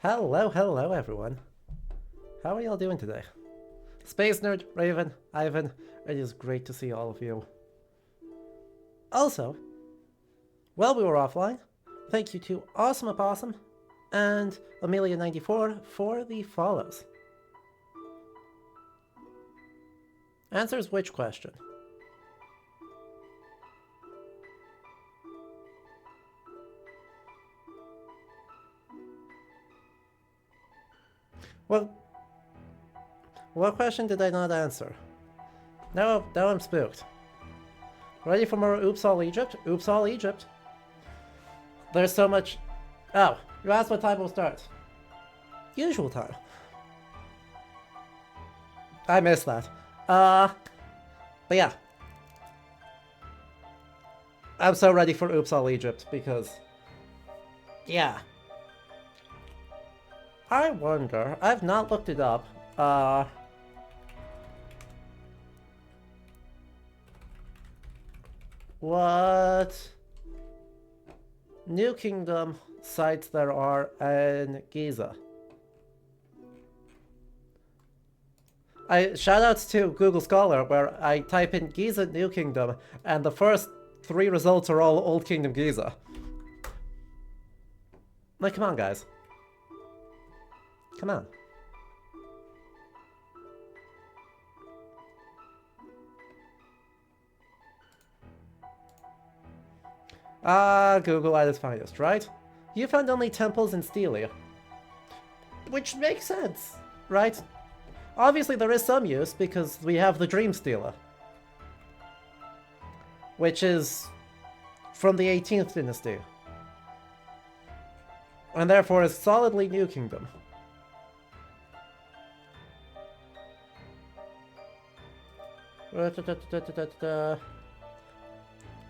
Hello everyone. How are y'all doing today? Space Nerd, Raven, Ivan, it is great to see all of you. Also, while we were offline, thank you to Awesome Opossum and Amelia94 for the follows. Answers which question? Well, what question did I not answer? Now I'm spooked. Ready for more Oops All Egypt? Oops All Egypt. There's so much... Oh, you asked what time we'll start. Usual time. I missed that. But yeah. I'm so ready for Oops All Egypt because... Yeah. I wonder, I've not looked it up, what New Kingdom sites there are in Giza. Shoutouts to Google Scholar, where I type in Giza New Kingdom, and the first 3 results are all Old Kingdom Giza. Like, come on, guys. Come on. Google at its finest, right? You found only temples in Stelia. Which makes sense, right? Obviously there is some use, because we have the Dream Stealer. Which is from the 18th dynasty. And therefore is solidly New Kingdom.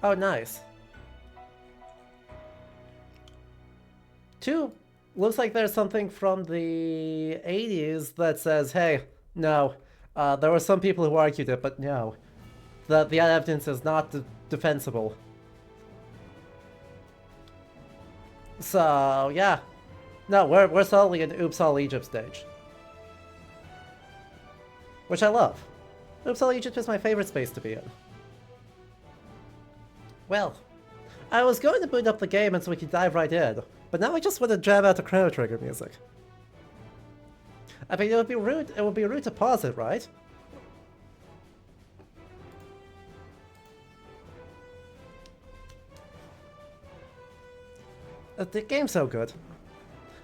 Oh, nice. 2, looks like there's something from the 80s that says, hey, no, there were some people who argued it, but no. The evidence is not defensible. So, yeah. No, we're solidly in Oops All Egypt stage. Which I love. Oops All Egypt is my favorite space to be in. Well, I was going to boot up the game and so we could dive right in, but now I just want to jam out the Chrono Trigger music. I mean, it would be rude to pause it, right? The game's so good.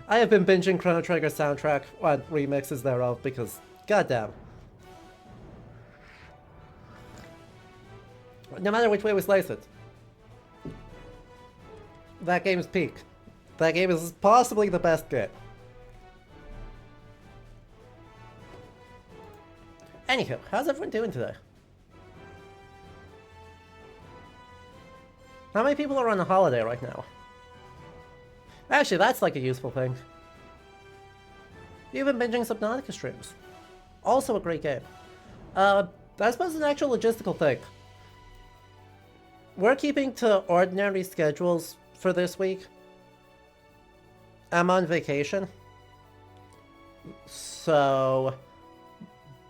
I have been binging Chrono Trigger soundtrack and remixes thereof because, goddamn. No matter which way we slice it. That game is peak. That game is possibly the best game. Anywho, how's everyone doing today? How many people are on a holiday right now? Actually, that's like a useful thing. You've been binging Subnautica streams. Also a great game. I suppose it's an actual logistical thing. We're keeping to ordinary schedules for this week. I'm on vacation. So...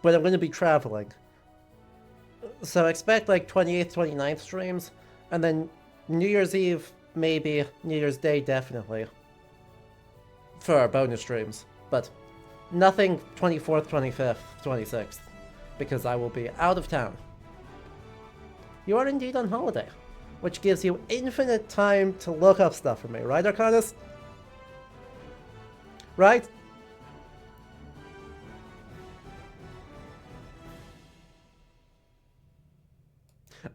But I'm going to be traveling. So expect like 28th, 29th streams. And then New Year's Eve, maybe. New Year's Day, definitely. For our bonus streams. But nothing 24th, 25th, 26th. Because I will be out of town. You are indeed on holiday, which gives you infinite time to look up stuff for me, right, Arcanus? Right?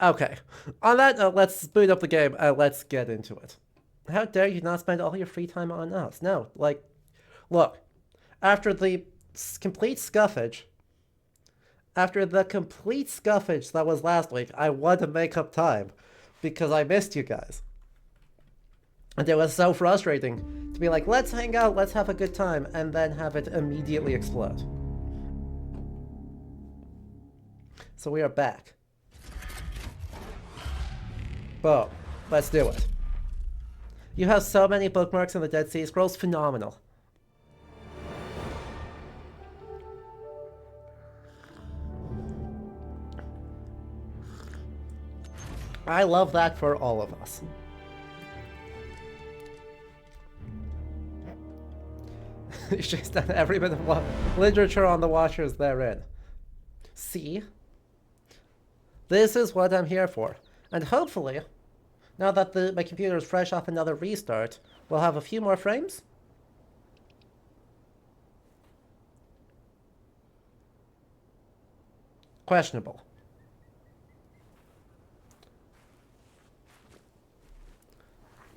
Okay, on that note, let's boot up the game and let's get into it. How dare you not spend all your free time on us? No, like, look, after the complete scuffage that was last week, I want to make up time because I missed you guys. And it was so frustrating to be like, let's hang out, let's have a good time, and then have it immediately explode. So we are back. Boom. Let's do it. You have so many bookmarks in the Dead Sea Scrolls. Phenomenal. I love that for all of us. She's done every bit of literature on the Watchers therein. See? This is what I'm here for. And hopefully, now that my computer is fresh off another restart, we'll have a few more frames. Questionable.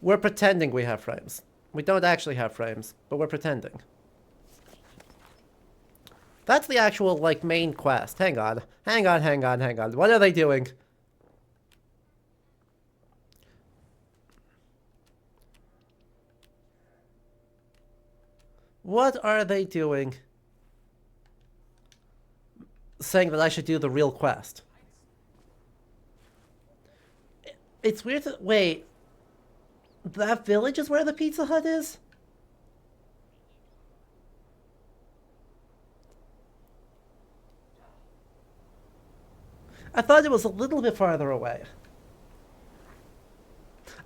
We're pretending we have frames. We don't actually have frames, but we're pretending. That's the actual, like, main quest. Hang on. Hang on, hang on, hang on. What are they doing? What are they doing? Saying that I should do the real quest. It's weird that... Wait. That village is where the Pizza Hut is? I thought it was a little bit farther away.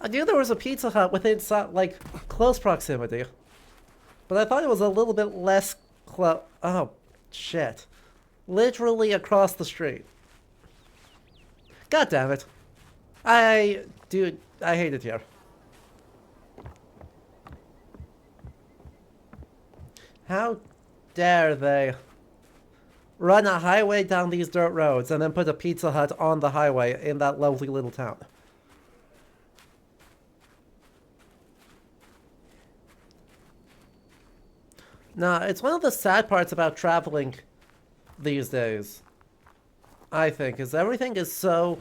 I knew there was a Pizza Hut within, like, close proximity. But I thought it was a little bit less close. Oh, shit. Literally across the street. God damn it. Dude, I hate it here. How dare they run a highway down these dirt roads and then put a Pizza Hut on the highway in that lovely little town? Nah, it's one of the sad parts about traveling these days, I think, is everything is so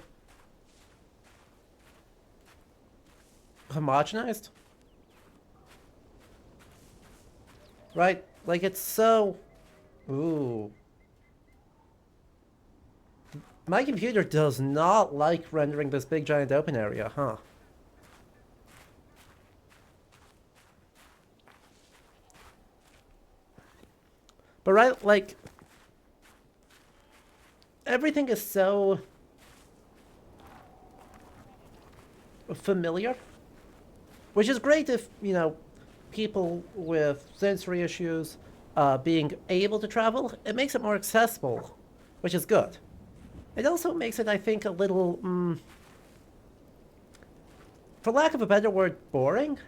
homogenized. Right? Like, it's so... Ooh. My computer does not like rendering this big giant open area, huh? But right, like... Everything is so... familiar. Which is great if, you know, people with sensory issues being able to travel, it makes it more accessible, which is good. It also makes it, I think, a little, for lack of a better word, boring.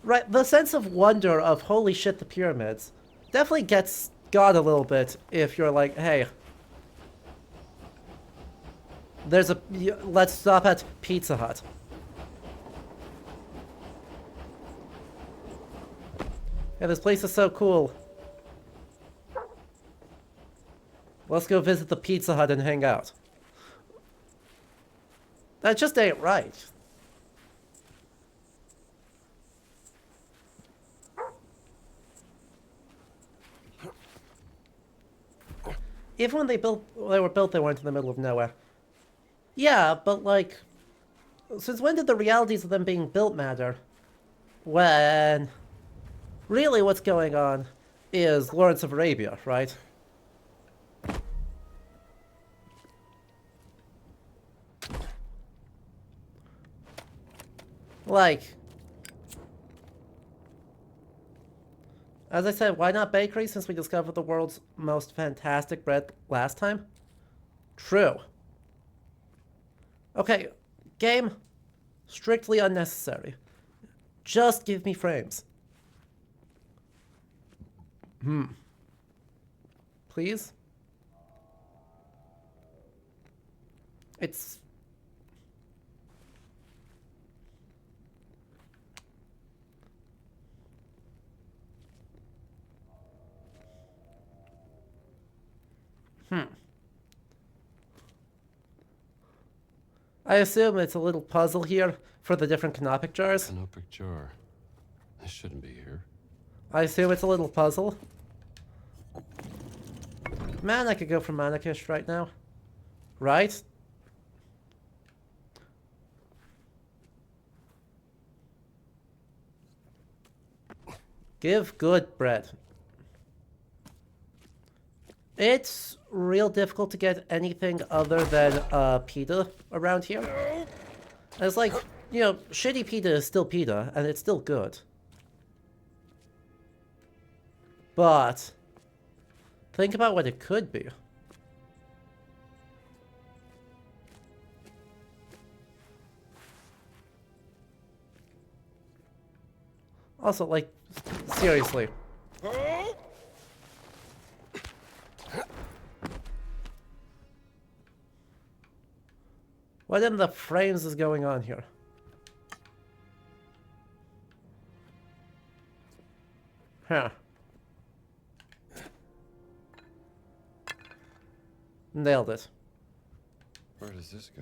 Right, the sense of wonder of, holy shit, the pyramids, definitely gets got a little bit if you're like, hey, let's stop at Pizza Hut. Yeah, this place is so cool. Let's go visit the Pizza Hut and hang out. That just ain't right. Even when they were built, they weren't in the middle of nowhere. Yeah, but like, since when did the realities of them being built matter? When really what's going on is Lawrence of Arabia, right? Like, as I said, why not bakery since we discovered the world's most fantastic bread last time? True. Okay, game, strictly unnecessary. Just give me frames. Please? It's... I assume it's a little puzzle here for the different canopic jars. Canopic jar. This shouldn't be here. I assume it's a little puzzle. Man, I could go for Manikish right now. Right? Give good bread. It's real difficult to get anything other than pita around here. And it's like, you know, shitty pita is still pita, and it's still good. But think about what it could be. Also, like, seriously. What in the frames is going on here? Huh. Nailed it. Where does this go?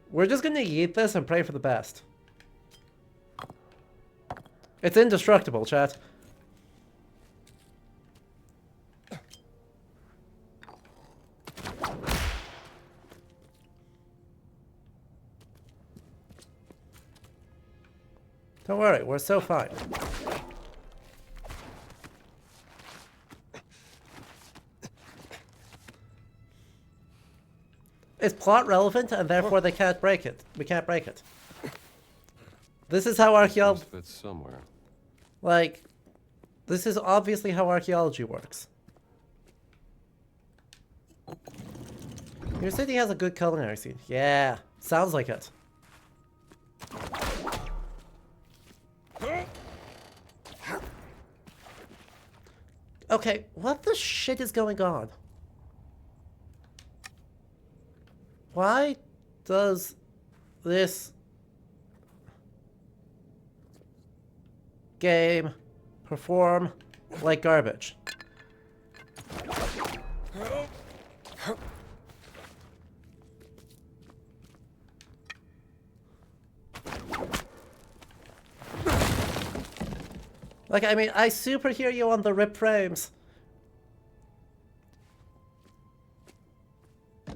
We're just gonna eat this and pray for the best. It's indestructible, chat. Don't worry, we're so fine. It's plot relevant, and therefore they can't break it. We can't break it. This is how archaeology... Fits somewhere. Like, this is obviously how archaeology works. Your city has a good culinary scene. Yeah, sounds like it. Okay, what the shit is going on? Why does this game perform like garbage? Like, I mean, I super hear you on the rip frames.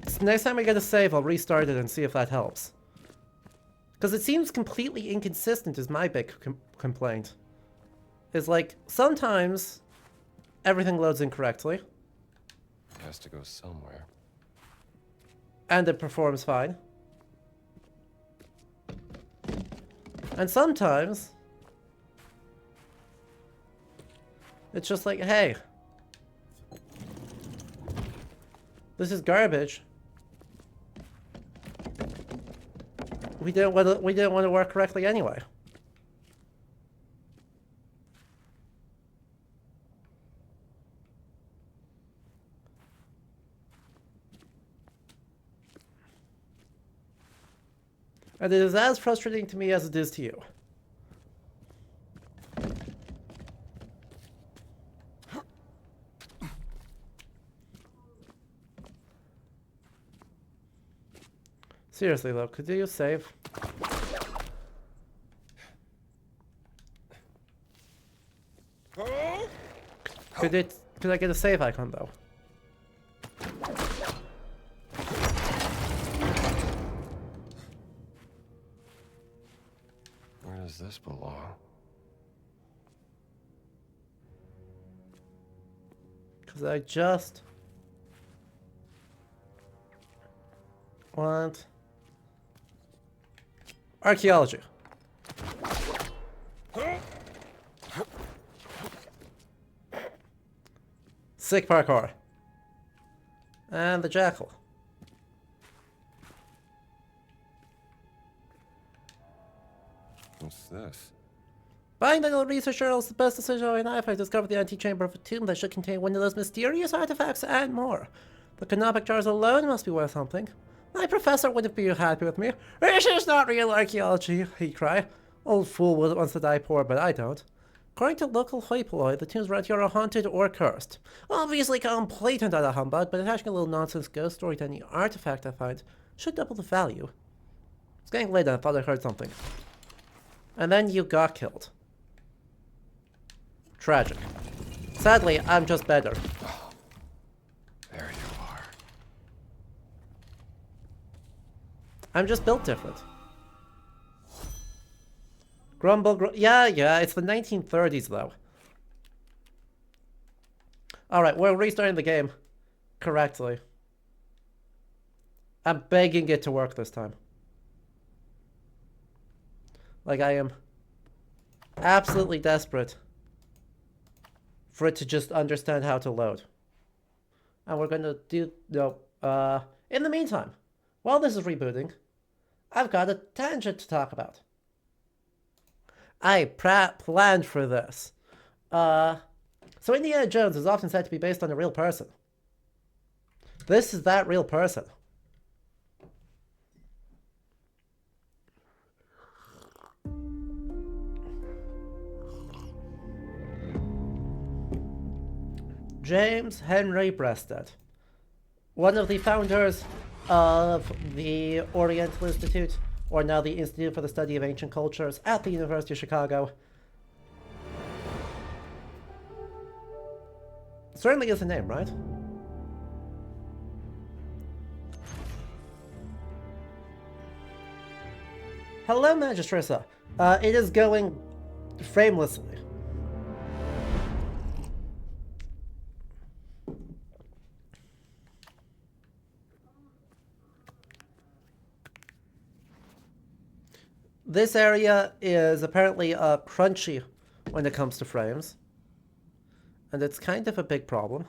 So next time I get a save, I'll restart it and see if that helps. Because it seems completely inconsistent is my big complaint. Is like, sometimes everything loads incorrectly. It has to go somewhere. And it performs fine. And sometimes it's just like, hey, this is garbage. We didn't want to work correctly anyway. And it is as frustrating to me as it is to you. Seriously though, could you save? Could I get a save icon though? Where does this belong? Because I just want archaeology. Sick parkour. And the jackal. What's this? Buying the research journal is the best decision of my life. I discovered the antechamber of a tomb that should contain one of those mysterious artifacts and more. The canopic jars alone must be worth something. My professor wouldn't be happy with me. This is not real archaeology, he'd cry. Old fool wants to die poor, but I don't. According to local hoi polloi, the tombs around here are haunted or cursed. Obviously complete and utter humbug, but attaching a little nonsense ghost story to any artifact I find should double the value. It's getting late and I thought I heard something. And then you got killed. Tragic. Sadly, I'm just better. There you are. I'm just built different. Grumble, yeah, it's the 1930s though. Alright, we're restarting the game correctly. I'm begging it to work this time. Like, I am absolutely desperate for it to just understand how to load. And we're gonna do... No. In the meantime, while this is rebooting, I've got a tangent to talk about. I planned for this. So Indiana Jones is often said to be based on a real person. This is that real person. James Henry Breasted, one of the founders of the Oriental Institute, or now the Institute for the Study of Ancient Cultures at the University of Chicago. Certainly is a name, right? Hello, Magistressa. It is going framelessly. This area is apparently crunchy when it comes to frames. And it's kind of a big problem.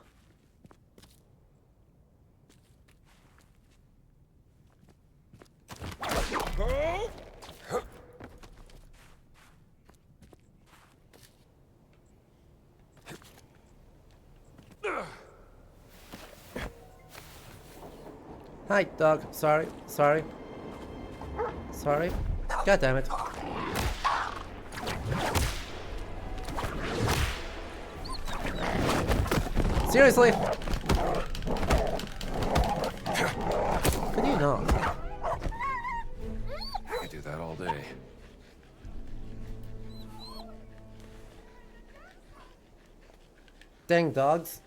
Hi, dog. Sorry. Sorry. Sorry. God damn it. Seriously? Could you not? I do that all day. Dang dogs.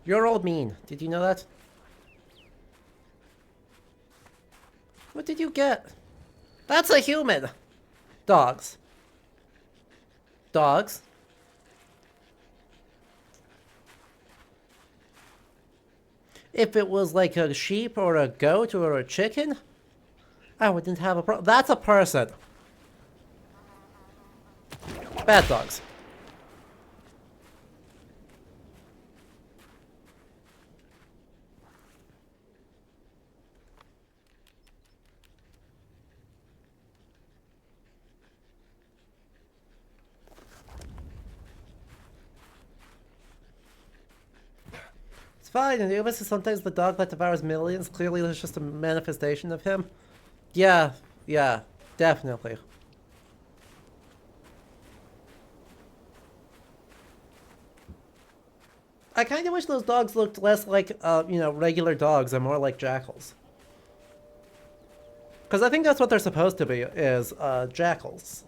You're old mean. Did you know that? What did you get? That's a human! Dogs. Dogs. If it was like a sheep or a goat or a chicken, I wouldn't have a problem. That's a person. Bad dogs. Fine, and Ubis is sometimes the dog that devours millions. Clearly, there's just a manifestation of him. Yeah, definitely. I kind of wish those dogs looked less like, regular dogs and more like jackals. Because I think that's what they're supposed to be, is, jackals.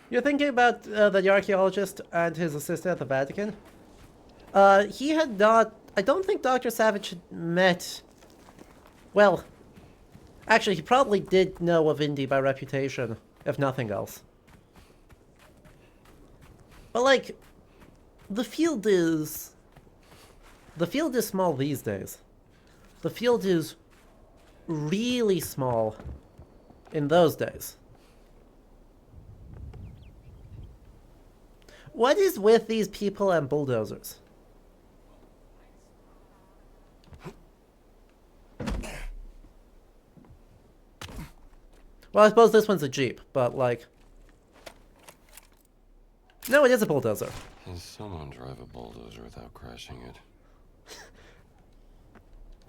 You're thinking about the archaeologist and his assistant at the Vatican? He had not... I don't think Dr. Savage had met... Well, actually, he probably did know of Indy by reputation, if nothing else. But, like, the field is small these days. The field is really small in those days. What is with these people and bulldozers? Well, I suppose this one's a Jeep, but like... No, it is a bulldozer. Can someone drive a bulldozer without crashing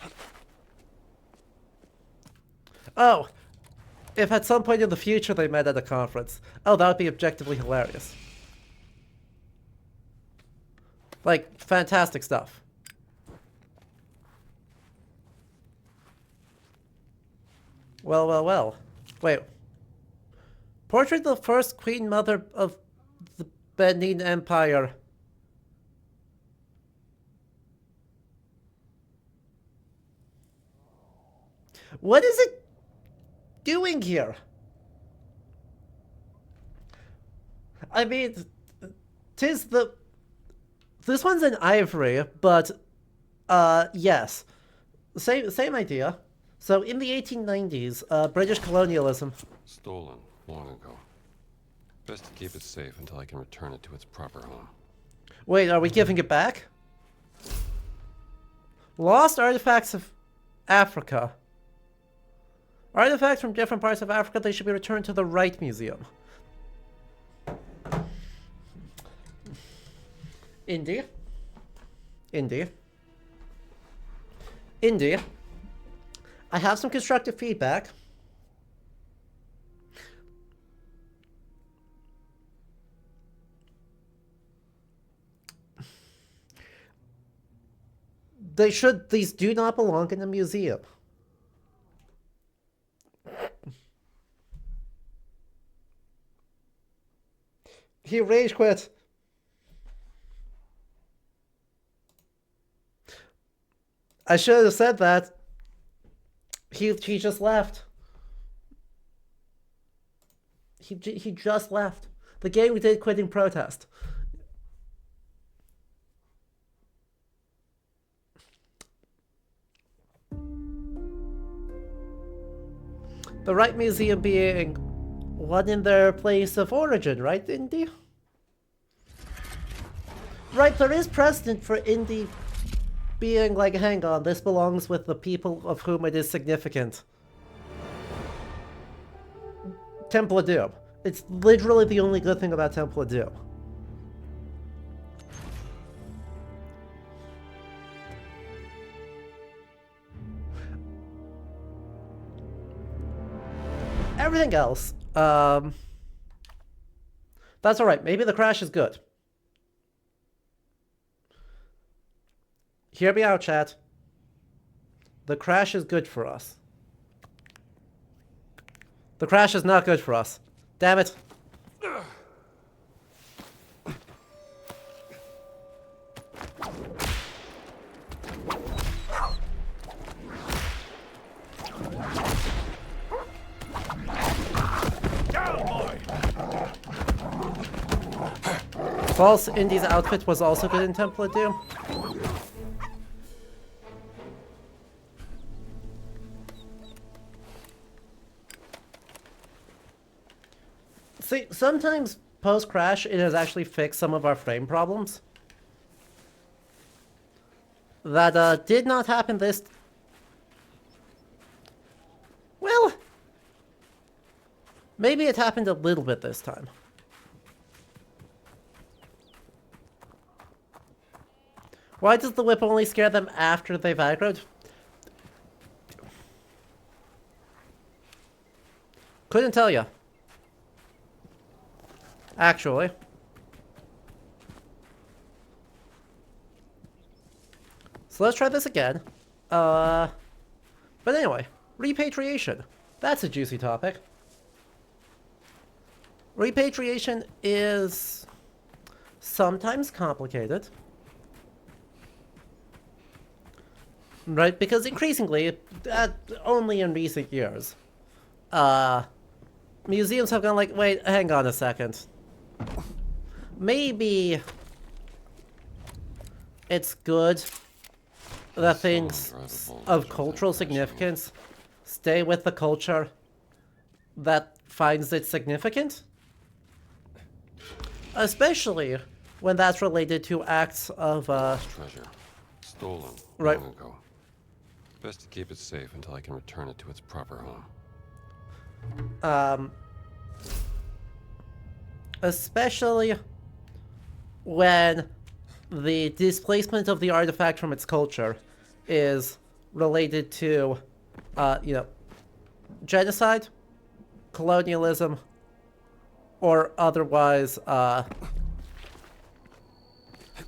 it? Oh! If at some point in the future they met at a conference. Oh, that would be objectively hilarious. Like, fantastic stuff. Well. Wait. Portrait of the first Queen Mother of the Benin Empire What is it doing here? I mean, tis the... This one's in ivory, but, yes. Same idea. So, in the 1890s, British colonialism... Stolen long ago. Best to keep it safe until I can return it to its proper home. Wait, are we giving it back? Lost artifacts of Africa. Artifacts from different parts of Africa, they should be returned to the right museum. Indy. I have some constructive feedback. These do not belong in a museum. He rage quit. I should have said that. He just left. He just left. The game we did quitting protest. The right museum being one in their place of origin, right, Indy? Right, there is precedent for Indy being like, hang on, this belongs with the people of whom it is significant. Temple of Doom. It's literally the only good thing about Temple of Doom. Everything else, that's alright. Maybe the crash is good. Hear me out, chat. The crash is good for us. The crash is not good for us. Damn it. False Indy's outfit was also good in Temple of Doom. See, sometimes post-crash it has actually fixed some of our frame problems. That did not happen this... Well... Maybe it happened a little bit this time. Why does the whip only scare them after they've aggroed? Couldn't tell you. Actually. So let's try this again. But anyway, repatriation. That's a juicy topic. Repatriation is sometimes complicated. Right, because increasingly, only in recent years, museums have gone like, wait, hang on a second. Maybe it's good that things of cultural significance stay with the culture that finds it significant. Especially when that's related to acts of, treasure. Stolen right. long ago. Best to keep it safe until I can return it to its proper home. Especially when the displacement of the artifact from its culture is related to, you know, genocide, colonialism, or otherwise,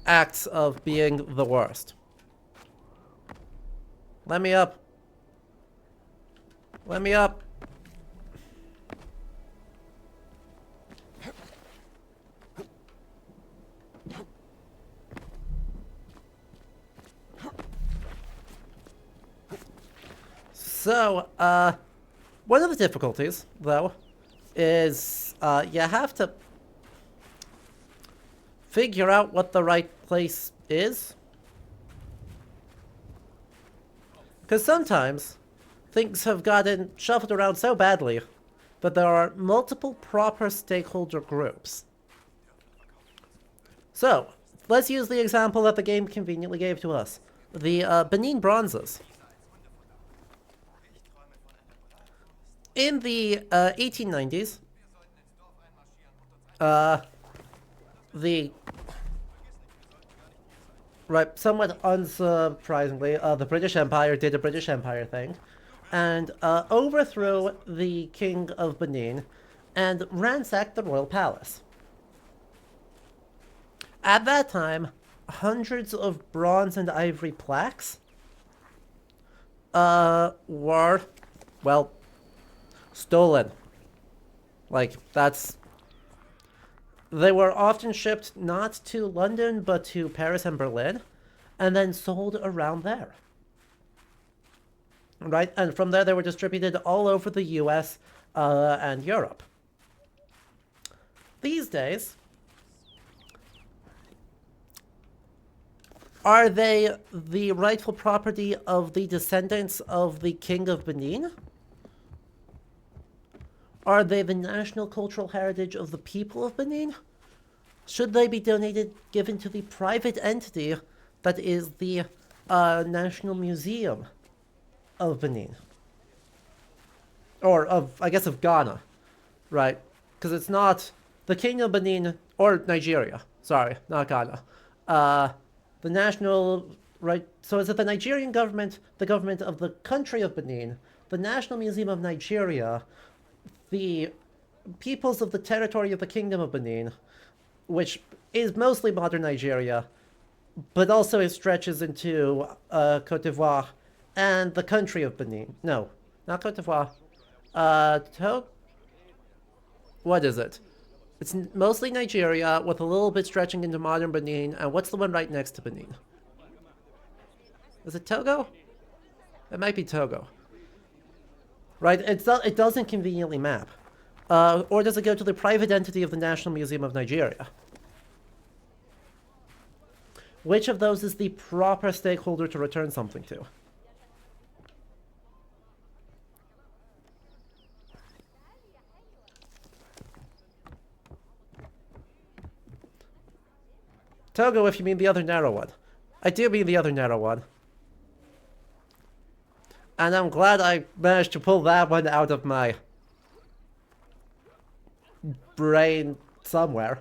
acts of being the worst. Let me up. Let me up. So, one of the difficulties, though, is you have to figure out what the right place is. Because sometimes things have gotten shuffled around so badly that there are multiple proper stakeholder groups. So, let's use the example that the game conveniently gave to us. The Benin Bronzes. In the 1890s, the somewhat unsurprisingly, the British Empire did a British Empire thing and overthrew the King of Benin and ransacked the royal palace. At that time, hundreds of bronze and ivory plaques were, well, stolen. Like, that's... They were often shipped not to London, but to Paris and Berlin, and then sold around there. Right? And from there, they were distributed all over the US and Europe. These days, are they the rightful property of the descendants of the King of Benin? Are they the national cultural heritage of the people of Benin? Should they be donated, given to the private entity that is the National Museum of Benin? Or of, I guess, of Ghana, right? Because it's not the King of Benin, or Nigeria, sorry, not Ghana. The national, right, so is it the Nigerian government, the government of the country of Benin, the National Museum of Nigeria, the peoples of the territory of the Kingdom of Benin, which is mostly modern Nigeria, but also it stretches into Cote d'Ivoire, and the country of Benin. No, not Cote d'Ivoire. What is it? It's mostly Nigeria, with a little bit stretching into modern Benin, and what's the one right next to Benin? Is it Togo? It might be Togo. Right, it doesn't conveniently map. Or does it go to the private entity of the National Museum of Nigeria? Which of those is the proper stakeholder to return something to? Togo, if you mean the other narrow one. I do mean the other narrow one. And I'm glad I managed to pull that one out of my brain somewhere.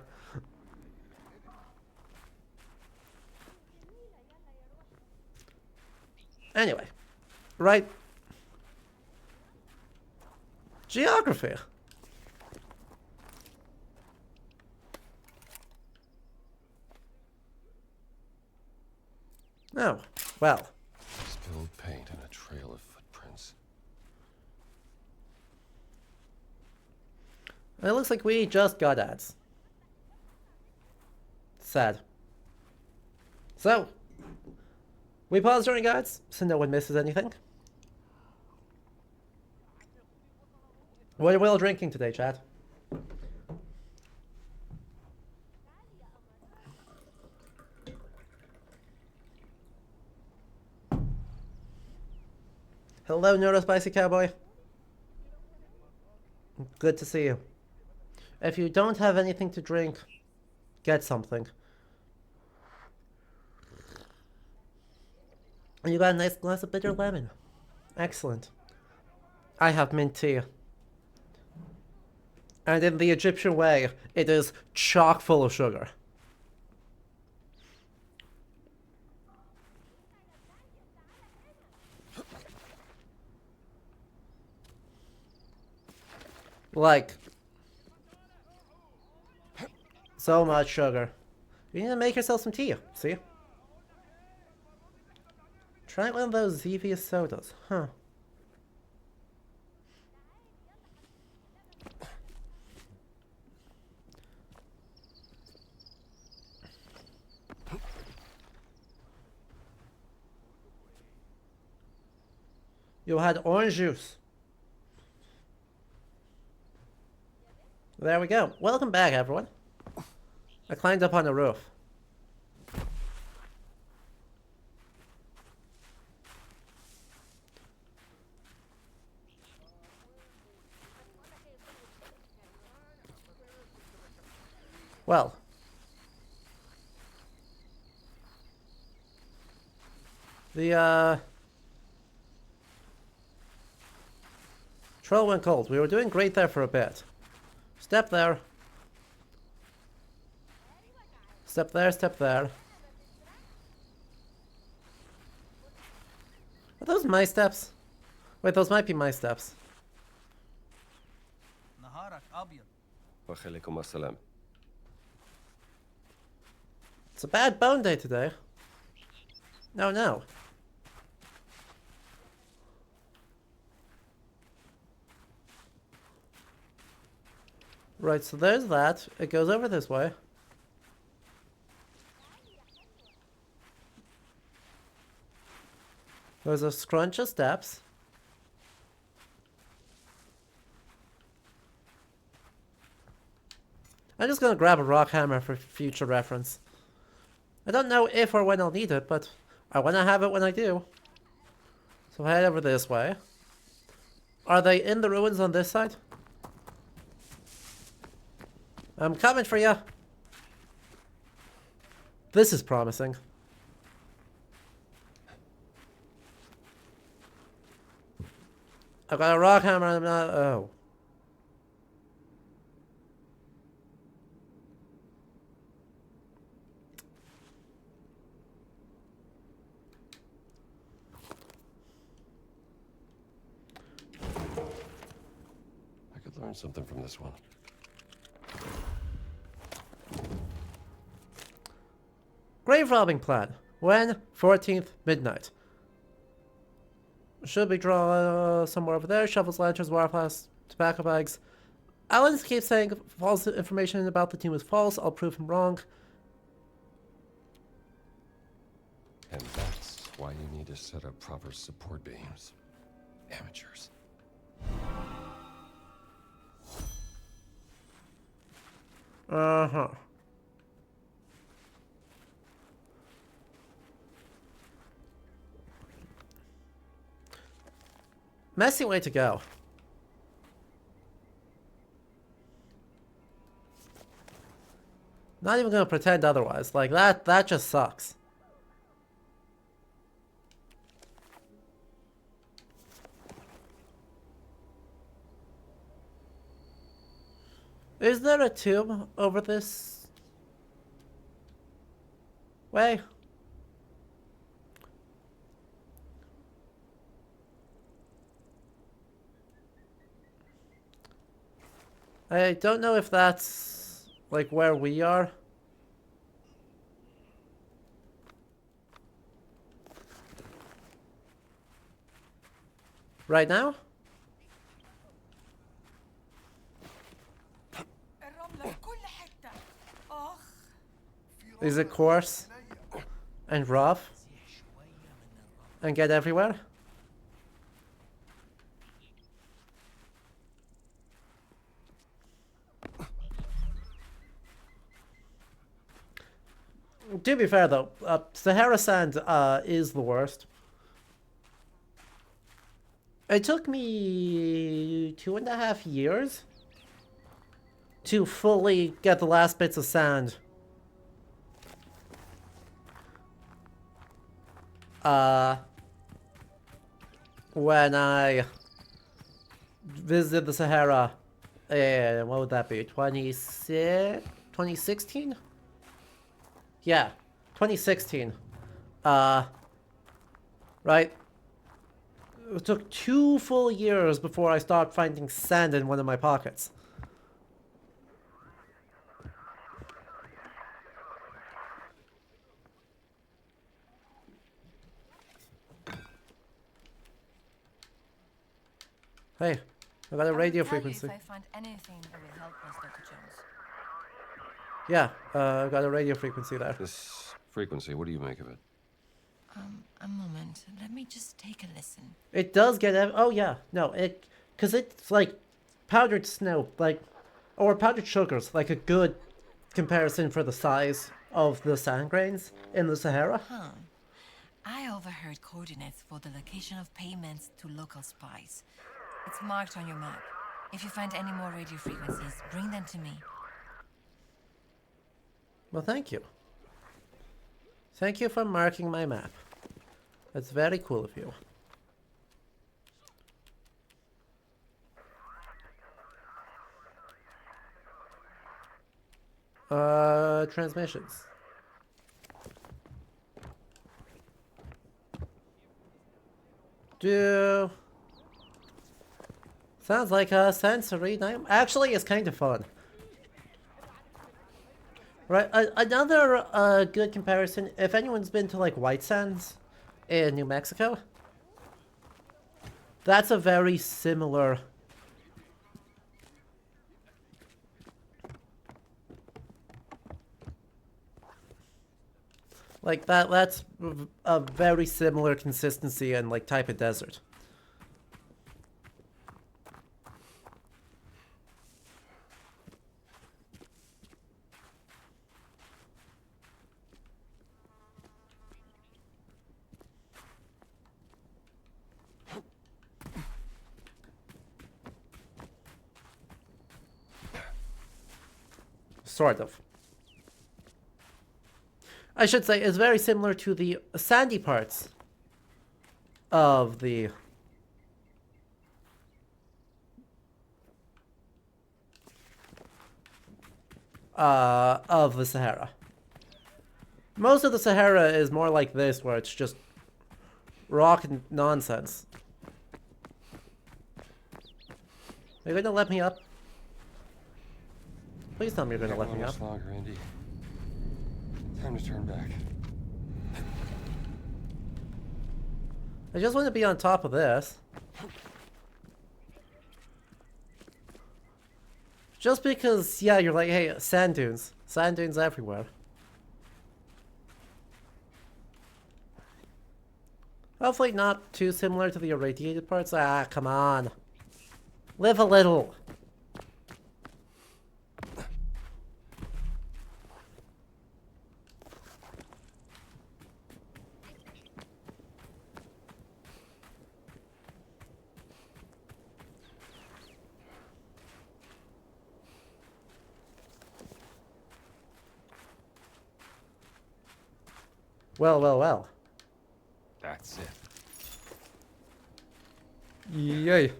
Anyway, right? Geography. Oh, well. Spilled paint and a trail of footprints. It looks like we just got ads. Sad. So, we pause during guides, so no one misses anything. What are we all drinking today, chat? Hello, Neuro Spicy Cowboy. Good to see you. If you don't have anything to drink, get something. And you got a nice glass of bitter lemon. Excellent. I have mint tea. And in the Egyptian way, it is chock full of sugar. Like, so much sugar. You need to make yourself some tea, see? Try one of those Zevia sodas, huh? You had orange juice. There we go. Welcome back, everyone. I climbed up on the roof. Well. The, Troll went cold. We were doing great there for a bit. Step there. Step there, step there. Are those my steps? Wait, those might be my steps. It's a bad bone day today. No, no. Right, so there's that. It goes over this way. There's a scrunch of steps. I'm just gonna grab a rock hammer for future reference. I don't know if or when I'll need it, but I wanna have it when I do. So head over this way. Are they in the ruins on this side? I'm coming for you. This is promising. I've got a rock hammer and I'm not... Oh. I could learn something from this one. Grave robbing plan. When? 14th, midnight. Should be drawn somewhere over there. Shovels, lanterns, wire flasks, tobacco bags. Alan keeps saying false information about the team is false. I'll prove him wrong. And that's why you need to set up proper support beams. Amateurs. Uh-huh. Messy way to go. Not even gonna pretend otherwise. Like that just sucks. Is there a tomb over this way? I don't know if that's like where we are. Right now? Is it coarse and rough and get everywhere? To be fair though, Sahara sand is the worst. It took me 2.5 years to fully get the last bits of sand. When I visited the Sahara, what would that be, 2016? Yeah, 2016. Right? It took 2 full years before I started finding sand in one of my pockets. Hey, I got a radio frequency. If I find anything that will help us, Dr. Jones. Yeah, I got a radio frequency there. This frequency, what do you make of it? A moment. Let me just take a listen. It does get... Oh, yeah. No, it... Because it's like powdered snow, like... Or powdered sugars, like a good comparison for the size of the sand grains in the Sahara. Huh. I overheard coordinates for the location of payments to local spies. It's marked on your map. If you find any more radio frequencies, bring them to me. Well, thank you. Thank you for marking my map. That's very cool of you. Transmissions. Sounds like a sensory night. Actually, it's kind of fun. Right, another good comparison, if anyone's been to like White Sands in New Mexico, that's a very similar like that's a very similar consistency and like type of desert. Sort of. I should say it's very similar to the sandy parts of the Sahara. Most of the Sahara is more like this, where it's just rock and nonsense. Are you gonna let me up? Please tell me you're gonna let me up. Longer, Andy. Time to turn back. I just want to be on top of this. Just because, yeah, you're like, hey, sand dunes. Sand dunes everywhere. Hopefully not too similar to the irradiated parts. Ah, come on. Live a little. Well, well, well. That's it. Yay.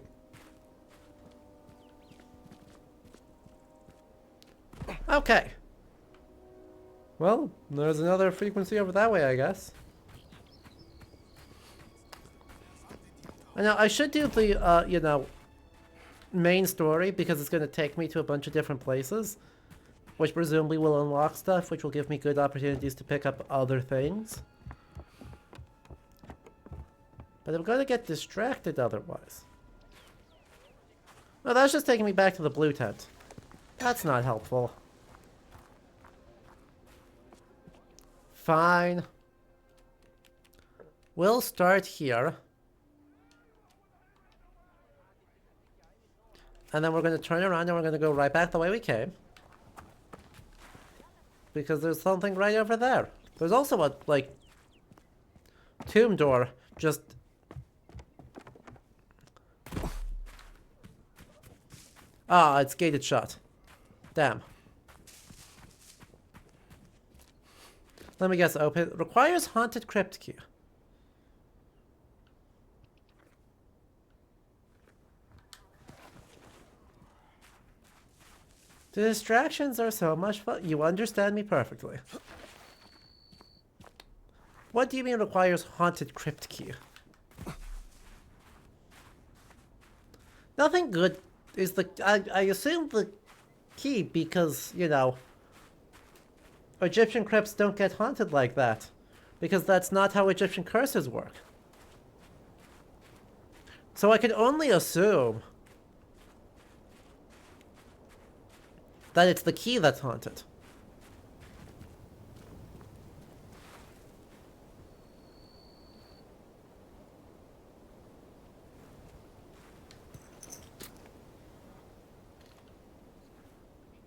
Okay. Well, there's another frequency over that way, I guess. I know, I should do the, you know, main story, because it's going to take me to a bunch of different places, which presumably will unlock stuff, which will give me good opportunities to pick up other things. But I'm going to get distracted otherwise. Well, that's just taking me back to the blue tent. That's not helpful. Fine. We'll start here. And then we're going to turn around and we're going to go right back the way we came. Because there's something right over there. There's also a, like, tomb door just... Ah, it's gated shut. Damn. Let me guess, open. Requires haunted crypt key. The distractions are so much fun. You understand me perfectly. What do you mean requires haunted crypt key? Nothing good is the... I assume the key because, you know, Egyptian crypts don't get haunted like that. Because that's not how Egyptian curses work. So I can only assume that it's the key that's haunted.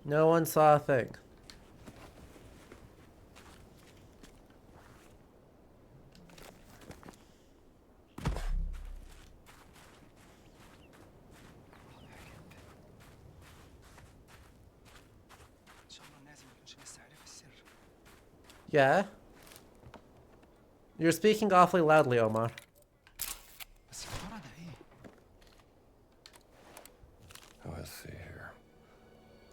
No one saw a thing. ان شاء الله الناس ما يكونش لسه عارف السر. Yeah? You're speaking awfully loudly, Omar. بس يا ترى ده ايه؟ Let's see here.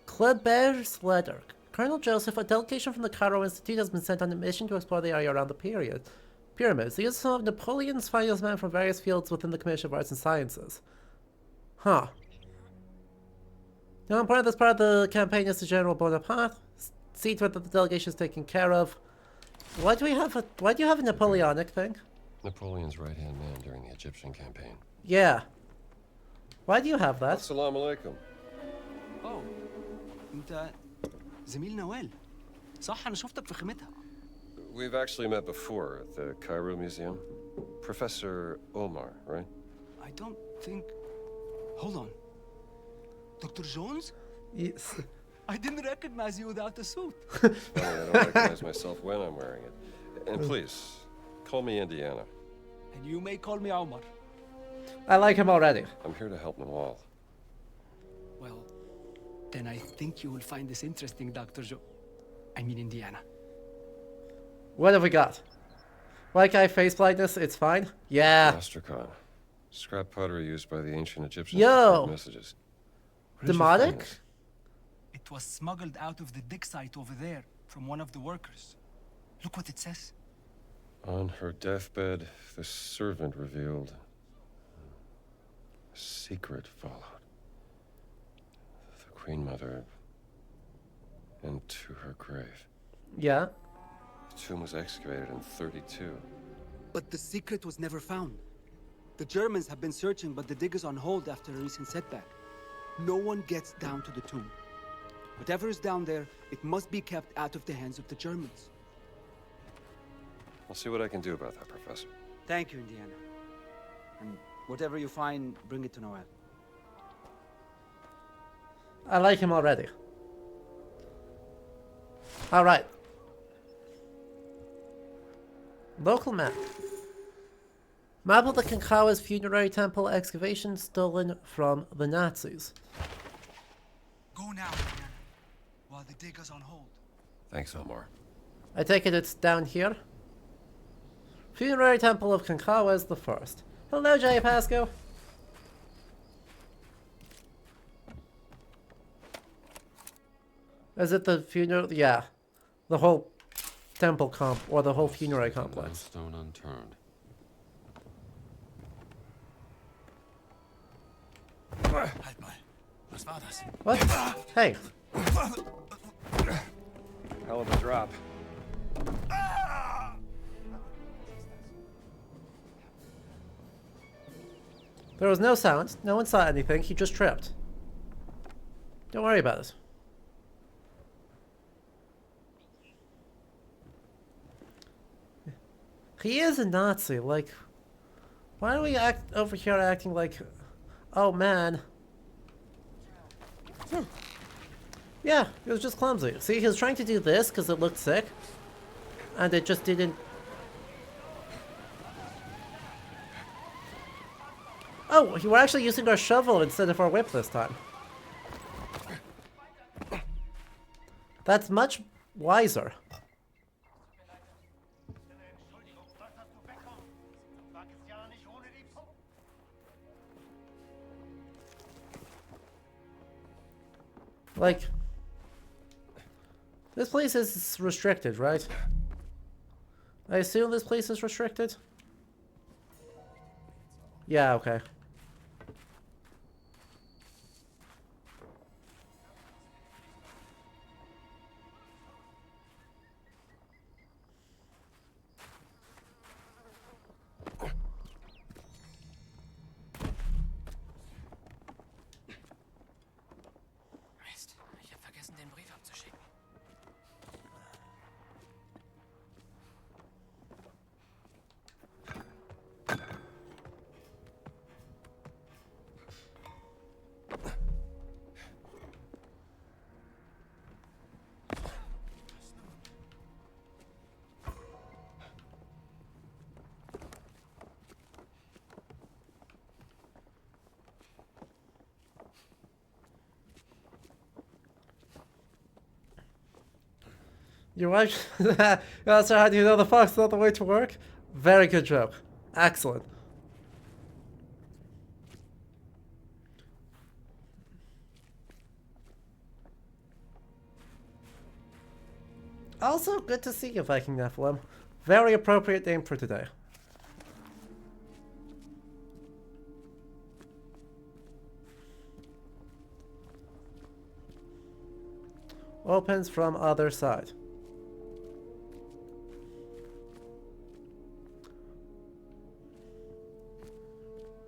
Kleber's letter. Colonel Joseph, a delegation from the Cairo Institute has been sent on a mission to explore the area around the pyramids. These are some of Napoleon's finest men from various fields within the Commission of Arts and Sciences. Huh. Now, important this part of the campaign is the General Bonaparte. See to it that the delegation is taken care of. Why do you have a Napoleonic thing? Napoleon's right-hand man during the Egyptian campaign. Yeah. Why do you have that? Assalamu alaikum. اوه انت زميل نوال صح انا شفتك في خيمتها. We've actually met before at the Cairo Museum. Professor Omar, right? I don't think. Hold on. Dr. Jones? Yes. I didn't recognize you without the suit. Funny, I don't recognize myself when I'm wearing it. And please, call me Indiana. And you may call me Omar. I like him already. I'm here to help Nawal. Well, then I think you will find this interesting, Dr. Indiana. What have we got? Like eye face blindness, it's fine? Yeah. Astracon. Scrap pottery used by the ancient Egyptians Yo! to code messages. Where did you find Demonic? this? It was smuggled out of the dig site over there from one of the workers. Look what it says. On her deathbed, the servant revealed a secret followed. The Queen Mother into her grave. Yeah. The tomb was excavated in 32. But the secret was never found. The Germans have been searching, but the dig is on hold after a recent setback. No one gets down to the tomb. Whatever is down there, it must be kept out of the hands of the Germans. I'll see what I can do about that, Professor. Thank you, Indiana. And whatever you find, bring it to Noel. I like him already. Alright. Local map. Map of the Kankawa's funerary temple excavation stolen from the Nazis. Go now, Indiana, while the dig is on hold. Thanks, Omar. I take it it's down here. Funerary temple of Kankawa is the first. Hello, Jay Pasco. Is it the funeral? Yeah. The whole temple or the whole funerary complex. Stone unturned. Halt mal. Was war das? What? Hey. Hell of a drop. There was no sound. No one saw anything. He just tripped. Don't worry about it. He is a Nazi. Like, why do we act over here acting like, oh man. Yeah, it was just clumsy. See, he was trying to do this because it looked sick. And it just didn't. Oh, we're actually using our shovel instead of our whip this time. That's much wiser. Like, this place is restricted, right? I assume this place is restricted? Yeah, okay. Mist, ich habe vergessen, den Brief abzuschicken. Your wife... Yeah, so how do you know the fox is not the way to work? Very good joke. Excellent. Also, good to see you, Viking Nephilim. Very appropriate name for today. Opens from other side.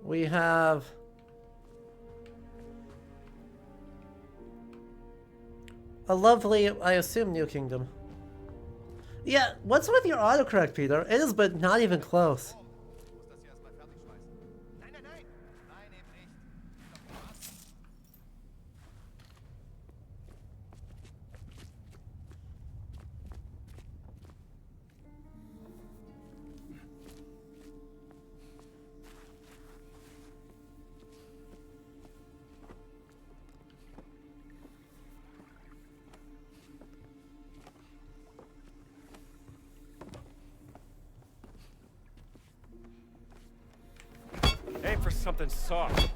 We have... a lovely, I assume, New Kingdom. Yeah, what's with your autocorrect, Peter? It is, but not even close. Aim for something soft.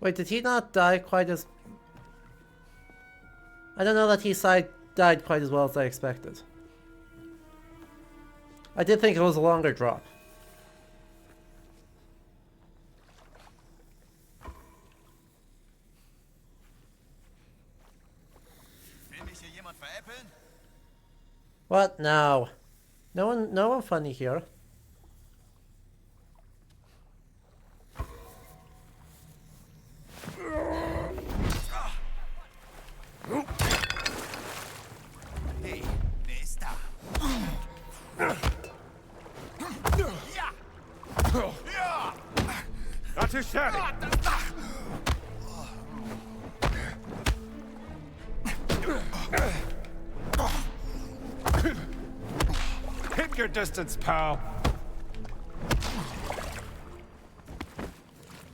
Wait, did he not die quite as... I don't know that he died quite as well as I expected. I did think it was a longer drop. What now? No one funny here. Hey, wer ist da? Not too shabby. Keep your distance, pal.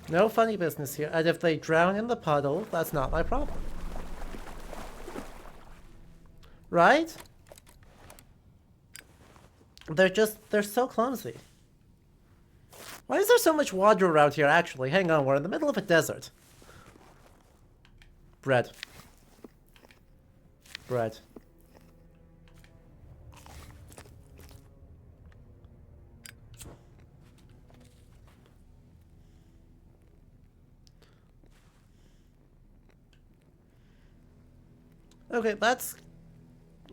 No funny business here, and if they drown in the puddle, that's not my problem. Right? They're so clumsy. Why is there so much water around here, actually? Hang on, we're in the middle of a desert. Bread. Bread. Okay, that's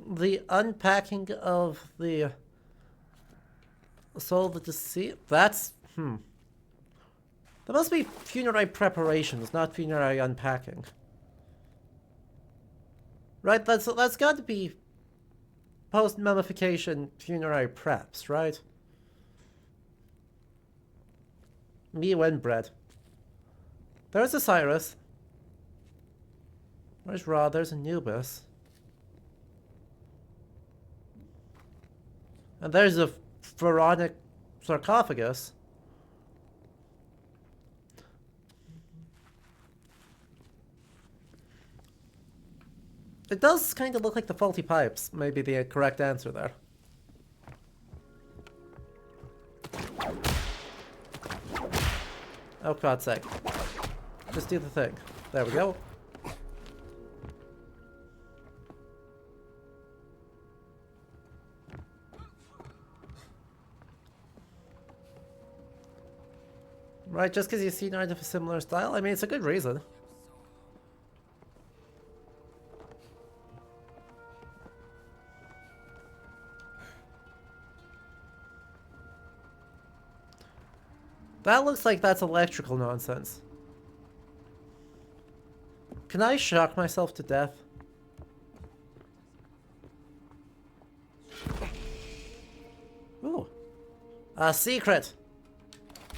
the unpacking of the Soul of the Deceased. That's, There must be funerary preparations, not funerary unpacking. Right, that's got to be post-mummification funerary preps, right? Me when bread. There's Osiris. Where's Ra? There's Anubis. And there's a pharaonic sarcophagus. It does kind of look like the faulty pipes. Maybe the correct answer there. Oh, God's sake. Just do the thing. There we go. Right, just because you've seen art of a similar style? I mean, it's a good reason. That looks like that's electrical nonsense. Can I shock myself to death? Ooh. A secret!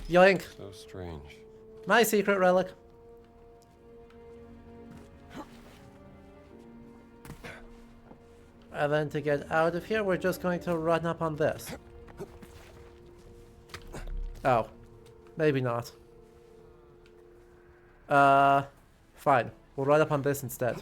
Yoink. So strange. My secret relic. And then to get out of here, we're just going to run up on this. Oh. Maybe not. Fine. We'll run up on this instead.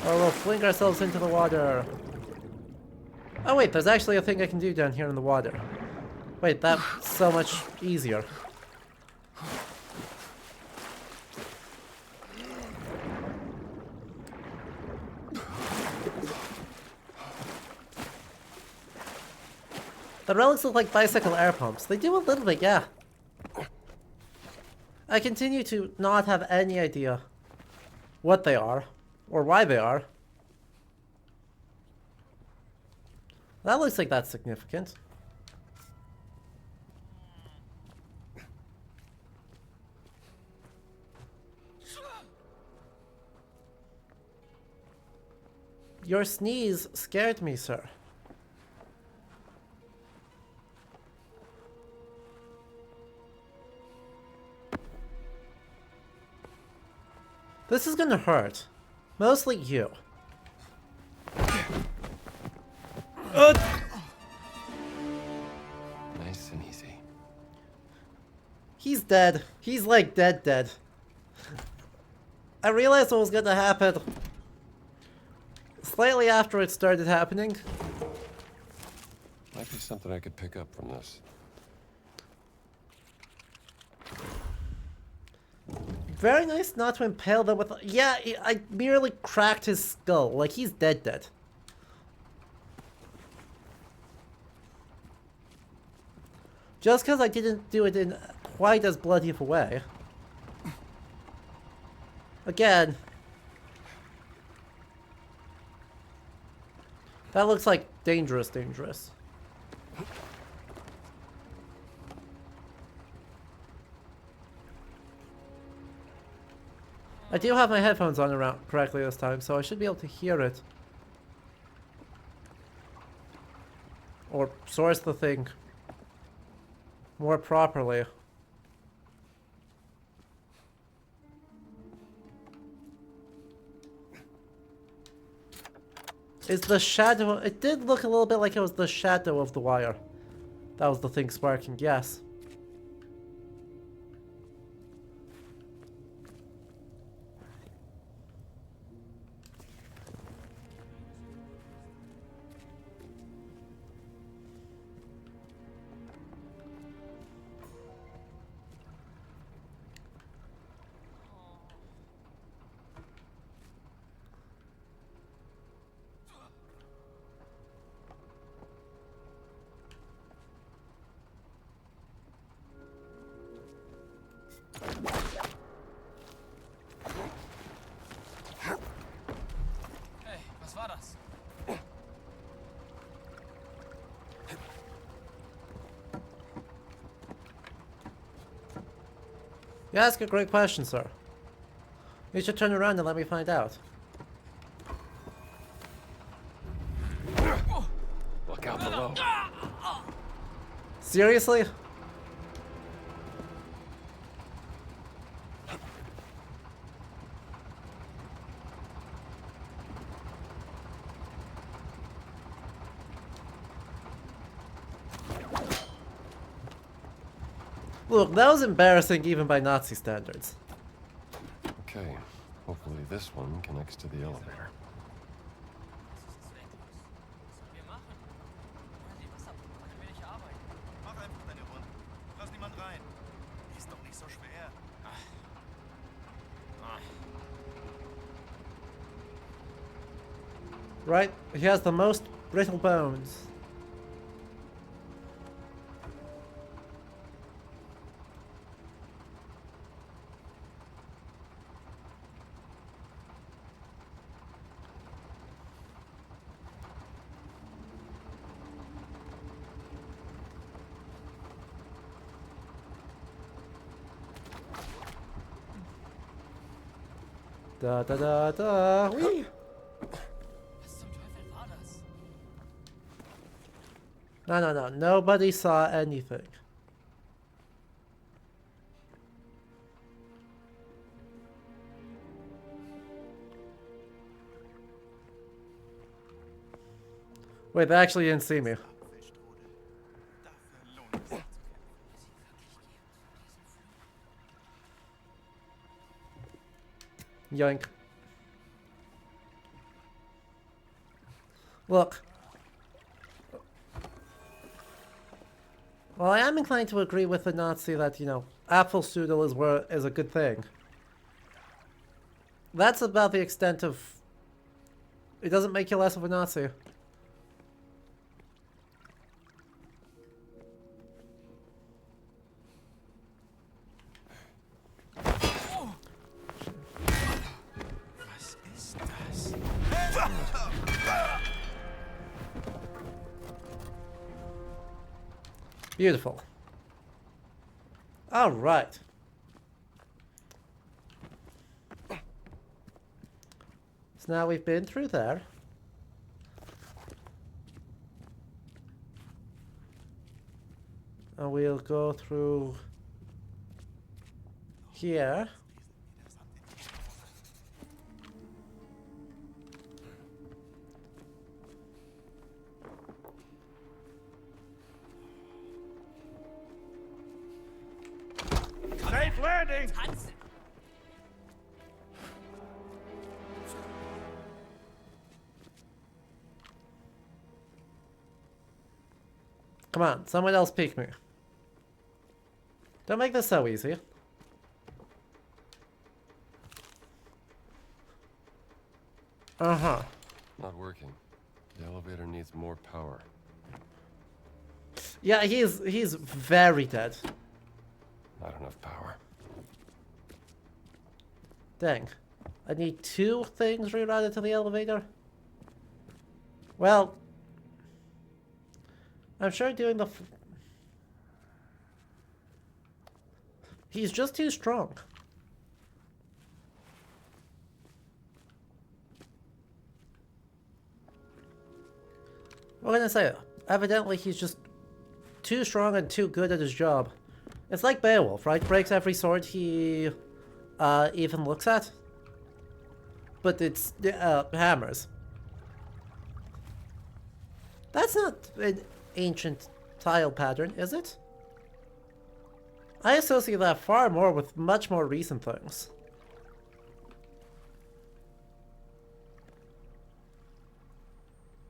Or we'll fling ourselves into the water. Oh wait, there's actually a thing I can do down here in the water. Wait, that's so much easier. The relics look like bicycle air pumps. They do a little bit, yeah. I continue to not have any idea what they are, or why they are. That looks like that's significant. Your sneeze scared me, sir. This is gonna hurt. Mostly you. Nice and easy. He's dead. He's like dead. I realized what was gonna happen slightly after it started happening. Might be something I could pick up from this. Very nice not to impale them with... Yeah, I merely cracked his skull. Like, he's dead. Just because I didn't do it in quite as bloody of a way. Again. That looks like dangerous. I do have my headphones on around correctly this time, so I should be able to hear it. Or source the thing more properly. Is the shadow... It did look a little bit like it was the shadow of the wire. That was the thing sparking, yes. Hey, was war das? You ask a great question, sir. You should turn around and let me find out. Look out below. Seriously? Look, that was embarrassing even by Nazi standards. Okay, hopefully this one connects to the elevator. Wir machen. Die Wasserpumpe kann wenig arbeiten. Mach einfach deine Runden. Lass niemand rein. Ist doch nicht so schwer. Right? He has the most brittle bones. Da da da da. Whee! Was zum Teufel war das? No. Nobody saw anything. Wait, they actually didn't see me. Dafür lohnt es sich zu kämpfen. Yoink. Look. Well, I am inclined to agree with the Nazi that, you know, apple strudel is a good thing. That's about the extent of... It doesn't make you less of a Nazi. Was ist das? Beautiful. All right. So now we've been through there. And we'll go through here. Safe landing! Tanzen. Come on, someone else pick me. Don't make this so easy. Uh-huh. Not working. The elevator needs more power. Yeah, he's very dead. Not enough power. Dang. I need 2 things rerouted to the elevator. Well, I'm sure doing the... He's just too strong. What can I say? Evidently, he's just too strong and too good at his job. It's like Beowulf, right? Breaks every sword he even looks at. But it's hammers. That's not an ancient tile pattern, is it? I associate that far more with much more recent things.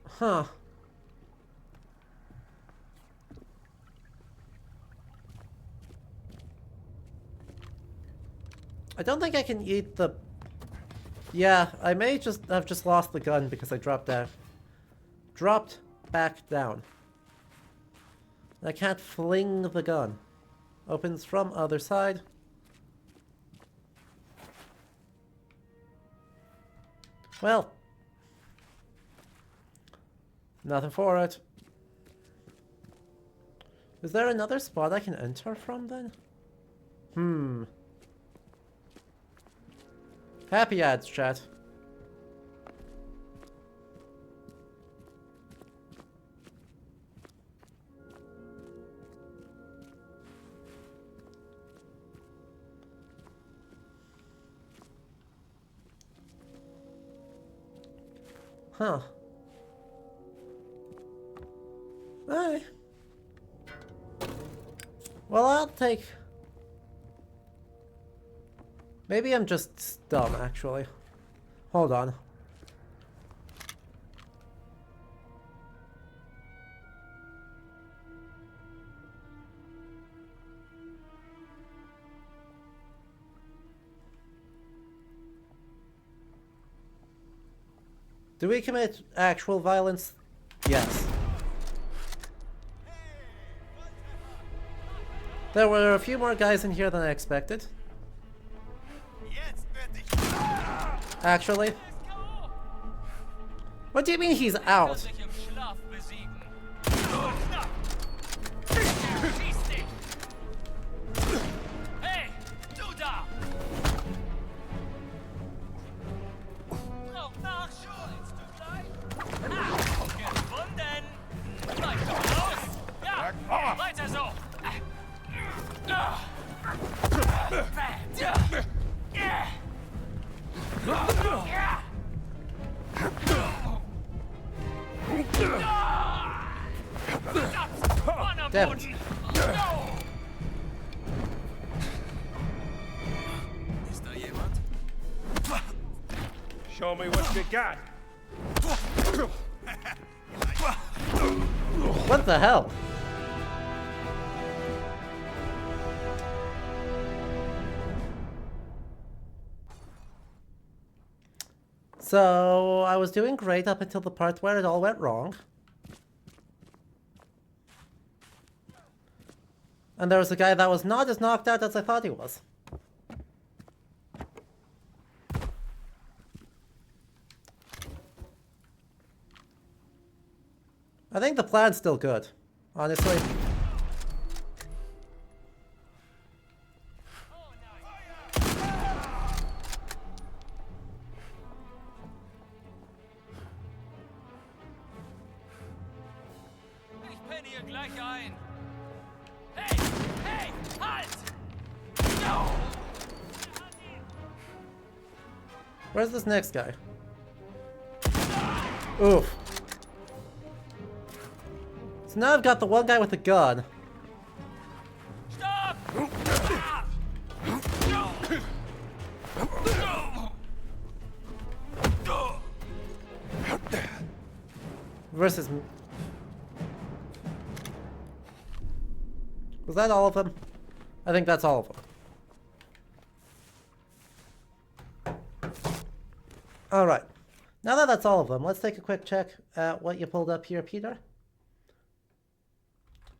Huh. I don't think I can eat the... Yeah, I may just have just lost the gun because I dropped down. Dropped back down. I can't fling the gun. Opens from other side. Well. Nothing for it. Is there another spot I can enter from then? Happy ads, chat. Huh. Alright. Well, I'll take... Maybe I'm just dumb, actually. Hold on. Do we commit actual violence? Yes. There were a few more guys in here than I expected. Jetzt werd ich... Actually. What do you mean he's out? Sich im Schlaf besiegen. So knapp. Schieß dich. Hey, du da. Braucht Nachschub. Willst du gleich? Gefunden. Bleib doch los. Ja, weiter so. Damn it. Ist da jemand? Show me what you got. What the hell? So, I was doing great up until the part where it all went wrong. And there was a guy that was not as knocked out as I thought he was. I think the plan's still good, honestly. Ich penne hier gleich ein. Hey! Hey! Halt! No! Where's this next guy? Oof. So now I've got the one guy with the gun. Stop! Versus... Was that all of them? I think that's all of them. Alright. Now that that's all of them, let's take a quick check at what you pulled up here, Peter.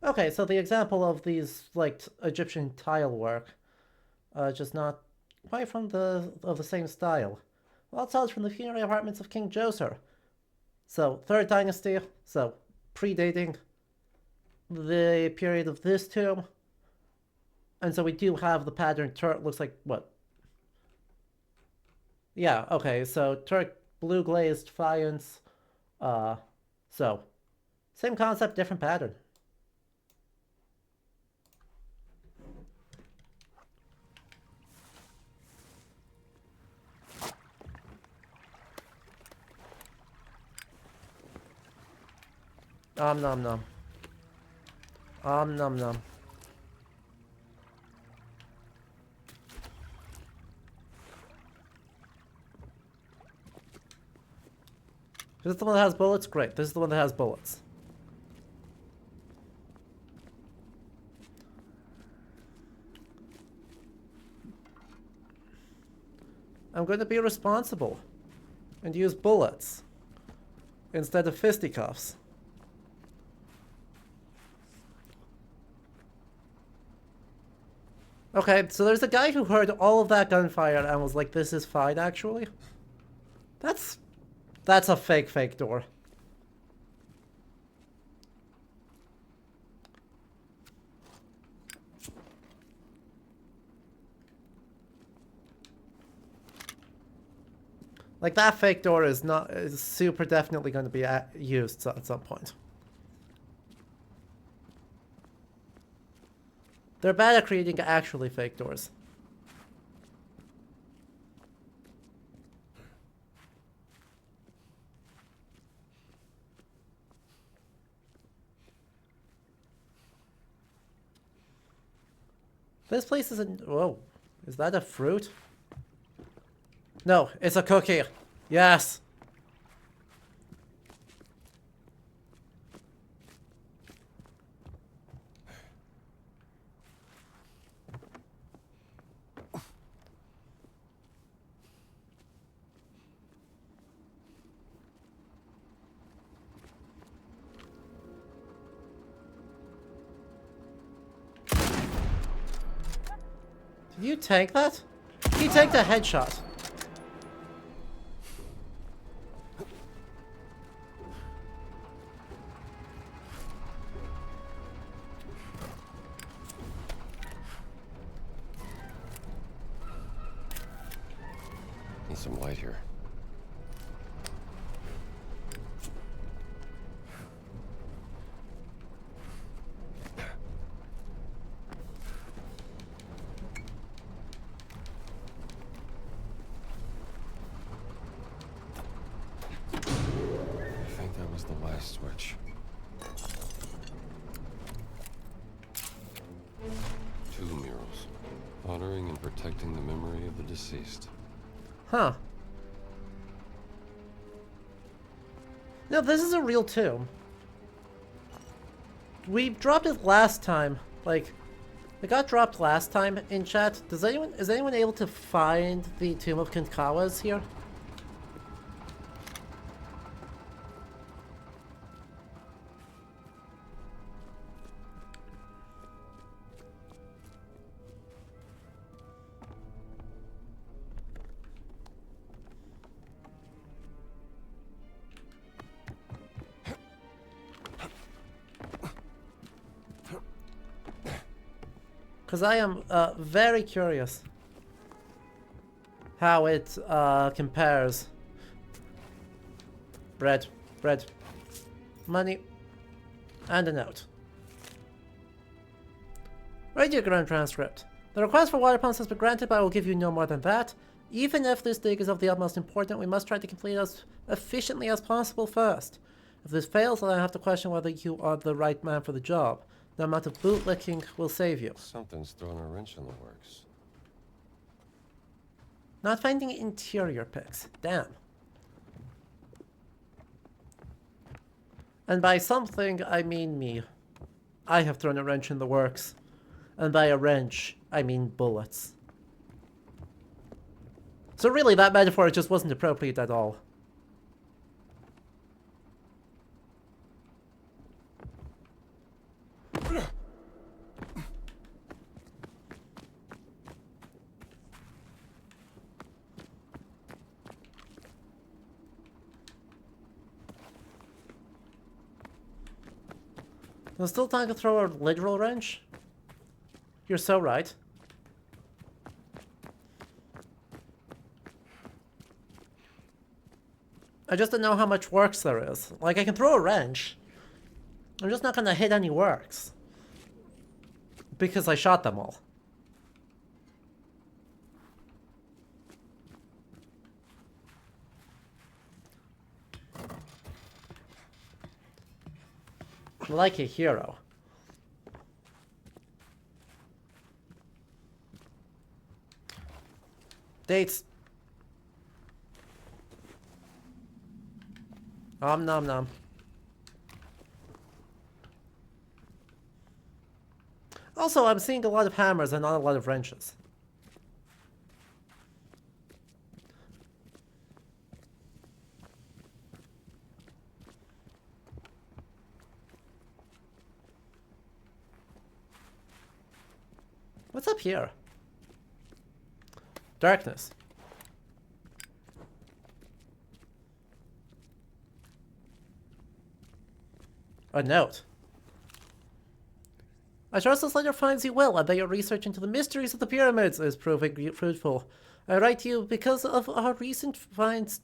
Okay, so the example of these, like, Egyptian tile work, just not quite from the same style. Well, it's all from the funerary apartments of King Djoser. So, 3rd Dynasty, so predating the period of this tomb. And so we do have the pattern Turk, looks like, what? Yeah, okay, so Turk blue glazed faience, so, same concept, different pattern. Nom nom. Nom nom. This is the one that has bullets? Great, this is the one that has bullets. I'm going to be responsible and use bullets instead of fisticuffs. Okay, so there's a guy who heard all of that gunfire and was like, this is fine, actually. That's a fake door. Like, that fake door is super definitely going to be used at some point. They're bad at creating actually fake doors. This place isn't... Whoa. Is that a fruit? No, it's a cookie. Yes. Did you tank that? He tanked a headshot. Need some light here. I think that was the last switch. and protecting the memory of the deceased. Huh. No, this is a real tomb. We dropped it last time. Like, it got dropped last time in chat. Is anyone able to find the Tomb of Kinkawas here? Because I am very curious how it compares. Bread, money, and a note. Radiogram transcript. The request for water pumps has been granted, but I will give you no more than that. Even if this dig is of the utmost importance, we must try to complete it as efficiently as possible first. If this fails, then I have to question whether you are the right man for the job. The amount of bootlicking will save you. Something's throwing a wrench in the works. Not finding interior pics. Damn. And by something, I mean me. I have thrown a wrench in the works. And by a wrench, I mean bullets. So really, that metaphor just wasn't appropriate at all. There's still time to throw a literal wrench? You're so right. I just don't know how much works there is. Like, I can throw a wrench. I'm just not gonna hit any works. Because I shot them all. Like a hero. Dates. Nom nom nom. Also, I'm seeing a lot of hammers and not a lot of wrenches. What's up here? Darkness. A note. I trust this letter finds you well, and that your research into the mysteries of the pyramids is proving fruitful. I write to you because of our recent finds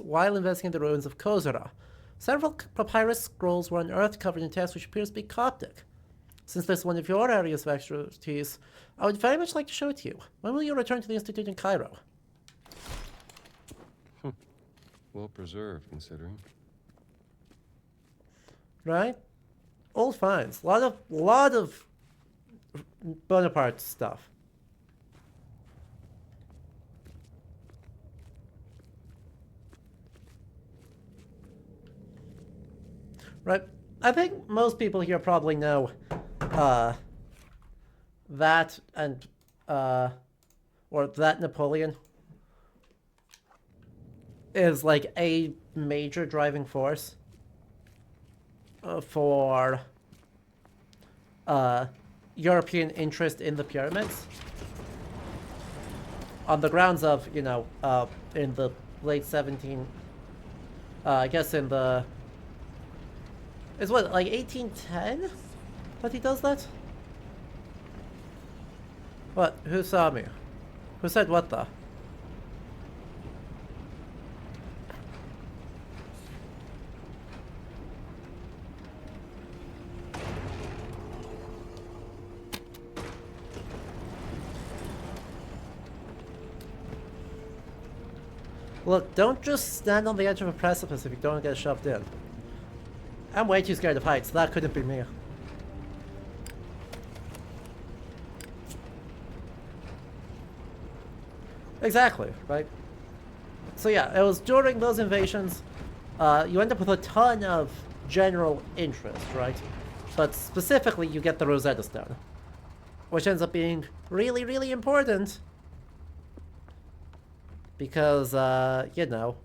while investigating the ruins of Kozara. Several papyrus scrolls were unearthed covered in text which appears to be Coptic. Since this is one of your areas of expertise, I would very much like to show it to you. When will you return to the Institute in Cairo? Well preserved, considering. Right? Old finds. Lot of Bonaparte stuff. Right. I think most people here probably know that and or that Napoleon is like a major driving force for European interest in the pyramids on the grounds of, you know, in the late 17, I guess in the, it's what, like 1810 that he does that? What? Who saw me? Who said what the? Look, don't just stand on the edge of a precipice if you don't get shoved in. I'm way too scared of heights, so that couldn't be me. Exactly, right? So yeah, it was during those invasions, you end up with a ton of general interest, right? But specifically, you get the Rosetta Stone, which ends up being really, really important. Because, you know,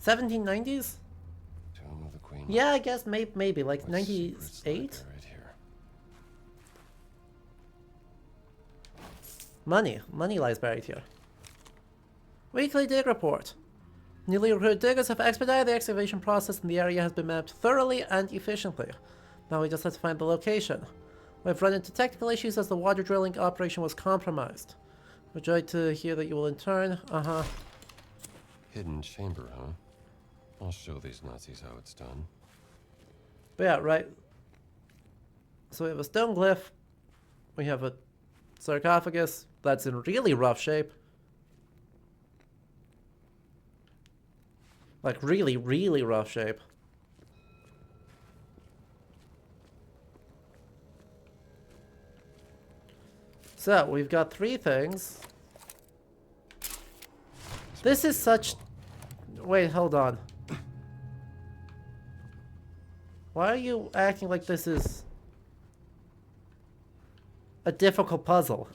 1790s? Tomb of the Queen. Yeah, I guess maybe like What secrets lie 98? buried here? Money lies buried here. Weekly dig report. Newly recruited diggers have expedited the excavation process and the area has been mapped thoroughly and efficiently. Now we just have to find the location. We've run into technical issues as the water drilling operation was compromised. We're joyed to hear that you will in turn. Hidden chamber, huh? I'll show these Nazis how it's done. But yeah, right. So we have a stone glyph. We have a sarcophagus that's in really rough shape. Like really, really rough shape. So, we've got 3 things. This is such... Wait, hold on. Why are you acting like this is a difficult puzzle?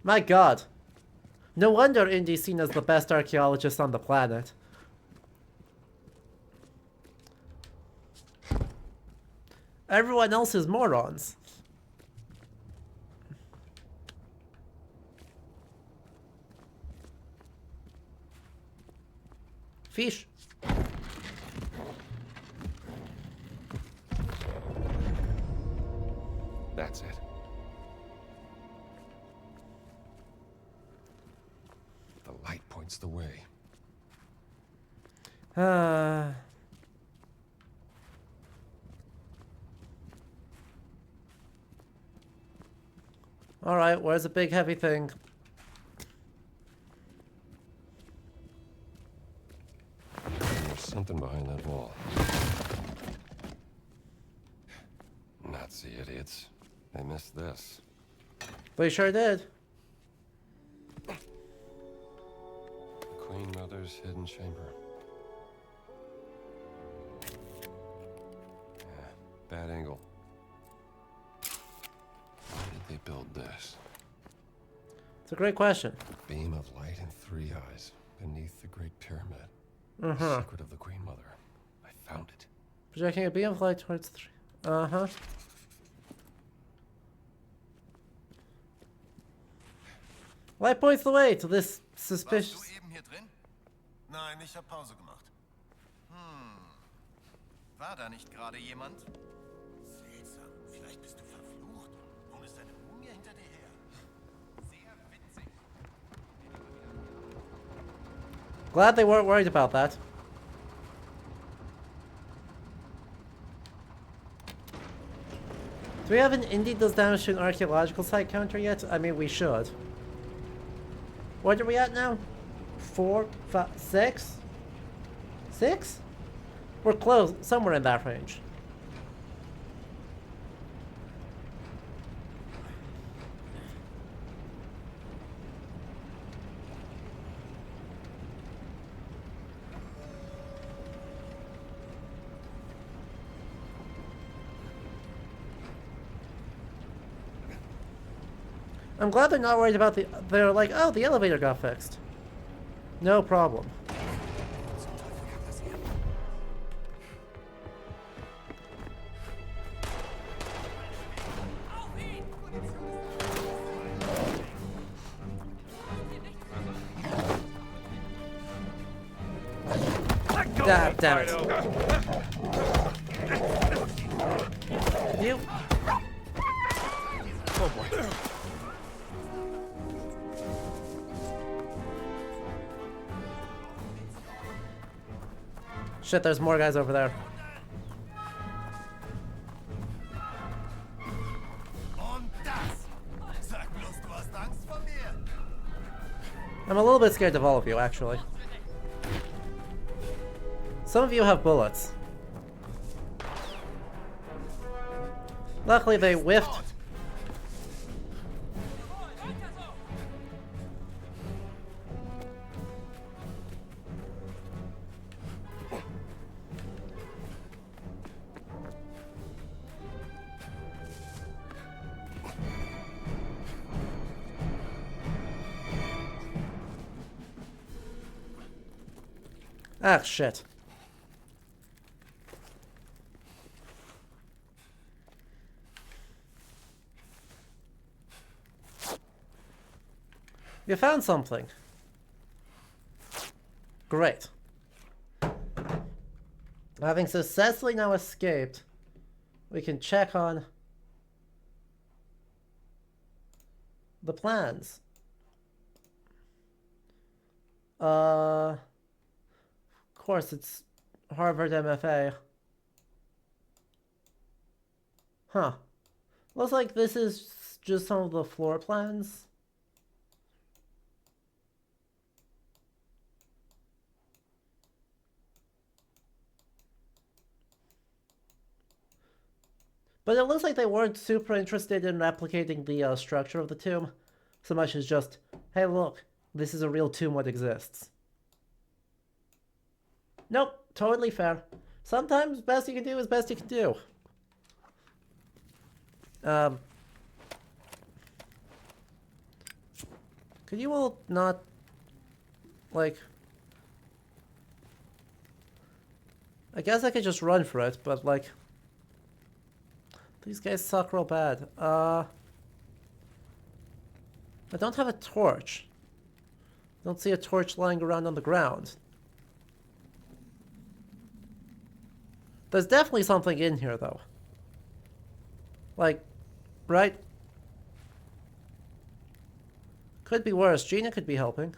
My god. No wonder Indy's seen as the best archaeologist on the planet. Everyone else is morons. Fish. That's it. The light points the way. Alright, where's the big heavy thing? There's something behind that wall. Nazi idiots. They missed this. They sure did. The Queen Mother's hidden chamber. Yeah, bad angle. Why did they build this? It's a great question. A beam of light in 3 eyes beneath the Great Pyramid. Uh-huh. The secret of the Queen Mother. I found it. Projecting a beam of light towards 3. Uh-huh. Light points the way to this Warst du suspicious... eben hier drin? Nein, ich habe Pause gemacht. War da nicht gerade jemand? Seltsam. Vielleicht bist du verflucht. Nun ist eine Mumie hinter dir her. Sehr witzig. Glad they weren't worried about that. Do we have an Indy does damage to an archaeological site counter yet? I mean, we should. What are we at now? 4, 5, 6? 6? We're close, somewhere in that range. I'm glad they're not worried about the... They're like, oh, the elevator got fixed. No problem. Damn it. You... Oh boy. Shit, there's more guys over there. Und das! Sag bloß, du hast Angst vor mir! I'm a little bit scared of all of you, actually. Some of you have bullets. Luckily, they whiffed. Ah, shit. You found something. Great. Having successfully now escaped, we can check on the plans. Of course, it's Harvard MFA. Huh. Looks like this is just some of the floor plans. But it looks like they weren't super interested in replicating the structure of the tomb, so much as just, hey look, this is a real tomb what exists. Nope, totally fair. Sometimes best you can do is best you can do. Could you all not, like... I guess I could just run for it, but like... These guys suck real bad. I don't have a torch. Don't see a torch lying around on the ground. There's definitely something in here, though. Like, right? Could be worse. Gina could be helping.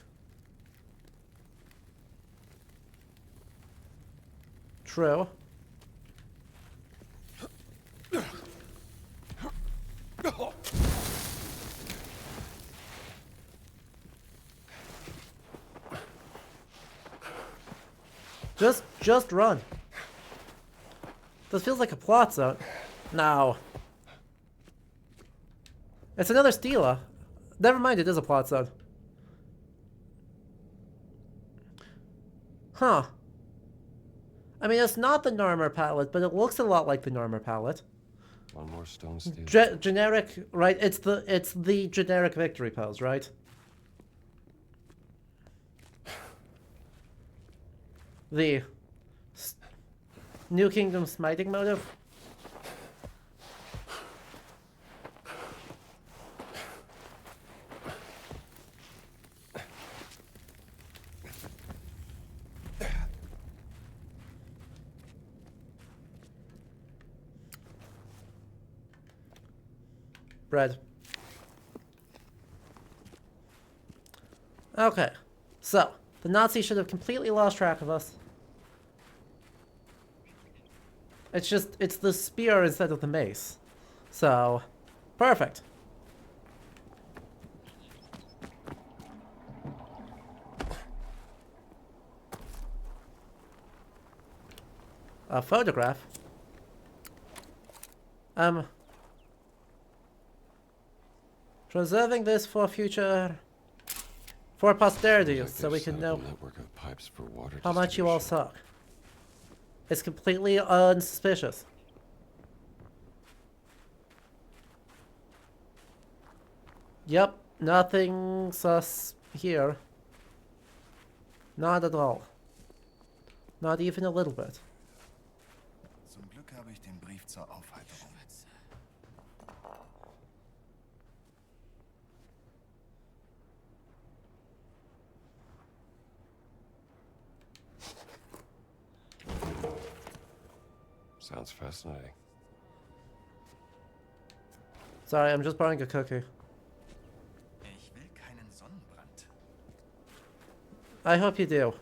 True. Just run. This feels like a plot zone. No. It's another Stela. Never mind, it is a plot zone. Huh. I mean, it's not the Narmer palette, but it looks a lot like the Narmer palette. One more stone steel. Generic, right? It's the generic victory pose, right? The New Kingdom smiting motive. Bread. Okay, so the Nazis should have completely lost track of us. It's the spear instead of the mace. So, perfect. A photograph? Preserving this for future... for posterity, Like so we they've can set know up a network of pipes for water how much you all distribution. suck. It's completely unsuspicious. Yep, nothing sus here. Not at all. Not even a little bit. Zum Glück habe ich den Brief zur Aufheiterung. Sounds fascinating. Sorry, I'm just buying a cookie. Ich will keinen Sonnenbrand. I hope you do.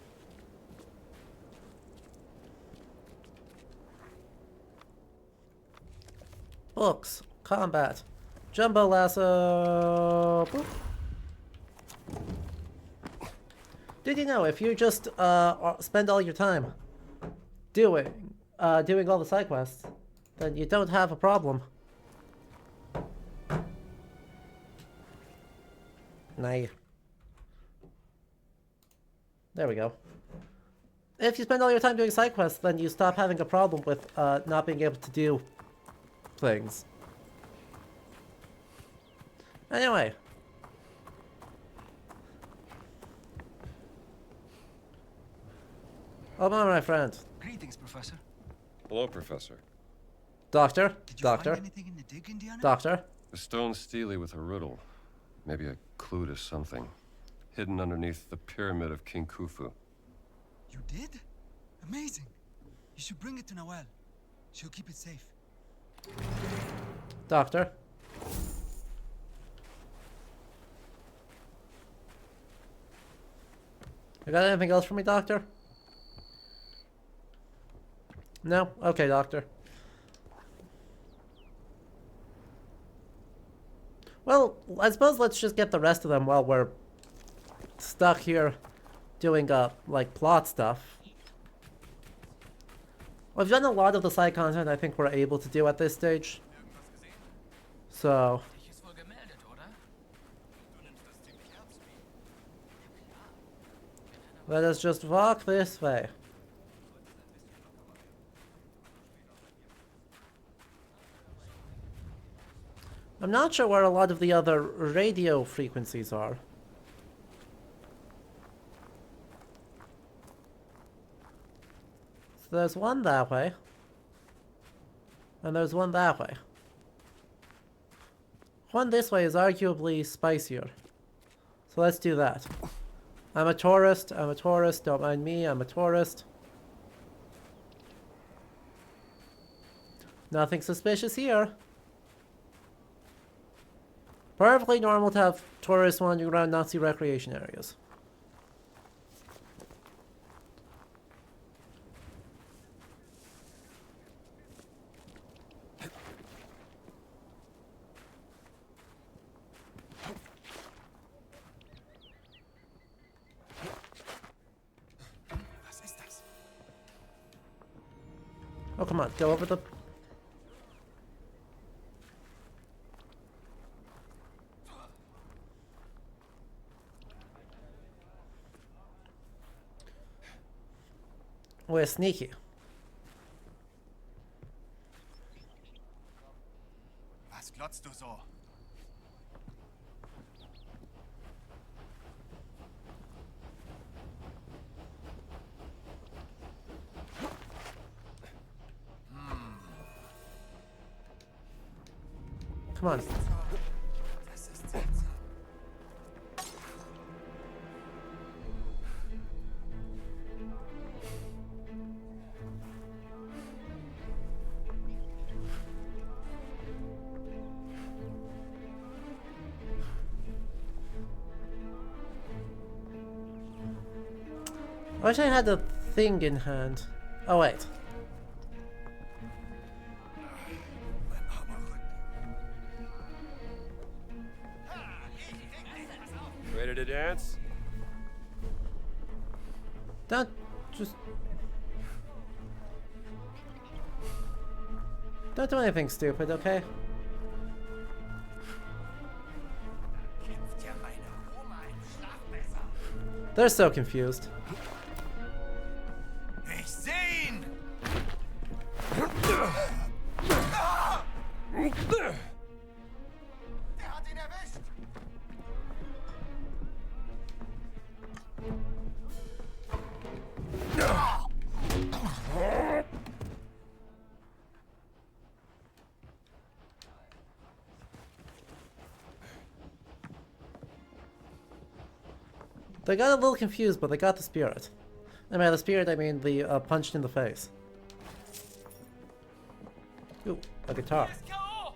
Books. Combat. Jumbo lasso. Boop. Did you know if you just spend all your time doing all the side quests, then you don't have a problem. Nay. There we go. If you spend all your time doing side quests, then you stop having a problem with not being able to do things. Anyway. Oh, my friend. Greetings, Professor. Hello, Professor. Doctor? Did you Doctor? find anything in the dig, Indiana? Doctor? A stone stele with a riddle. Maybe a clue to something. Hidden underneath the pyramid of King Khufu. You did? Amazing. You should bring it to Noelle. She'll keep it safe. Doctor? You got anything else for me, Doctor? No? Okay, Doctor. Well, I suppose let's just get the rest of them while we're stuck here doing, like, plot stuff. We've done a lot of the side content I think we're able to do at this stage. So, Dich ist wohl gemeldet, oder? let us just walk this way. I'm not sure where a lot of the other radio frequencies are. So there's one that way. And there's one that way. One this way is arguably spicier. So let's do that. I'm a tourist, don't mind me, I'm a tourist. Nothing suspicious here. Perfectly normal to have tourists wandering around Nazi recreation areas. Was ist das? Oh, come on, go over the... We're sneaky. Was glotzt du so? Come on. Das ist seltsam. I wish I had a thing in hand. Oh, wait. Mein armer Rücken. Ready to dance? Don't just... Don't do anything stupid, okay? Kämpft ja meine Oma im Schlaf besser. They're so confused. Ich seh ihn! Der hat ihn erwischt! They got a little confused, but they got the spirit. And by the spirit, I mean the punched in the face. Ooh, a guitar. Ist K.O.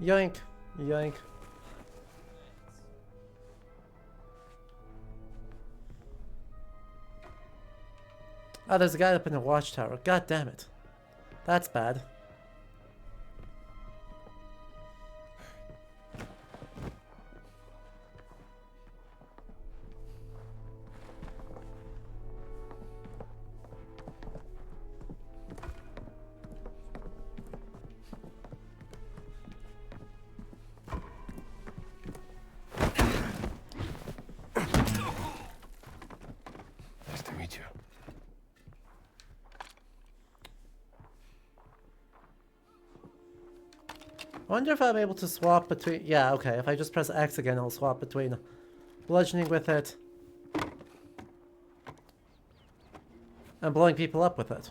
Yoink, yoink. Oh, there's a guy up in the watchtower. God damn it. That's bad. Nice to meet you. wonder if I'm able to swap between... Yeah, okay. If I just press X again, I'll swap between bludgeoning with it and blowing people up with it.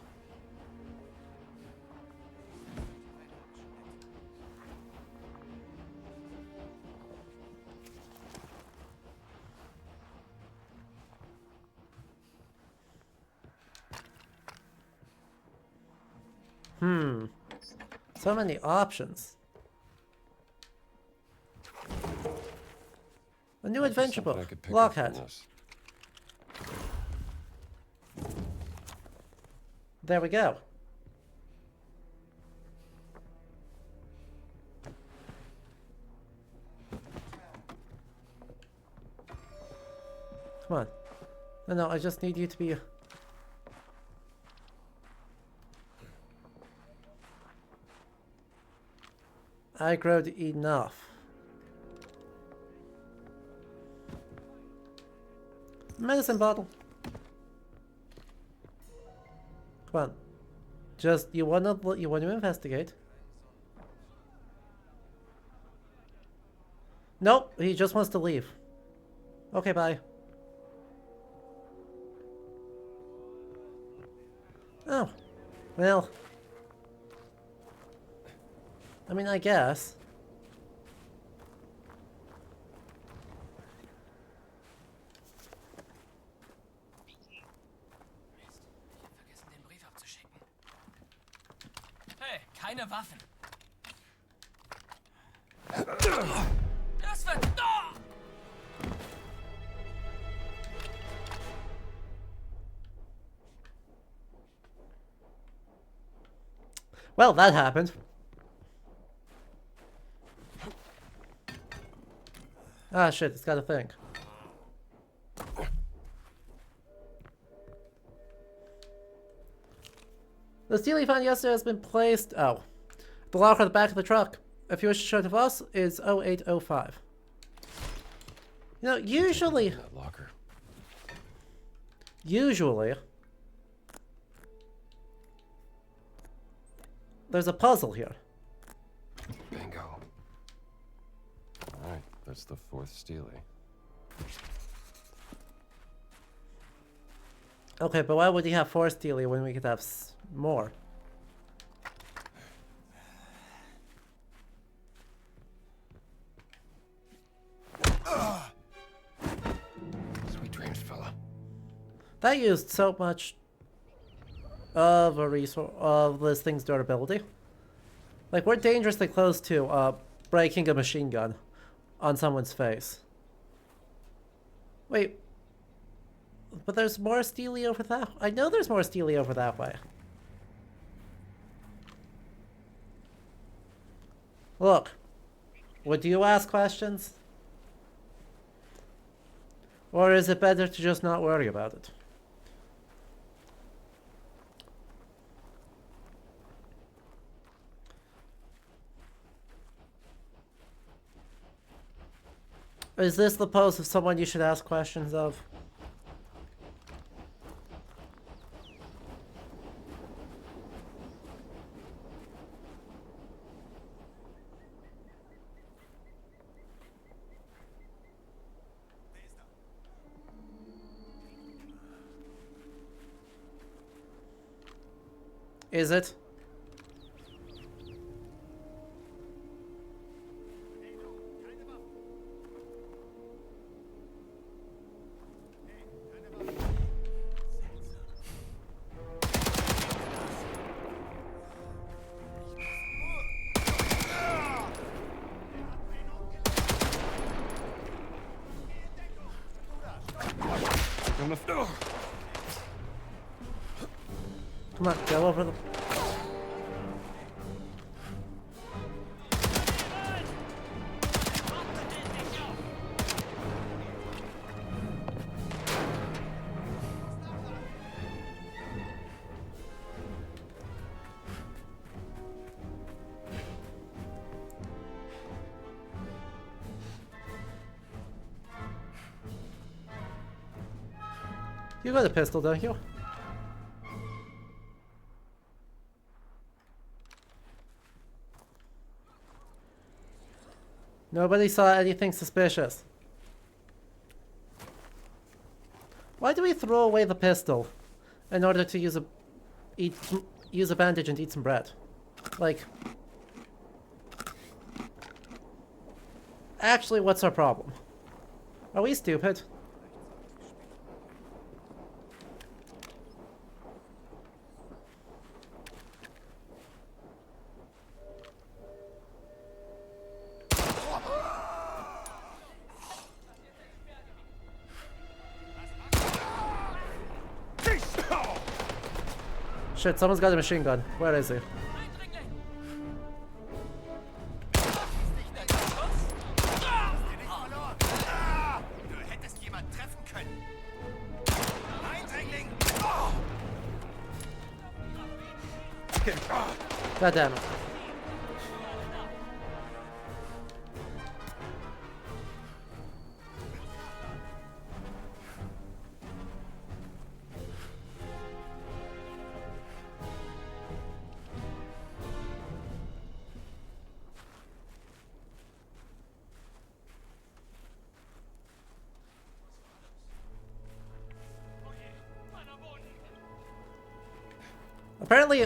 So many options. A new adventure Something I book. could pick up from Lockhead. this. There we go. Come on. No, I just need you to be... aggroed enough. Medicine bottle. Come on. Just you wanna investigate. Nope, he just wants to leave. Okay, bye. Oh. Well. I mean, I guess. Vergessen, den Brief abzuschicken. Hey, keine Waffen. Das wird... Oh! Well, that happened. Ah, shit, it's got a thing. The steel you found yesterday has been placed... Oh. The locker at the back of the truck. If you wish to show it to us, is 0805. You know, usually... That locker. Usually... there's a puzzle here. Bingo. Alright, that's the fourth Steely. Okay, but why would he have 4 Steely when we could have more? Sweet dreams, fella. That used so much of a resource of this thing's durability. Like, we're dangerously close to breaking a machine gun on someone's face. Wait, but there's more Steely over that. I know there's more Steely over that way. Look, would you ask questions? Or is it better to just not worry about it? Is this the pose of someone you should ask questions of? Is it? Come on, go over the... You got a pistol, don't you? Nobody saw anything suspicious. Why do we throw away the pistol in order to use a bandage and eat some bread? Like, actually, what's our problem? Are we stupid? Shit, someone's got a machine gun. Where is he? Eindringling! Du hättest jemand treffen können. Eindringling! God damn it. Apparently,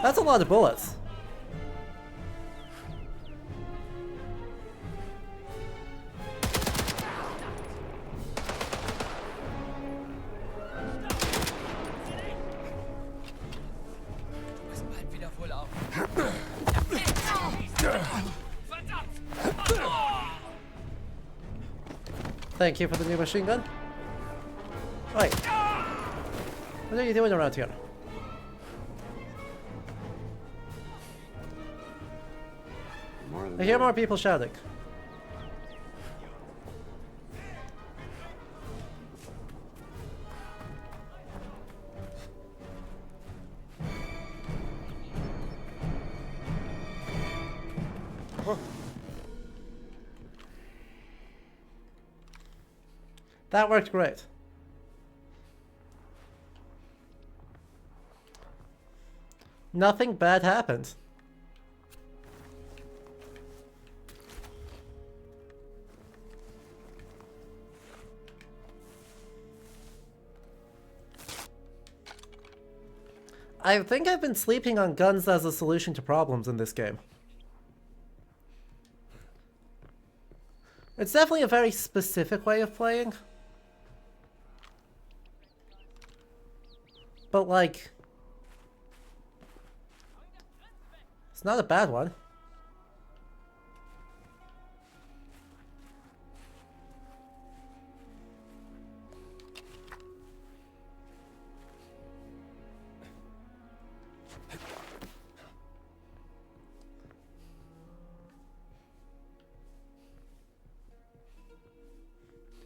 that's a lot of bullets. Du bist bald wieder voll auf. Verdammt! Thank you for the new machine gun. Wait. What are you doing around here? I hear more people shouting. That worked great. Nothing bad happened. I think I've been sleeping on guns as a solution to problems in this game. It's definitely a very specific way of playing. But like, it's not a bad one.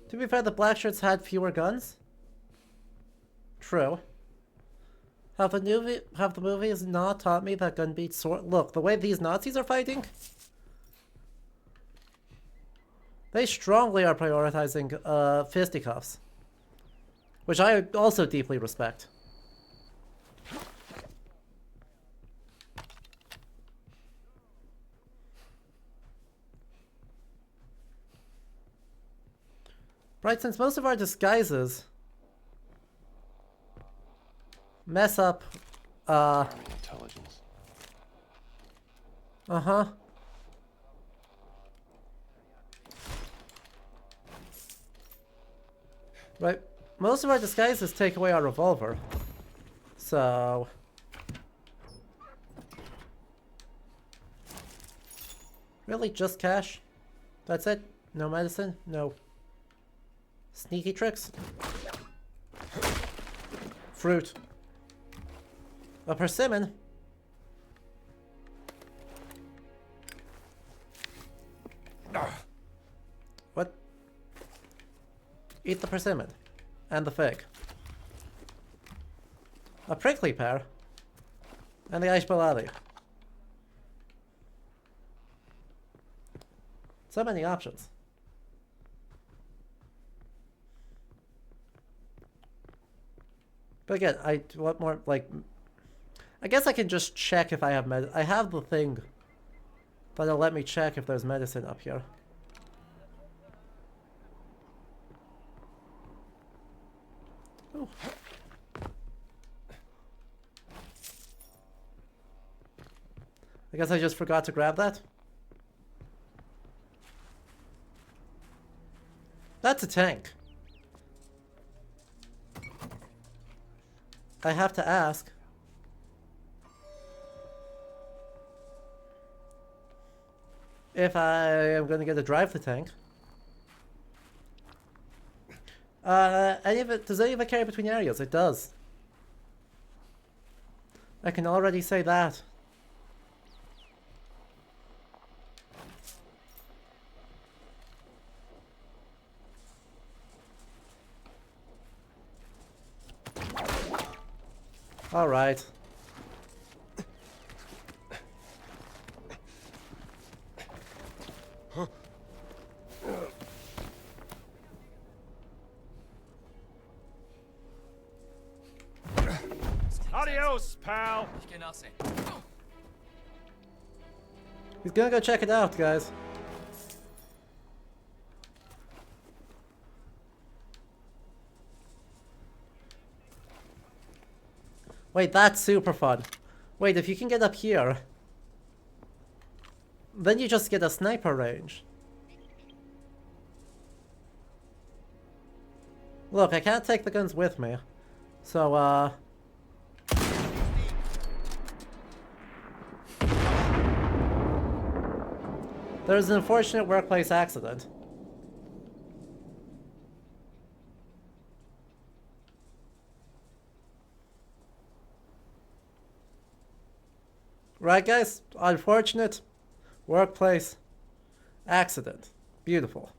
To be fair, the black shirts had fewer guns. True. Have the movies not taught me that gun beats sword? Look, the way these Nazis are fighting, they strongly are prioritizing fisticuffs, which I also deeply respect. Right, since most of our disguises mess up, Army intelligence. uh-huh. Right, most of our disguises take away our revolver, so... Really, just cash? That's it? No medicine? No sneaky tricks? Fruit. A persimmon? What? Eat the persimmon. And the fig. A prickly pear. And the ice balali. So many options. But again, I want more, like... I guess I can just check if I have I have the thing that'll let me check if there's medicine up here. Ooh. I guess I just forgot to grab that. That's a tank. I have to ask. If I am going to get to drive the tank. Does any of it carry between areas? It does. I can already say that. All right. Adios, pal. Ich geh nachsehen. He's gonna go check it out, guys. Wait, that's super fun. Wait, if you can get up here, then you just get a sniper range. Look, I can't take the guns with me. So, there's an unfortunate workplace accident. Right, guys? Unfortunate workplace accident. Beautiful.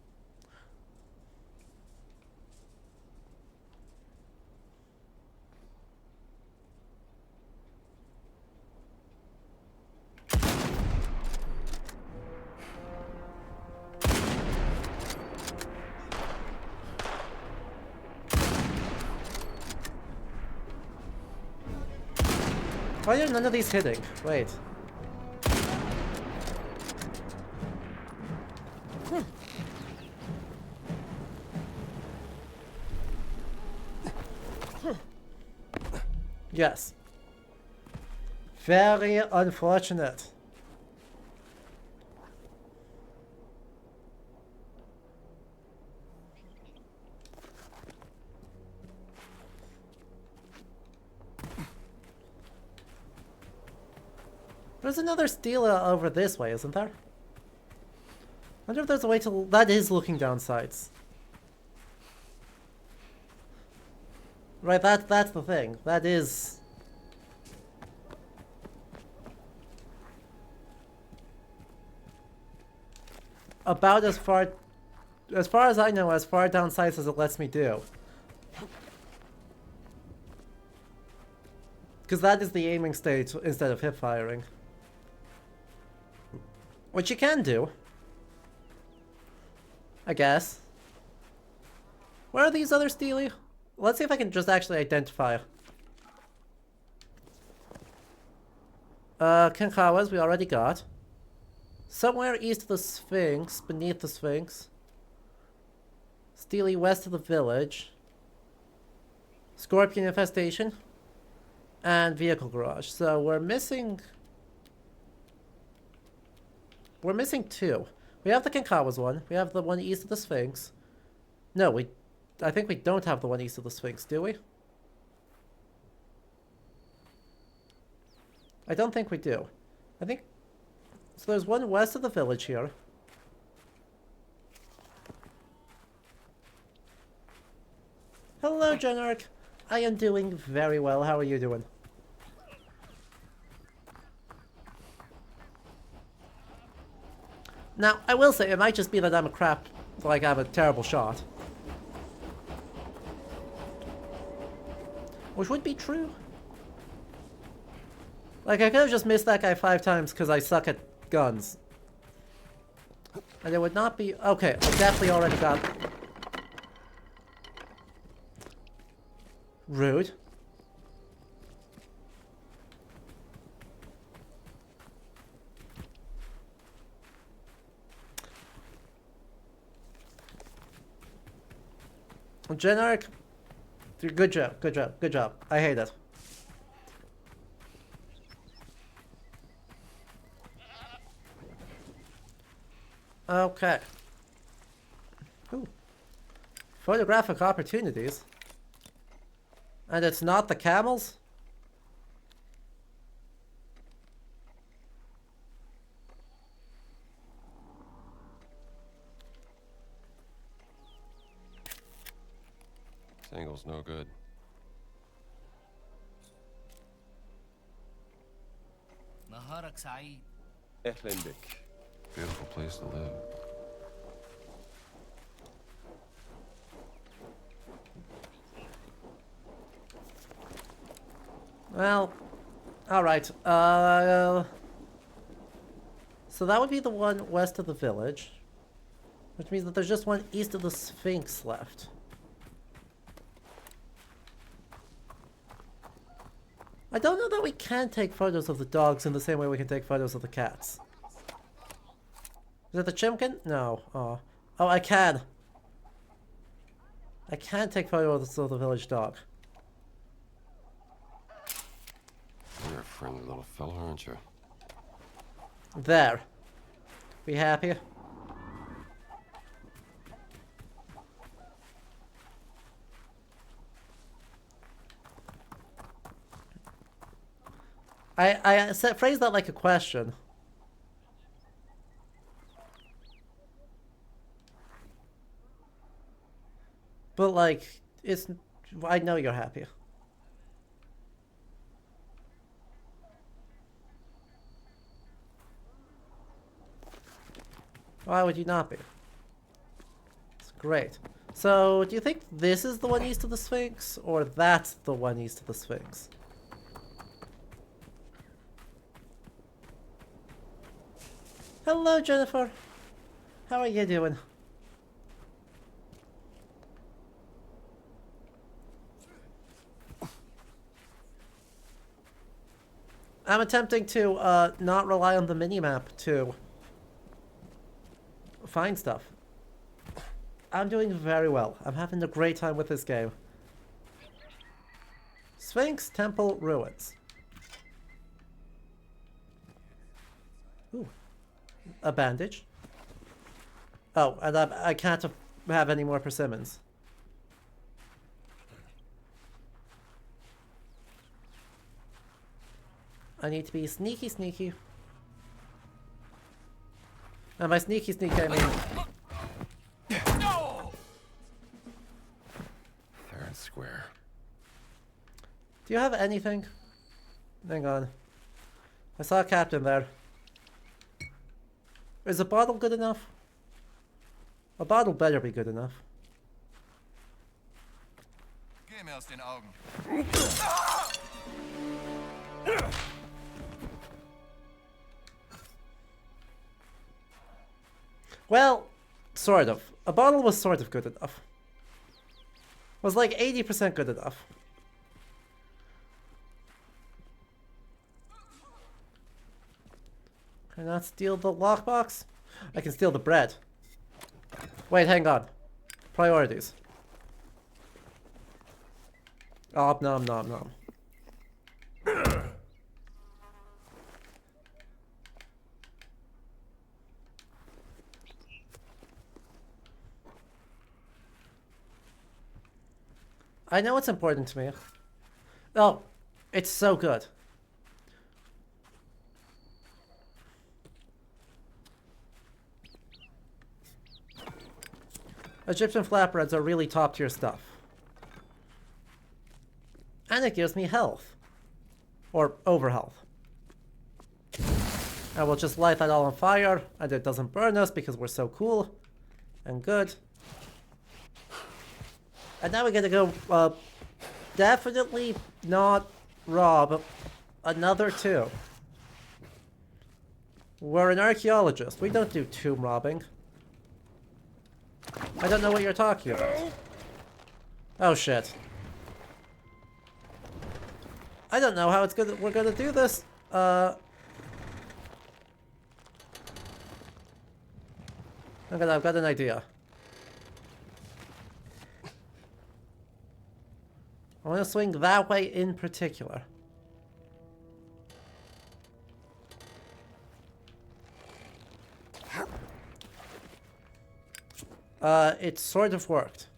Why are none of these hitting? Wait. Yes. Very unfortunate. There's another Stela over this way, isn't there? I wonder if there's a way to... That is looking down sights. Right, that's the thing. That is... about as far as I know, as far down sights as it lets me do. Because that is the aiming state instead of hip firing. Which you can do. I guess. Where are these other Steely? Let's see if I can just actually identify. Kankawas we already got. Somewhere east of the Sphinx, beneath the Sphinx. Steely west of the village. Scorpion infestation. And vehicle garage. So we're missing... We're missing two. We have the Kankawas one. We have the one east of the Sphinx. No, I think we don't have the one east of the Sphinx, do we? I don't think we do. I think... So there's one west of the village here. Hello, Genarch. I am doing very well. How are you doing? Now, I will say, it might just be that I'm a crap, like I'm a terrible shot. Which would be true. Like, I could have just missed that guy 5 times because I suck at guns. And it would not be... Okay, I definitely already got... Rude. Generic. Good job, good job, good job. I hate it. Okay. Ooh. Photographic opportunities. And it's not the camels? This angle's no good. نهارك سعيد. أهلاً بك. Beautiful place to live. Well, alright. So that would be the one west of the village. Which means that there's just one east of the Sphinx left. I don't know that we can take photos of the dogs in the same way we can take photos of the cats. Is it the chimkin? No. Oh. Oh, I can. I can take photos of the village dog. You're a friendly little fellow, aren't you? There. We happy? I phrased that like a question. But like, it's... I know you're happy. Why would you not be? It's great. So, do you think this is the one east of the Sphinx? Or that's the one east of the Sphinx? Hello, Jennifer. How are you doing? I'm attempting to not rely on the minimap to find stuff. I'm doing very well. I'm having a great time with this game. Sphinx Temple Ruins. Ooh. A bandage. Oh, and I can't have any more persimmons. I need to be sneaky, sneaky. And by sneaky, sneaky, I mean... Fair and square. Do you have anything? Hang on. I saw a captain there. Is a bottle good enough? A bottle better be good enough. Geh mir aus den Augen. Well, sort of. A bottle was sort of good enough. Was like 80% good enough. Can I not steal the lockbox? I can steal the bread. Wait, hang on. Priorities. Om nom nom nom. I know it's important to me. Oh, it's so good. Egyptian flatbreads are really top tier stuff. And it gives me health. Or over health. I will just light that all on fire, and it doesn't burn us because we're so cool and good. And now we gotta go, definitely not rob another tomb. We're an archaeologist. We don't do tomb robbing. I don't know what you're talking about. Oh shit. I don't know how we're gonna do this. I've got an idea. I want to swing that way in particular. It sort of worked.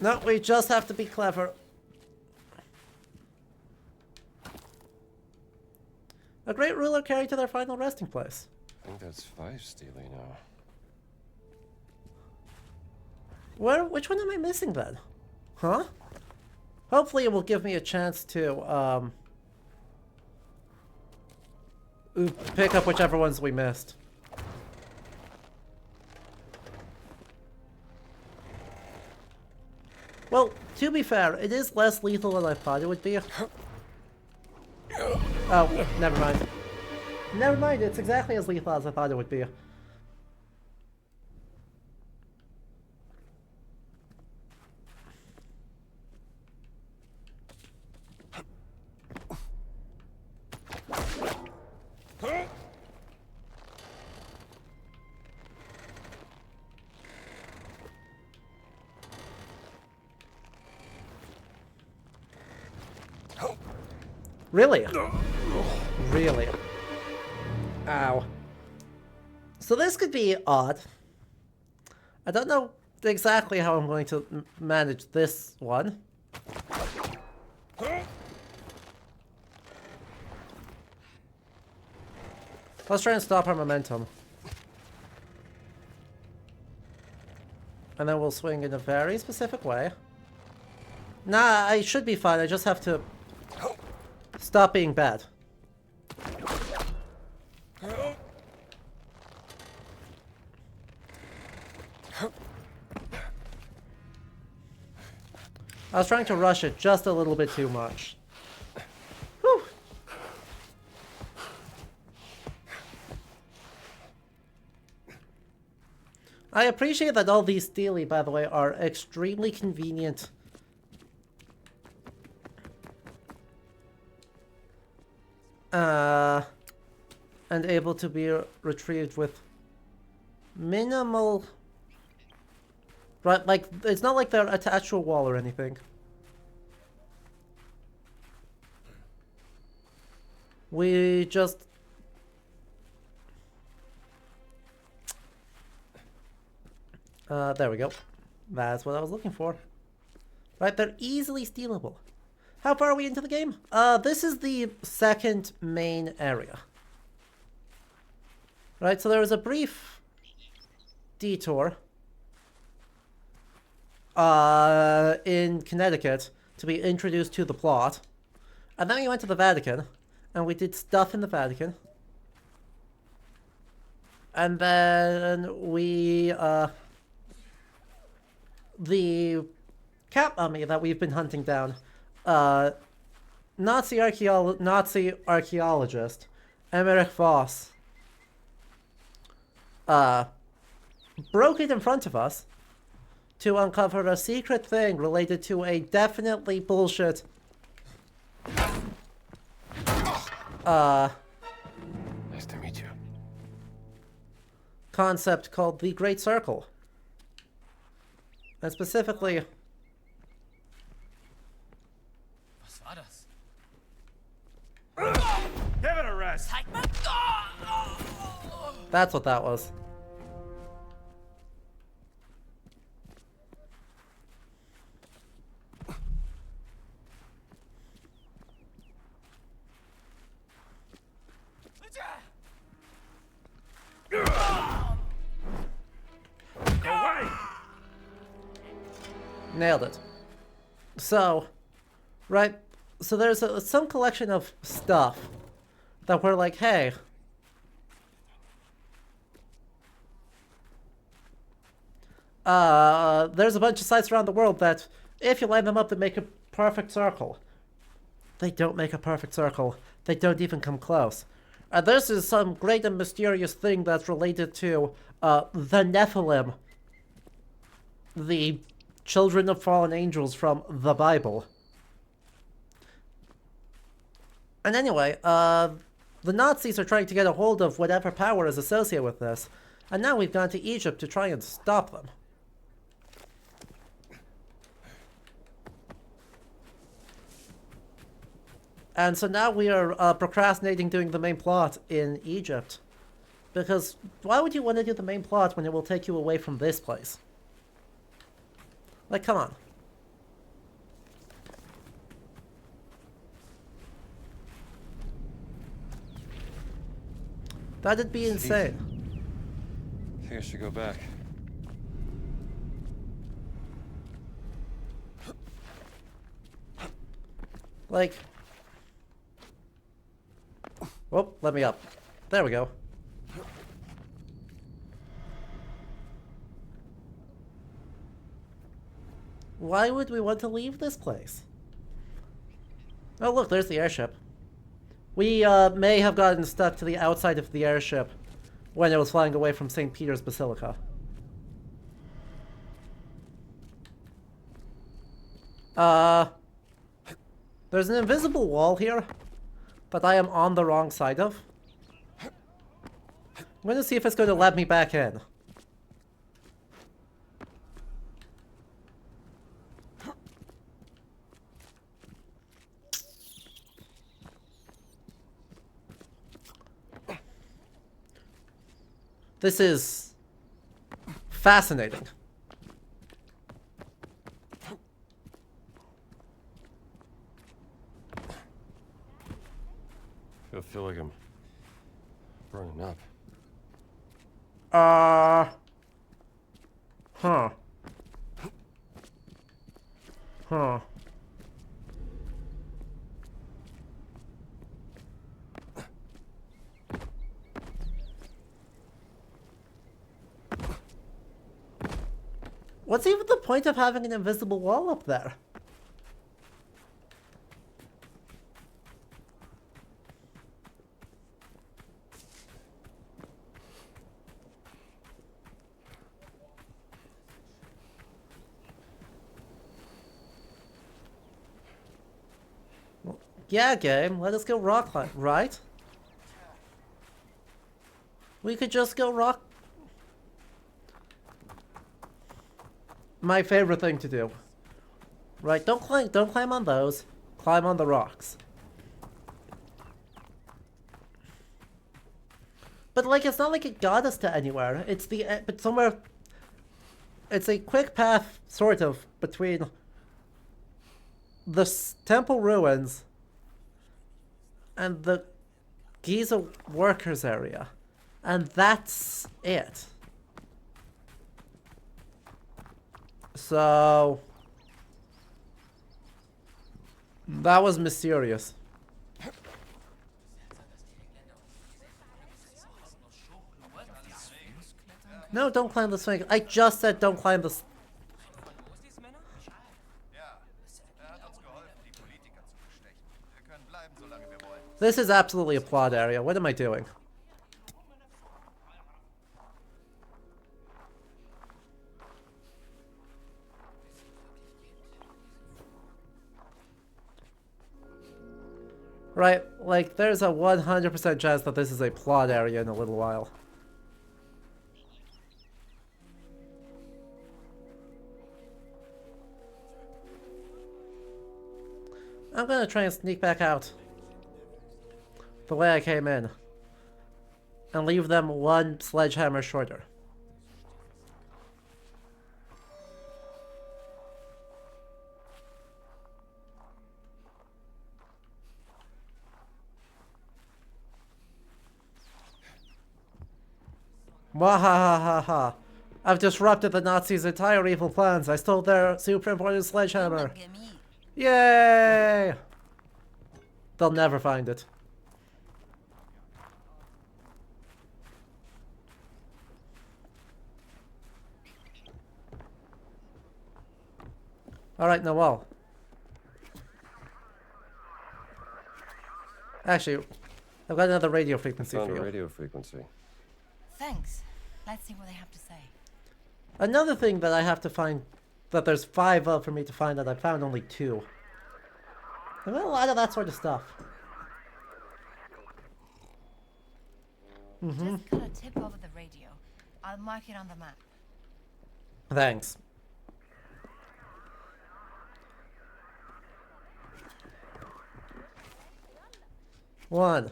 No, we just have to be clever. A great ruler carried to their final resting place. I think that's 5 Steely now. Which one am I missing then? Huh? Hopefully it will give me a chance to, pick up whichever ones we missed. Well, to be fair, it is less lethal than I thought it would be. Oh, never mind. Never mind, it's exactly as lethal as I thought it would be. Really? Really? Ow. So this could be odd. I don't know exactly how I'm going to manage this one. Let's try and stop our momentum. And then we'll swing in a very specific way. Nah, I should be fine. I just have to stop being bad. I was trying to rush it just a little bit too much. Whew. I appreciate that all these Steely, by the way, are extremely convenient. And able to be retrieved with minimal... Right, like, it's not like they're attached to a wall or anything. We just... there we go. That's what I was looking for. Right, they're easily stealable. How far are we into the game? This is the second main area. Right, so there was a brief detour in Connecticut to be introduced to the plot. And then we went to the Vatican, and we did stuff in the Vatican. And then we, the cat mummy that we've been hunting down, Nazi archaeologist Emmerich Voss broke it in front of us to uncover a secret thing related to a definitely bullshit Nice to meet you. concept called the Great Circle. And specifically... Was war das? Give it a rest. Zeig mal. That's what that was. Away. Nailed it. So, right, so there's some collection of stuff that we're like, hey, there's a bunch of sites around the world that If you line them up, they make a perfect circle. They don't make a perfect circle. They don't even come close. And this is some great and mysterious thing that's related to the Nephilim, the children of fallen angels from the Bible. And anyway, the Nazis are trying to get a hold of whatever power is associated with this, and now we've gone to Egypt to try and stop them. And so now we are procrastinating doing the main plot in Egypt. Because why would you want to do the main plot when it will take you away from this place? Like, come on. That'd be insane. I think I should go back. Like... Oh, let me up. There we go. Why would we want to leave this place? Oh look, there's the airship. We may have gotten stuck to the outside of the airship when it was flying away from St. Peter's Basilica. There's an invisible wall here that I am on the wrong side of. I'm going to see if it's going to let me back in. This is fascinating. I feel like I'm burning up. Huh. Huh. What's even the point of having an invisible wall up there? Well, yeah, game, let us go rock climb, right? We could just go rock. My favorite thing to do. Right, don't climb on those. Climb on the rocks. But like, it's not like it got us to anywhere. It's the, but somewhere, it's a quick path, sort of, between the temple ruins and the Giza workers area. And that's it. So that was mysterious. No, don't climb the Sphinx. I just said don't climb the... This is absolutely a plot area. What am I doing? Right, like, there's a 100% chance that this is a plot area in a little while. I'm gonna try and sneak back out the way I came in and leave them one sledgehammer shorter. Wahahaha. I've disrupted the Nazis' entire evil plans. I stole their super important sledgehammer. Yay! They'll never find it. Alright, Noel. Actually, I've got another radio frequency Found for a you. radio frequency. Thanks. Let's see what they have to say. Another thing that I have to find, that there's 5 of for me to find, that I found only 2. I've got a lot of that sort of stuff. Just got a tip over the radio. I'll mark it on the map. Thanks. One,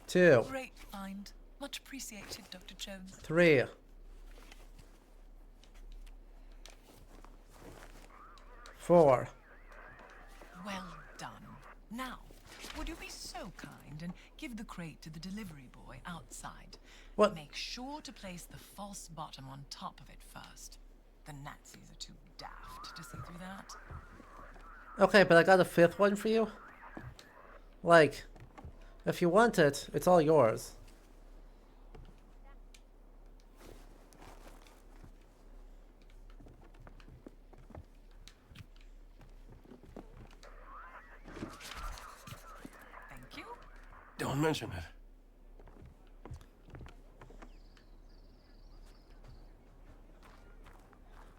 2, Great find. Much appreciated, Dr. Jones. 3, 4. Well done. Now, would you be so kind and give the crate to the delivery boy outside? What? Make sure to place the false bottom on top of it first. The Nazis are too daft to see through that. Okay, but I got a 5th one for you. Like, if you want it, it's all yours. Thank you. Don't mention it.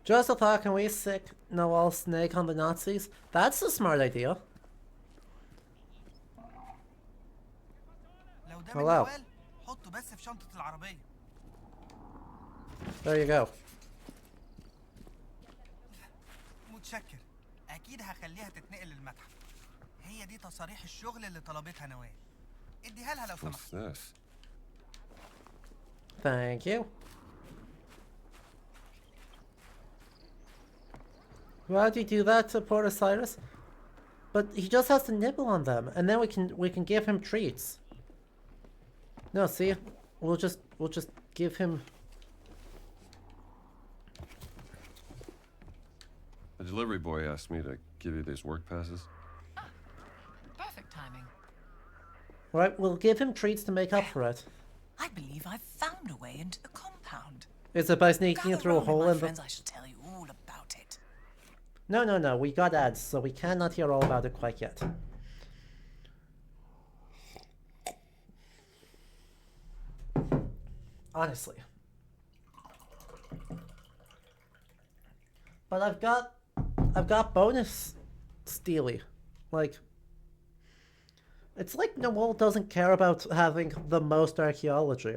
Just a thought, can we sick Noel Snake on the Nazis? That's a smart idea. لو ده Hello. من نوال حطه بس في شنطة العربية. There you go. متشكر. أكيد هخليها تتنقل للمتحف. هي دي تصاريح الشغل اللي طلبتها نوال. اديها لها لو What's سمحت. this? Thank you. Why do you do that to poor Cyrus? But he just has to nibble on them, and then we can give him treats. No, see, we'll just give him. The delivery boy asked me to give you these work passes. Perfect timing. Right, we'll give him treats to make up for it. I believe I've found a way into the compound. Is it by sneaking Gather through a round me, hole my in the? friends, I shall tell you all about it. No. We got ads, so we cannot hear all about it quite yet. Honestly. But I've got bonus Steely. Like, it's like Noel doesn't care about having the most archaeology.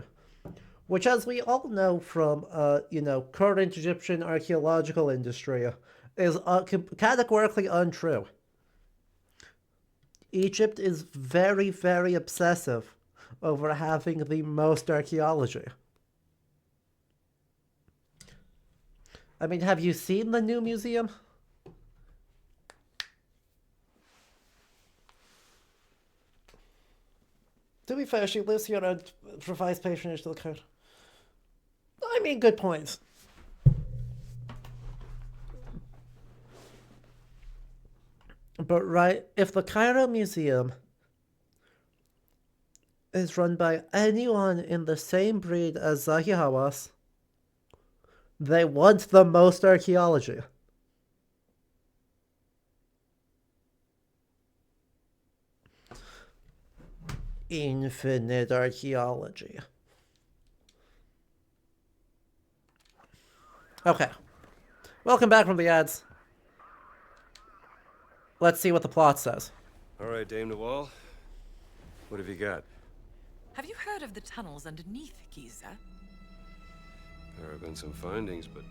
Which, as we all know from, current Egyptian archaeological industry, is categorically untrue. Egypt is very, very obsessive over having the most archaeology. I mean, have you seen the new museum? To be fair, she lives here and provides patronage to the crowd. I mean, good point. But right, if the Cairo Museum is run by anyone in the same breed as Zahi Hawass, they want the most archaeology. Infinite archaeology. Okay. Welcome back from the ads. Let's see what the plot says. All right, Dame Noel. What have you got? Have you heard of the tunnels underneath Giza? There have been some findings, but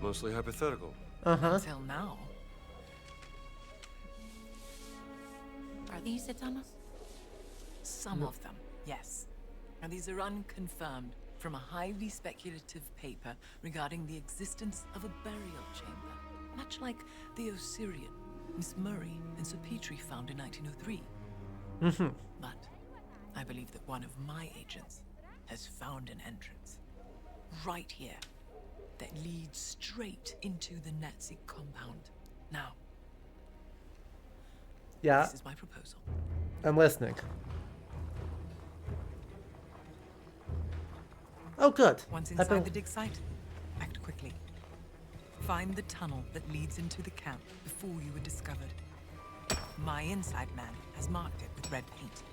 mostly hypothetical. Uh-huh. Until now. Are these the tunnels? Some of them, yes. And these are unconfirmed from a highly speculative paper regarding the existence of a burial chamber, much like the Osirian Miss Murray and Sir Petrie found in 1903. But I believe that one of my agents has found an entrance right here that leads straight into the Nazi compound. Now, Yeah, this is my proposal. I'm listening. Oh, good. Once I've inside been- the dig site, act quickly. Find the tunnel that leads into the camp before you were discovered. My inside man has marked it with red paint.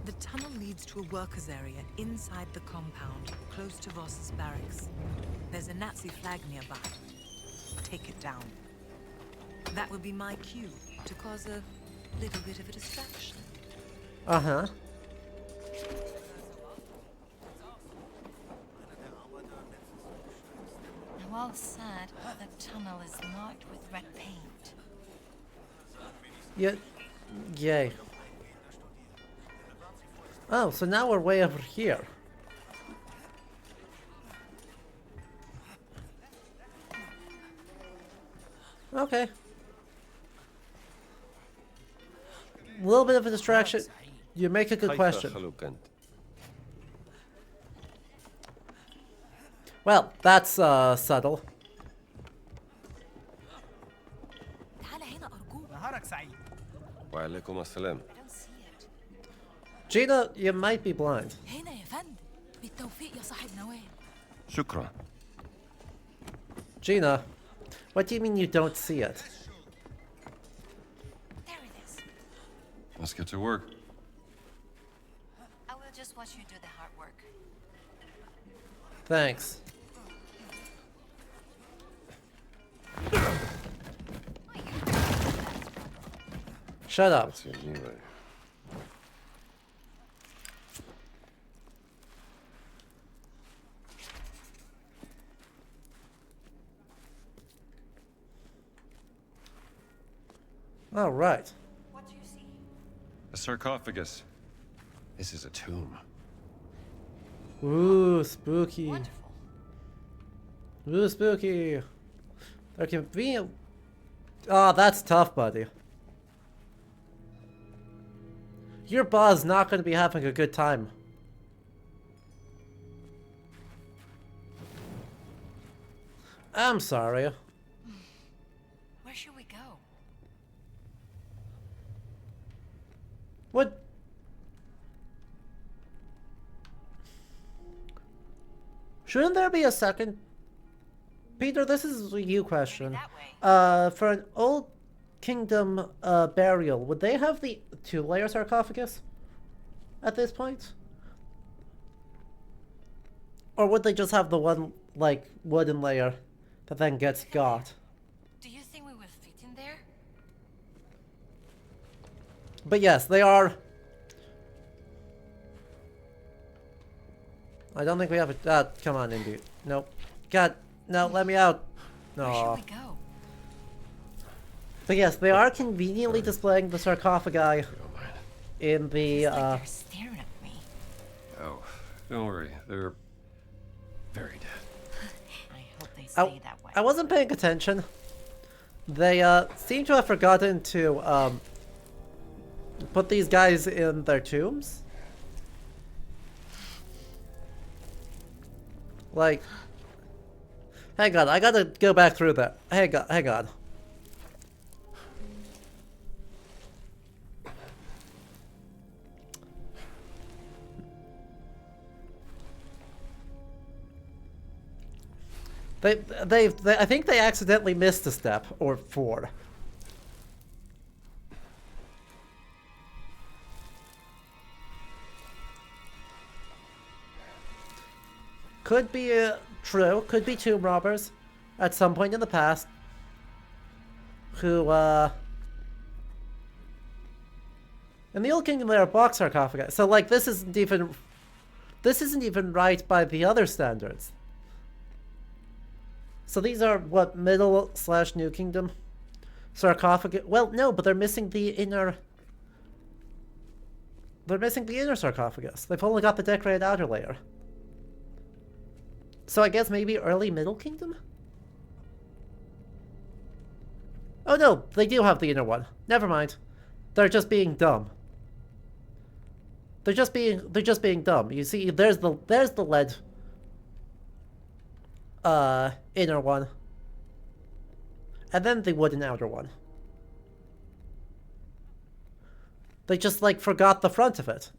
The tunnel leads to a workers' area inside the compound, close to Voss's barracks. There's a Nazi flag nearby. Take it down. That would be my cue to cause a little bit of a distraction. Uh-huh. Well said, the tunnel is marked with red paint. Yeah. Yay. Oh, so now we're way over here. Okay. A little bit of a distraction. You make a good question. Well, that's subtle. نهارك سعيد. وعليكم السلام. Gina, you might be blind. هنا يا فندم بالتوفيق يا صاحب نوال. شكرا. Gina, what do you mean you don't see it? There it is. Let's get to work. I will just watch you do the hard work. Thanks. Shut up. That's it anyway. All right. What do you see? A sarcophagus. This is a tomb. Ooh, spooky. Wonderful. Ooh, spooky. There can be. Oh, that's tough, buddy. Your boss not going to be having a good time. I'm sorry. Where should we go? What? Shouldn't there be a second? Peter, this is a you question. That way. For an old kingdom burial, would they have the two-layer sarcophagus at this point? Or would they just have the one, like, wooden layer that then gets got? Do you think we will fit in there? But yes, they are. I don't think we have a. Come on, Indy. Nope. God, no, let me out. Where No. should we go? But yes, they are conveniently displaying the sarcophagi in the. It's like they're staring at me. Oh, don't worry. They're very dead. I hope they stay that way. I wasn't paying attention. They seem to have forgotten to put these guys in their tombs. Like, hang on, I gotta go back through that. Hang on. They I think they accidentally missed a step or four. Could be true. Could be tomb robbers at some point in the past who in the Old Kingdom there are box sarcophagi. So like this isn't even right by the other standards. So these are what, middle/New Kingdom sarcophagus? Well, no, but they're missing the inner. They're missing the inner sarcophagus. They've only got the decorated outer layer. So I guess maybe early Middle Kingdom? Oh no, they do have the inner one. Never mind. They're just being dumb. They're just being dumb. You see, there's the lead inner one. And then the wooden outer one. They just like forgot the front of it.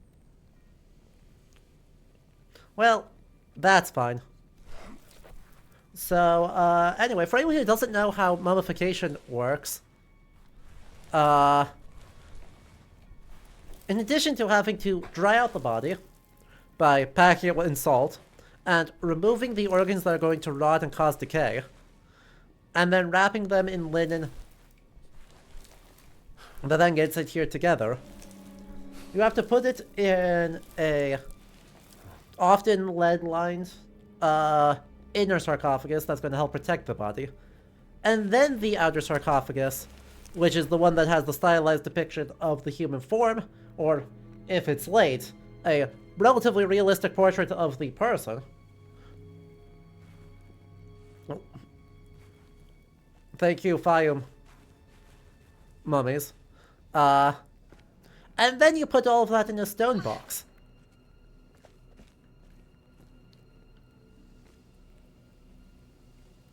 Well, that's fine. So, anyway, for anyone who doesn't know how mummification works, in addition to having to dry out the body by packing it in salt, and removing the organs that are going to rot and cause decay, and then wrapping them in linen that then gets adhered together, you have to put it in a often lead-lined inner sarcophagus that's going to help protect the body, and then the outer sarcophagus, which is the one that has the stylized depiction of the human form, or, if it's late, a relatively realistic portrait of the person. Thank you, Fayum mummies. And then you put all of that in a stone box.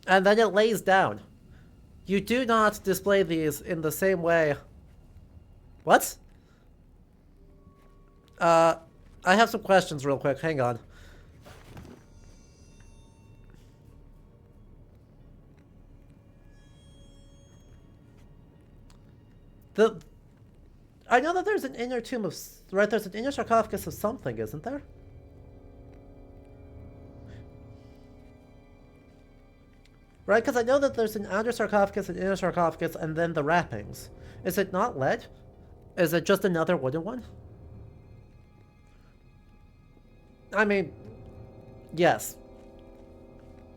And then it lays down. You do not display these in the same way. What? I have some questions real quick, hang on. I know that there's an inner tomb of... Right, there's an inner sarcophagus of something, isn't there? Right, because I know that there's an outer sarcophagus, an inner sarcophagus, and then the wrappings. Is it not lead? Is it just another wooden one? I mean, yes.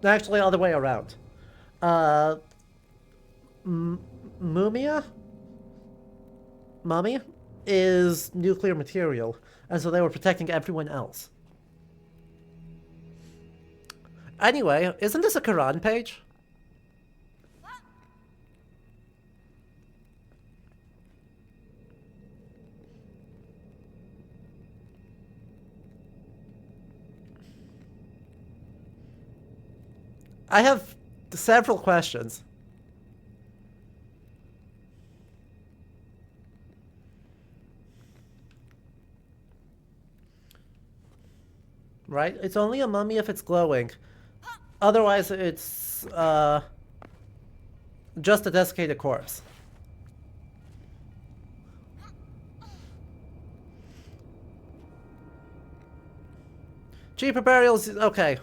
Actually, other way around. Mummy is nuclear material, and so they were protecting everyone else. Anyway, isn't this a Quran page? I have several questions. Right? It's only a mummy if it's glowing. Otherwise, it's just a desiccated corpse. Cheaper burials, okay.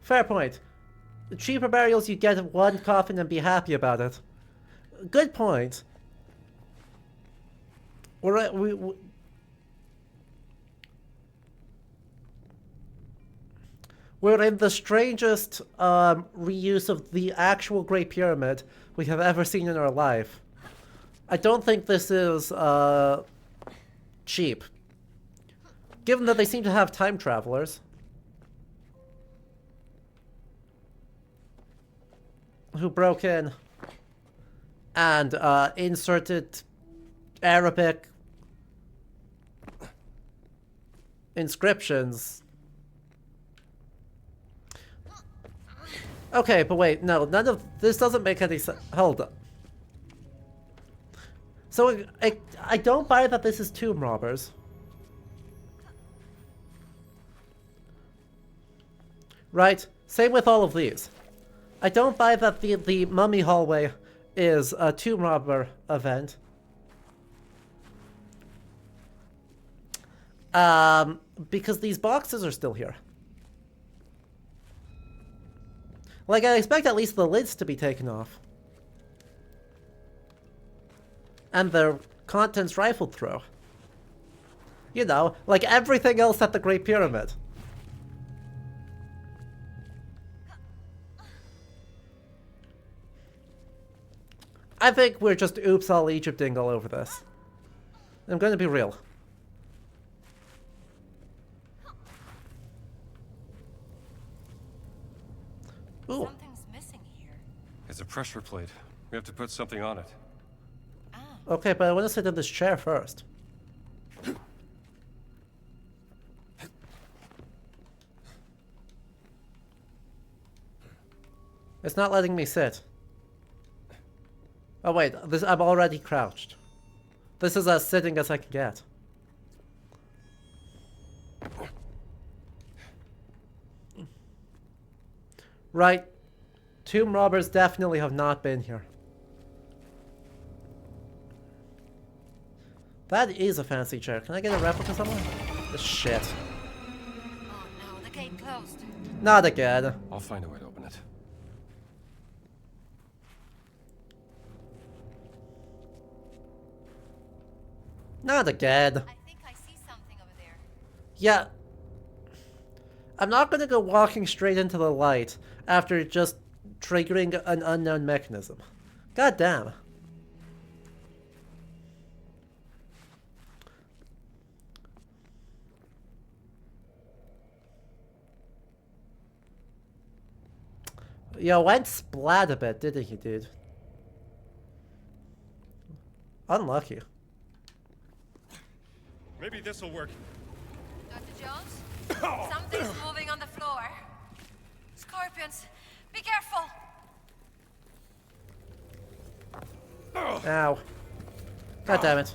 Fair point. Cheaper burials, you get one coffin and be happy about it. Good point. We're in the strangest reuse of the actual Great Pyramid we have ever seen in our life. I don't think this is cheap. Given that they seem to have time travelers who broke in and inserted Arabic inscriptions. Okay, but wait, no, none of this doesn't make any sense. Hold up. So I don't buy that this is tomb robbers. Right? Same with all of these. I don't buy that the mummy hallway is a tomb robber event. Because these boxes are still here. Like, I expect at least the lids to be taken off. And their contents rifled through. You know, like everything else at the Great Pyramid. I think we're just oops all Egypting all over this. I'm going to be real. Ooh. Something's missing here. It's a pressure plate. We have to put something on it. Ah, Okay, but I want to sit in this chair first. It's not letting me sit. Oh wait, I'm already crouched. This is as sitting as I can get. Right. Tomb robbers definitely have not been here. That is a fancy chair. Can I get a replica somewhere? The shit. Oh no, the gate closed. Not again. I'll find a way to open it. Not again. I think I see something over there. Yeah. I'm not gonna go walking straight into the light after just triggering an unknown mechanism. God damn. Yo, went splat a bit, didn't he, dude? Unlucky. Maybe this'll work. Dr. Jones? Something's moving on the floor. Scorpions, be careful! Ow. God damn it.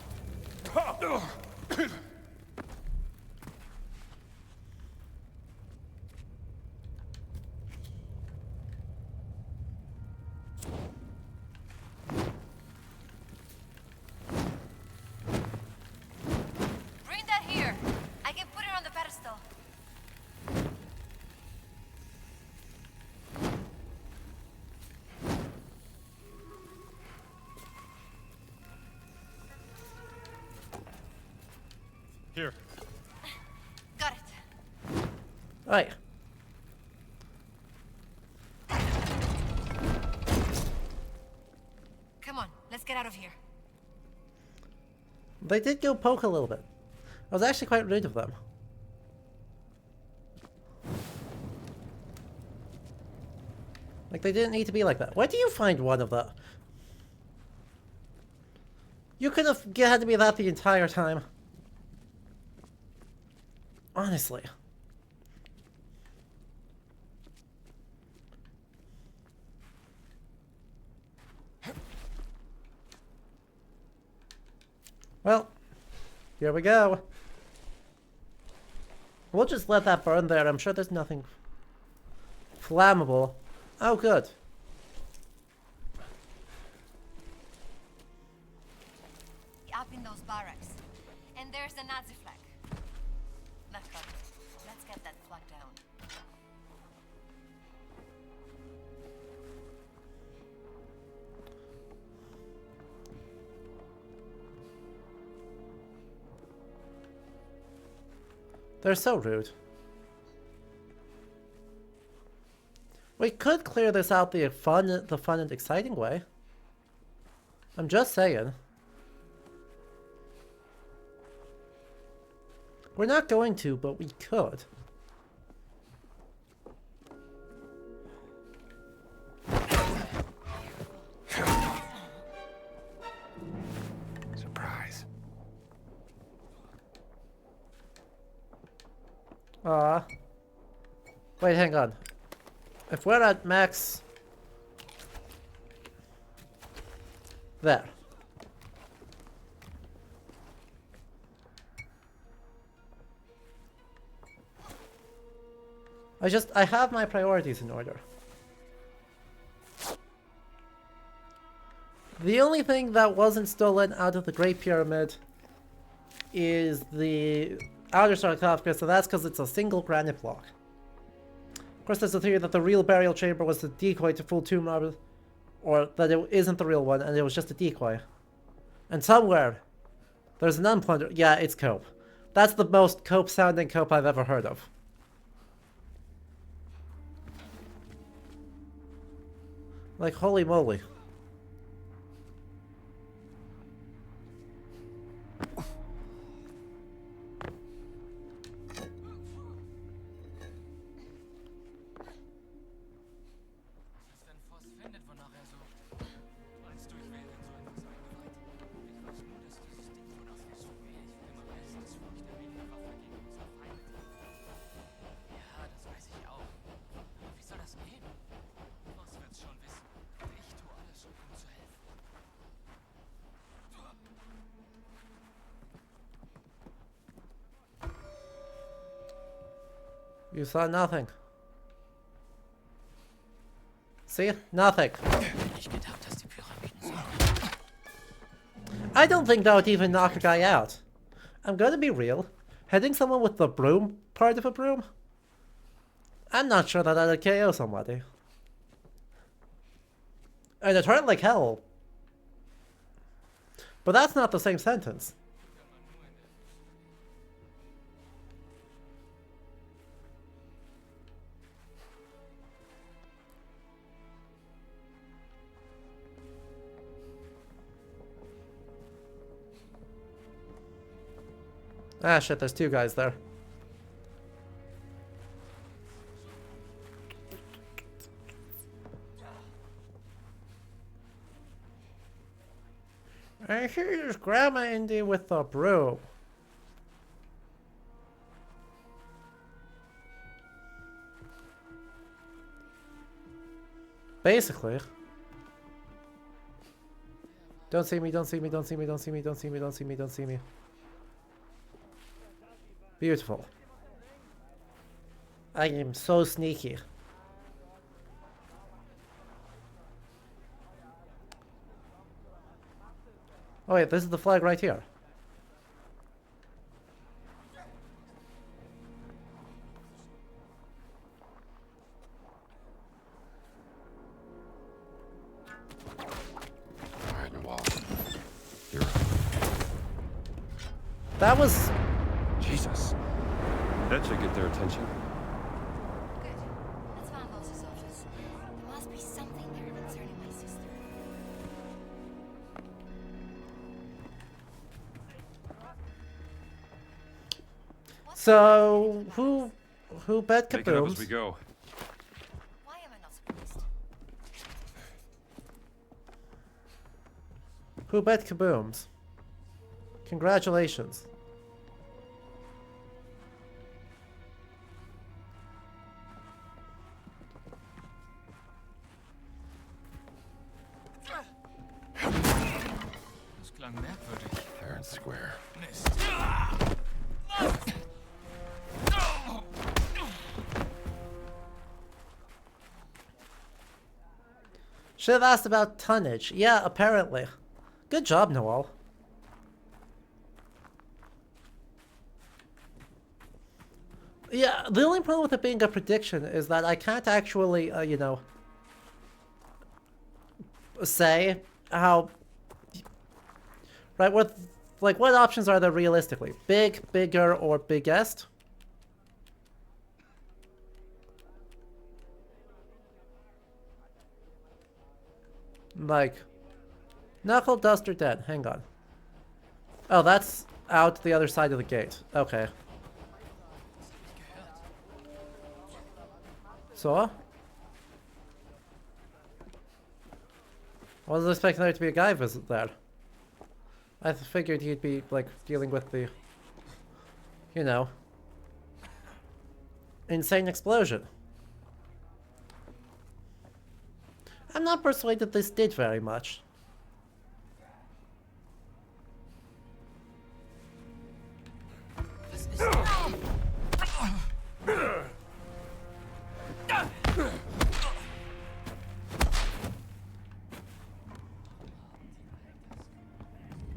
Bring that here. I can put it on the pedestal. Here. Got it. Right. Come on, let's get out of here. They did go poke a little bit. I was actually quite rude of them. Like, they didn't need to be like that. Where do you find one of that? You could have had to be that the entire time. Honestly. Well, here we go. We'll just let that burn there. I'm sure there's nothing flammable. Oh, good. Up in those barracks. And there's the Nazi flag. That's got it. Let's get that flag down. They're so rude. We could clear this out the fun and exciting way. I'm just saying. We're not going to, but we could. Surprise. Wait, hang on. If we're at max... There. I have my priorities in order. The only thing that wasn't stolen out of the Great Pyramid is the outer sarcophagus, so that's because it's a single granite block. Of course, there's a theory that the real burial chamber was the decoy to fool tomb robbers, or that it isn't the real one and it was just a decoy. And somewhere, there's an unplundered... Yeah, it's cope. That's the most cope-sounding cope I've ever heard of. Like, holy moly. You saw nothing. See? Nothing. Ich gedacht, dass die Pyramiden so. I don't think that would even knock a guy out. I'm gonna be real. Hitting someone with the broom part of a broom? I'm not sure that that'd KO somebody. And it hurt like hell. But that's not the same sentence. Ah shit, there's two guys there. I hear there's Grandma Indy with the broom. Basically. Don't see me, don't see me, don't see me, don't see me, don't see me, don't see me, don't see me. Beautiful. I am so sneaky. Oh wait, this is the flag right here. Alright, wall. Here. That was... Jesus. That should get their attention. Good. Let's find Moses' office. There must be something there concerning my sister. So, who bet Make it up as kabooms? we go. Why am I not surprised? Who bet kabooms? Congratulations. Das klang merkwürdig. Fair and square. Mist. Should have asked about tonnage. Yeah, apparently. Good job, Noel. Yeah, the only problem with it being a prediction is that I can't actually, you know, say how... Right, what options are there realistically? Big, bigger, or biggest? Like, knuckle duster dead. Hang on. Oh, that's out the other side of the gate. Okay. So? I wasn't expecting there to be a guy visit there. I figured he'd be, like, dealing with the, you know, insane explosion. I'm not persuaded this did very much.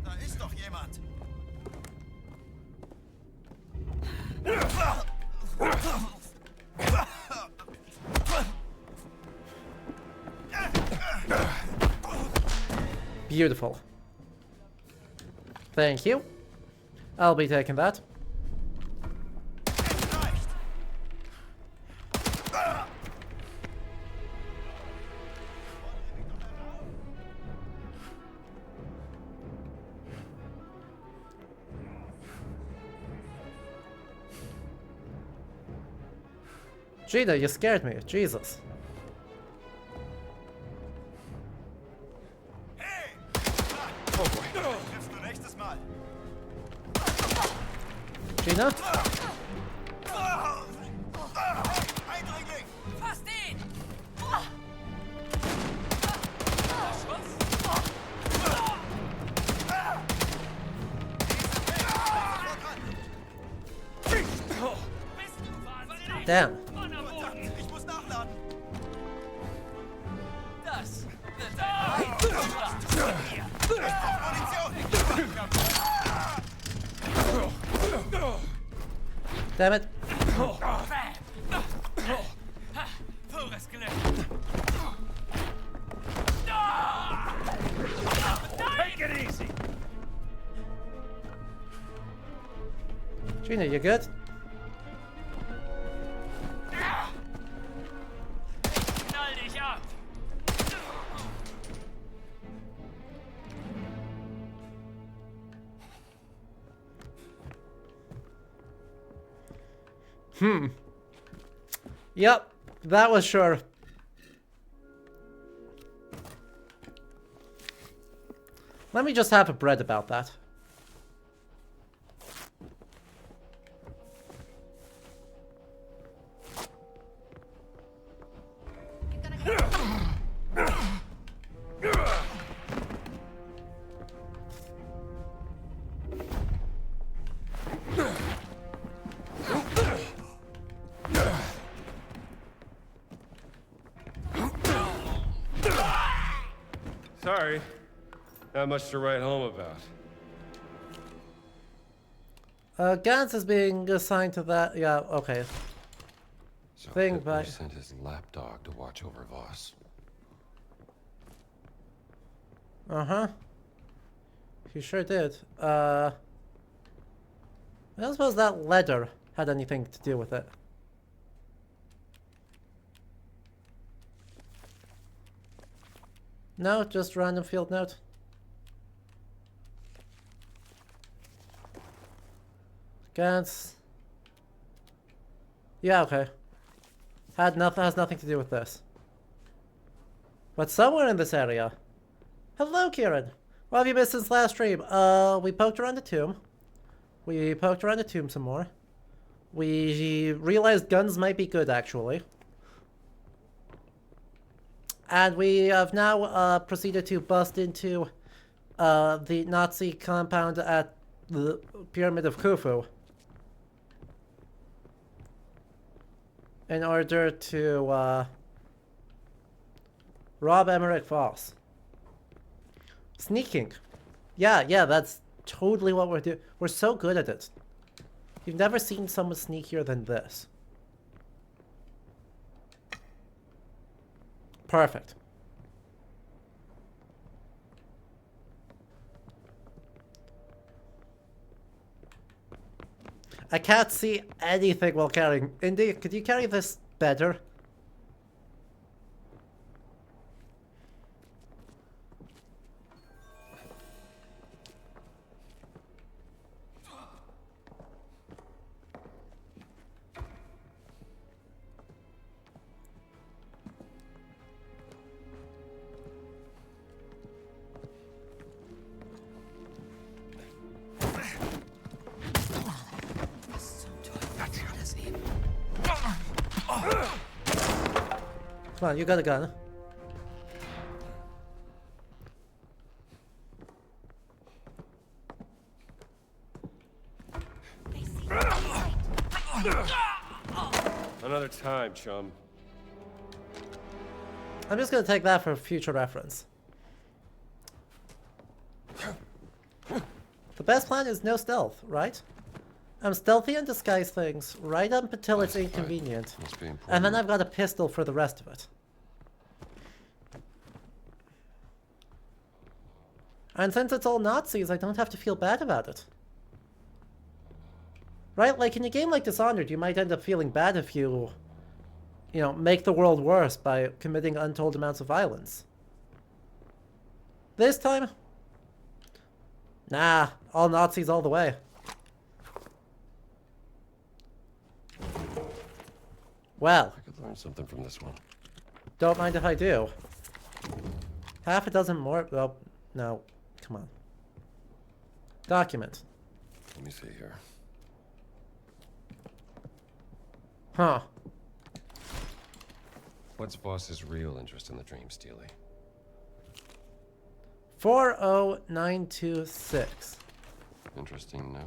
Da ist doch jemand. Beautiful. Thank you. I'll be taking that. Giza, you scared me. Jesus. Hey! Triffst du nächstes Mal. Gina? Eindringling! Fast ihn! Damn. Ich muss nachladen. Damn it. Pures Glück. Take it easy. Gina, you good? Knall dich ab. Yep, that was sure. Let me just have a bread about that. Sorry. Not much to write home about. Gans is being assigned to that. Yeah, okay. So Thing Hitler by- sent his lapdog to watch over Voss. Uh-huh. He sure did. I don't suppose that letter had anything to do with it. No, just random field note. Gans. Yeah, okay. Has nothing to do with this. But somewhere in this area. Hello, Kieran. What have you missed since last stream? We poked around the tomb. We poked around the tomb some more. We realized guns might be good, actually. And we have now proceeded to bust into the Nazi compound at the Pyramid of Khufu in order to rob Emmerich Voss. Sneaking. Yeah, that's totally what we're doing. We're so good at it. You've never seen someone sneakier than this. Perfect. I can't see anything while carrying. Indy, could you carry this better? Come on, you got a gun. Another time, chum. I'm just gonna take that for future reference. The best plan is no stealth, right? I'm stealthy and disguise things right up until it's inconvenient. Must be important. And then I've got a pistol for the rest of it. And since it's all Nazis, I don't have to feel bad about it. Right? Like in a game like Dishonored, you might end up feeling bad if you know, make the world worse by committing untold amounts of violence. This time? Nah, all Nazis all the way. Well, I could learn something from this one. don't mind if I do. Half a dozen more. Oh, no. Come on. Document. Let me see here. Huh. What's Voss's real interest in the dream stealing? 40926. Interesting note.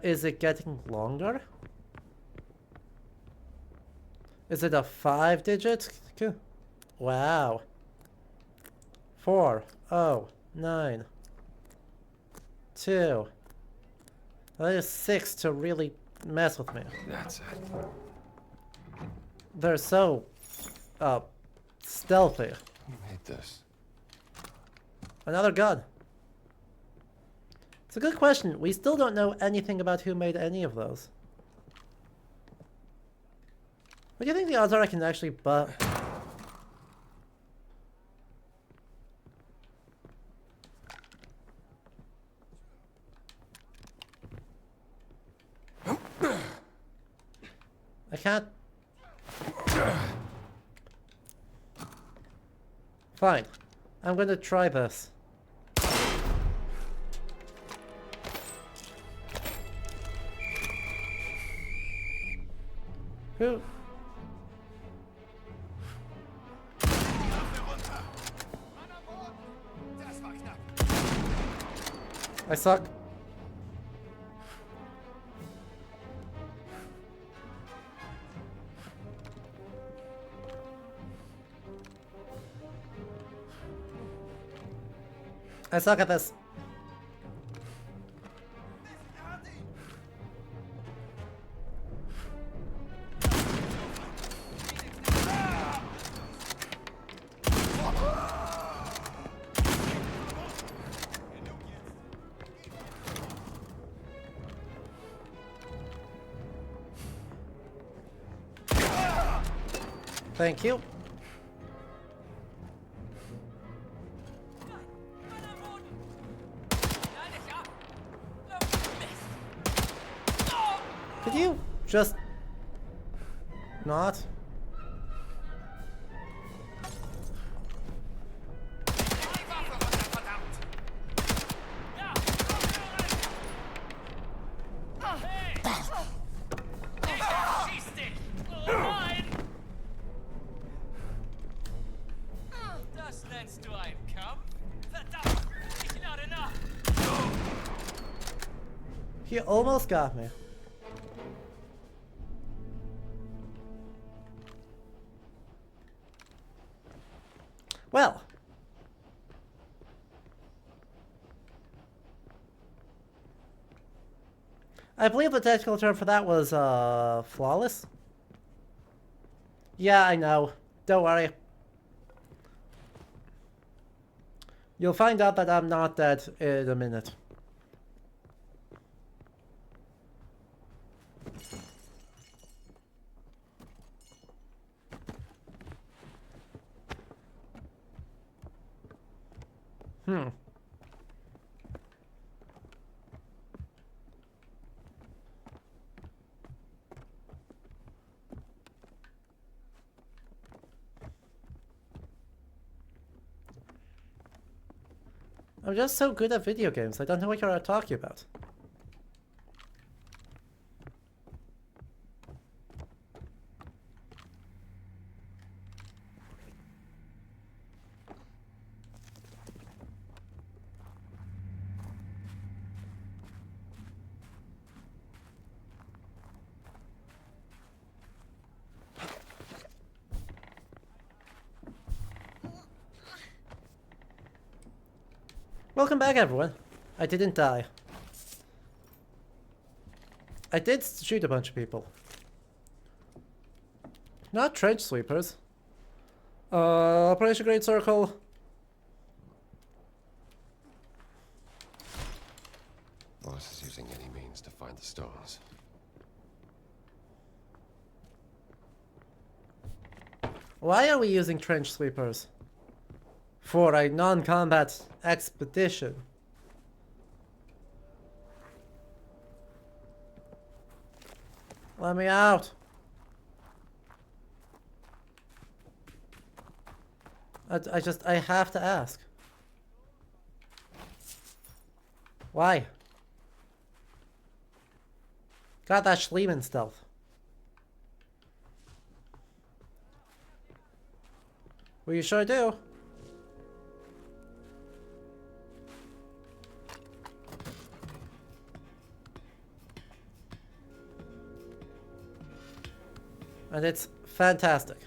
Is it getting longer? Is it a 5-digit? Wow. 4, 0, 9, 2. That is 6 to really mess with me. That's it. They're so, stealthy. Who made this? Another gun. It's a good question. We still don't know anything about who made any of those. What do you think the odds are I can actually I can't. Fine. I'm going to try this. Who? I suck. I suck at this. Thank you. Could you just not? Das nennst du einen Kampf? Verdammt! Ich lade nach! He almost got me. Well. I believe the technical term for that was, flawless? Yeah, I know. Don't worry. You'll find out that I'm not dead in a minute. I'm just so good at video games, I don't know what you're talking about. Welcome back, everyone. I didn't die. I did shoot a bunch of people. Not trench sweepers. Operation Great Circle. Boss is using any means to find the stones. Why are we using trench sweepers? For a non-combat expedition. Let me out. I have to ask. Why? Got that Schliemann stealth. Well, you sure do. And it's fantastic.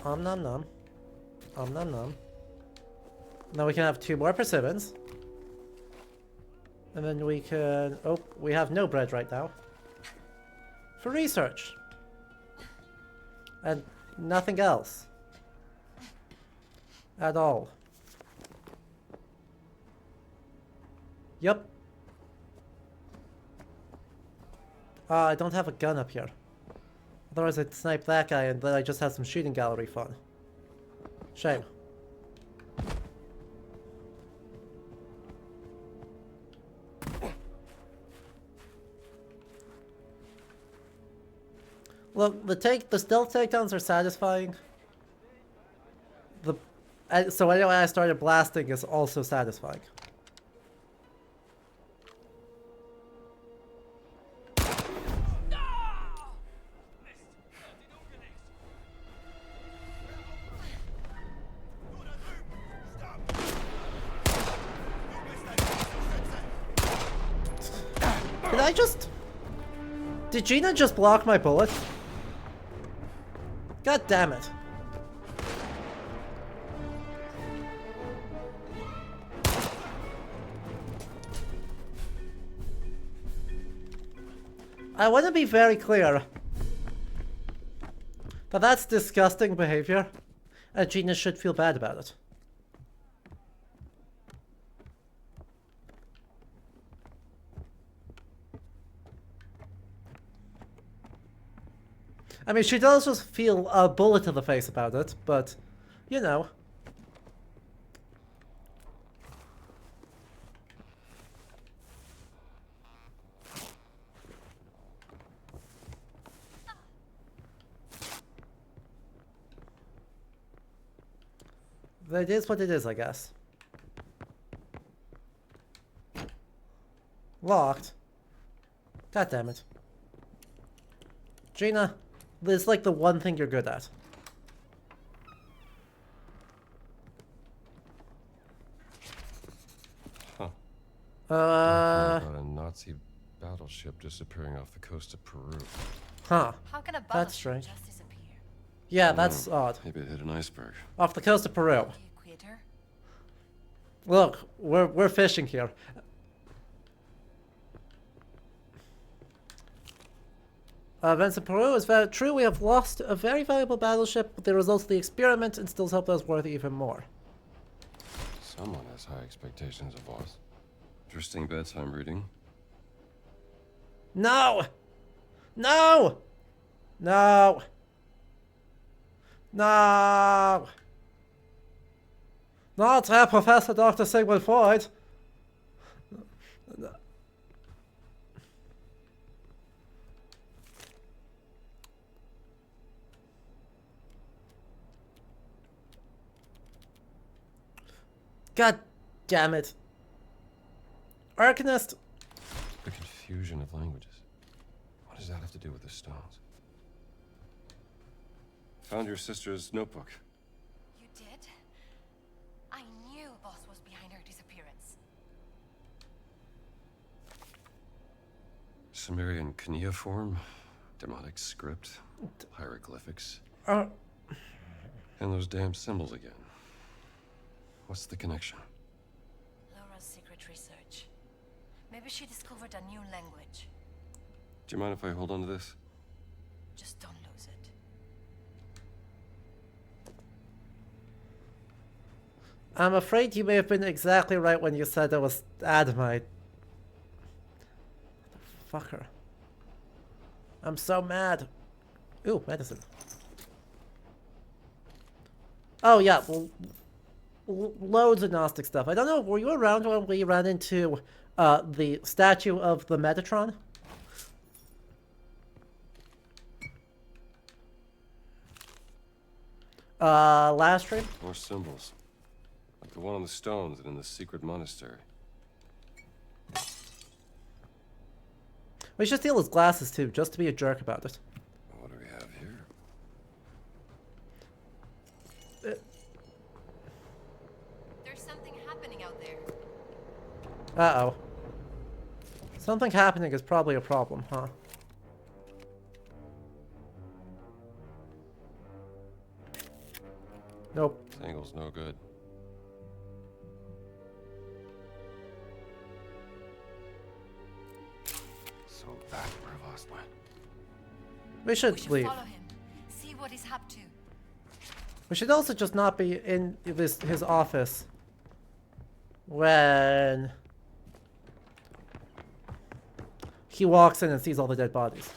Nom nom. Nom nom. Now we can have 2 more persimmons. And then we can... Oh, we have no bread right now. For research. And nothing else. At all. Yup. I don't have a gun up here. Otherwise I'd snipe that guy and then I just have some shooting gallery fun. Shame. Look, the stealth takedowns are satisfying. So anyway, I started blasting is also satisfying. Did Gina just block my bullet? God damn it. I want to be very clear that that's disgusting behavior, and Gina should feel bad about it. I mean, she does just feel a bullet to the face about it, but, you know. It is what it is, I guess. Locked. God damn it. Gina, this is like the one thing you're good at. Huh. About a Nazi battleship disappearing off the coast of Peru. Huh. How can a That's battleship strange. just disappear? Yeah, that's odd. Maybe it hit an iceberg. Off the coast of Peru. The equator? Look, we're fishing here. Events in Peru is very true. We have lost a very valuable battleship, but the results of the experiment and still helped us worth even more. Someone has high expectations of us. Interesting bedtime reading. No! No! No! No! Not Herr Professor Dr. Sigmund Freud! God damn it. Arcanist. The confusion of languages. What does that have to do with the stones? Found your sister's notebook. You did? I knew Boss was behind her disappearance. Sumerian cuneiform, demonic script, hieroglyphics, Uh, and those damn symbols again. What's the connection? Laura's secret research. Maybe she discovered a new language. Do you mind if I hold on to this? Just don't lose it. I'm afraid you may have been exactly right when you said it was Adamite. Fucker. I'm so mad. Ooh, medicine. Oh yeah, well, loads of Gnostic stuff. I don't know, were you around when we ran into the statue of the Metatron? Last stream? More symbols. Like the one on the stones and in the secret monastery. We should steal his glasses too, just to be a jerk about it. What do we have here? There's something happening out there. Uh-oh. Something happening is probably a problem, huh? Nope. This angle's no good. So that's where Voss went. We should We should leave. follow him. See what he's up to. We should also just not be in his office when he walks in and sees all the dead bodies.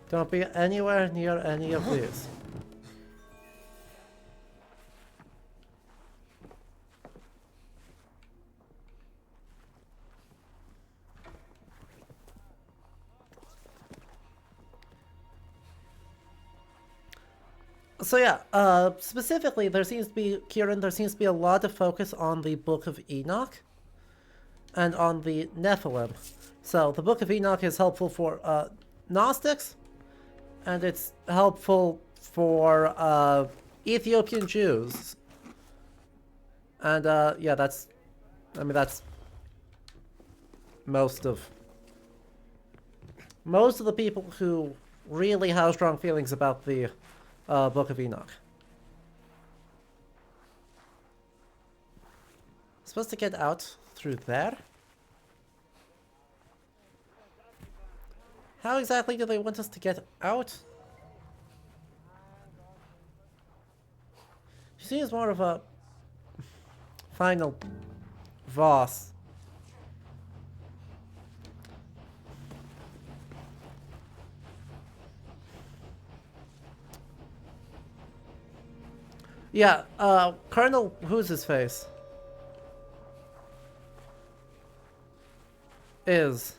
Don't be anywhere near any of these. So yeah, specifically, there seems to be, Kieran, there seems to be a lot of focus on the Book of Enoch and on the Nephilim. So the Book of Enoch is helpful for Gnostics, and it's helpful for Ethiopian Jews. And yeah, that's most of the people who really have strong feelings about the Book of Enoch. Supposed to get out through there? How exactly do they want us to get out? She seems more of a final Voss. Yeah, Colonel, who's his face? Is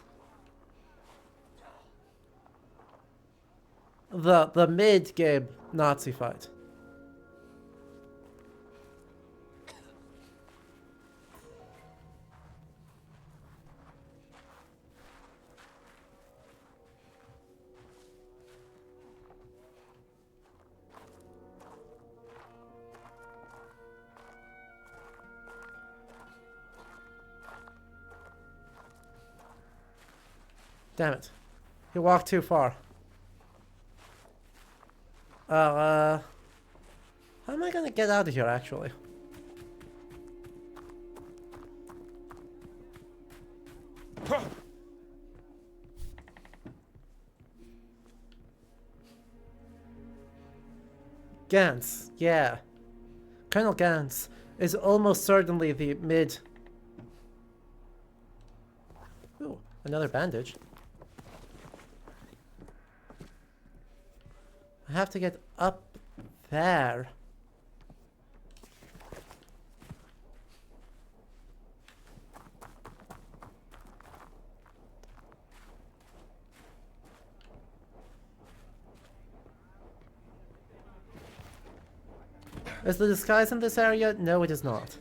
the mid-game Nazi fight. Damn it. He walked too far. How am I gonna get out of here, actually? Gantz, yeah. Colonel Gantz is almost certainly the mid... Ooh, another bandage. I have to get up there. Is the disguise in this area? No, it is not.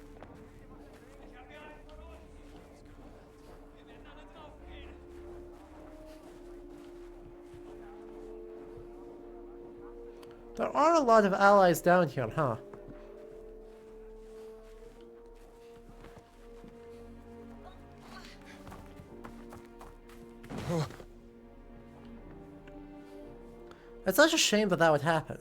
There are a lot of allies down here, huh? It's such a shame that that would happen.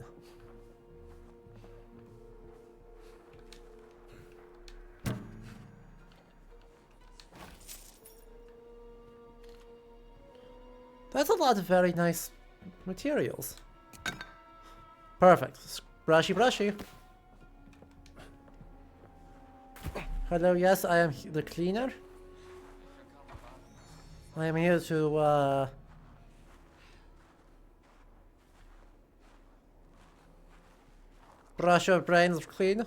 That's a lot of very nice materials. Perfect. Brushy, brushy. Hello, yes, I am the cleaner. I am here to, brush your brains clean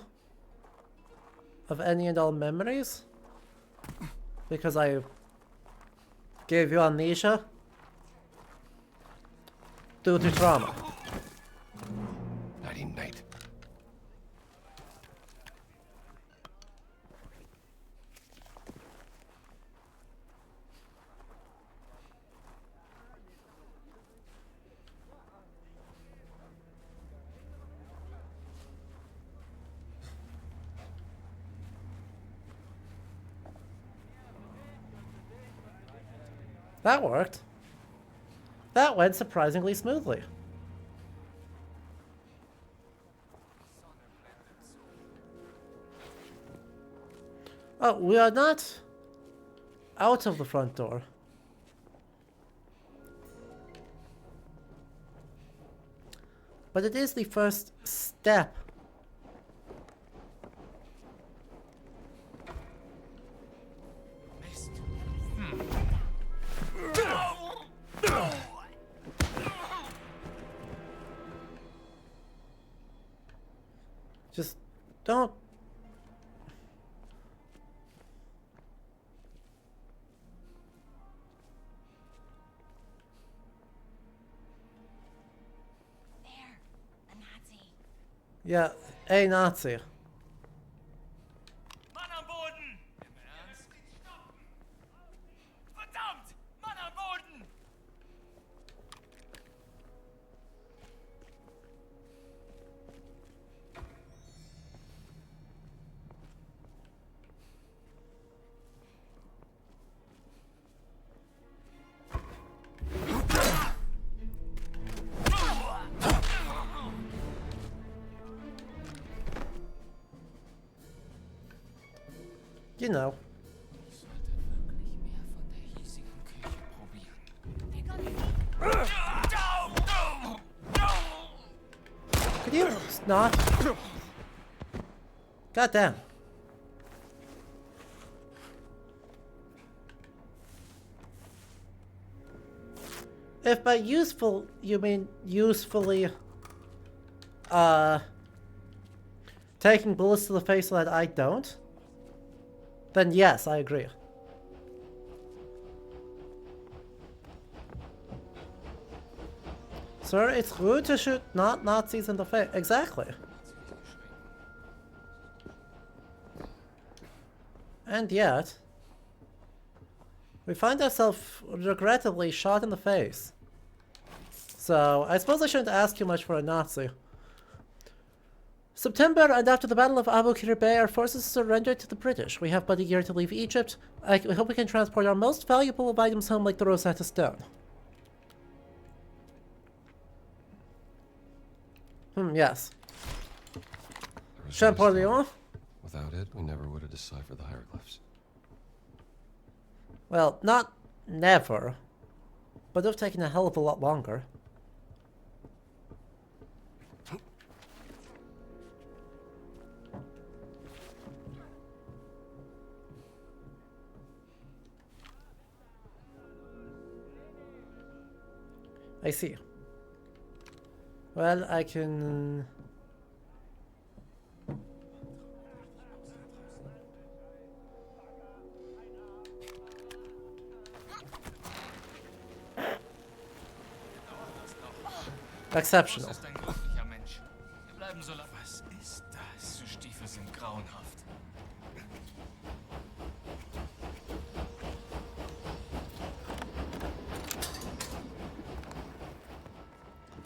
of any and all memories. Because I gave you amnesia due to trauma. Nighty night. That worked. That went surprisingly smoothly. Oh, we are not out of the front door. But it is the first step. Just don't. There, a Nazi. Yeah, a Nazi. Mann am Boden! Im Ernst? Verdammt! Mann am Boden! You know. Ich sollte wirklich mehr von der hiesigen Küche probieren. Could you not? God damn. If by useful you mean usefully taking bullets to the face so that I don't, then yes, I agree. Sir, it's rude to shoot not Nazis in the face. Exactly. And yet, we find ourselves regrettably shot in the face. So, I suppose I shouldn't ask you much for a Nazi. September, and after the Battle of Abu Qir Bay, our forces surrendered to the British. We have but a year to leave Egypt. I hope we can transport our most valuable items home like the Rosetta Stone. Yes. Champollion? Without it, we never would have deciphered the hieroglyphs. Well, not never. But it would have taken a hell of a lot longer. I see. Well, I can... Exceptional. Das ist ein glücklicher Mensch. Wir bleiben so lange. Was ist das? Diese Stiefel sind grauenhaft.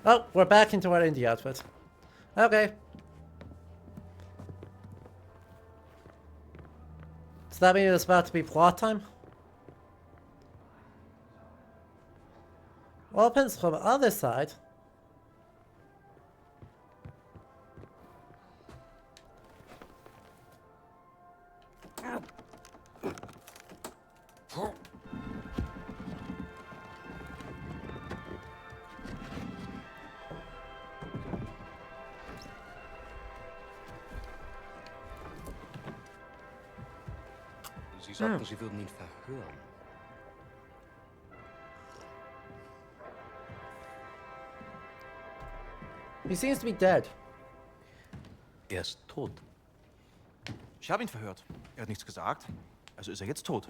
Oh, we're back into our indie outfit. Okay. Does that mean it's about to be plot time? Well, it depends from the other side. Sie sagten, Sie würden ihn verhören. He seems to be dead. Er ist tot. Ich habe ihn verhört. Er hat nichts gesagt. Also ist er jetzt tot.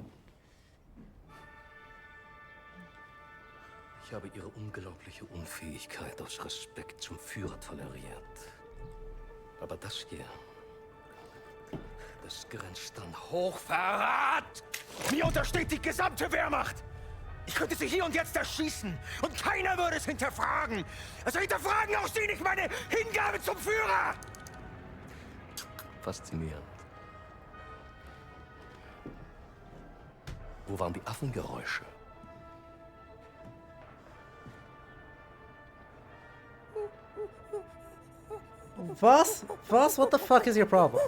Ich habe Ihre unglaubliche Unfähigkeit aus Respekt zum Führer toleriert. Aber das hier, das grenzt an Hochverrat! Mir untersteht die gesamte Wehrmacht. Ich könnte sie hier und jetzt erschießen. Und keiner würde es hinterfragen. Also hinterfragen auch Sie nicht meine Hingabe zum Führer. Faszinierend. Wo waren die Affengeräusche? Voss? Voss, what the fuck is your problem?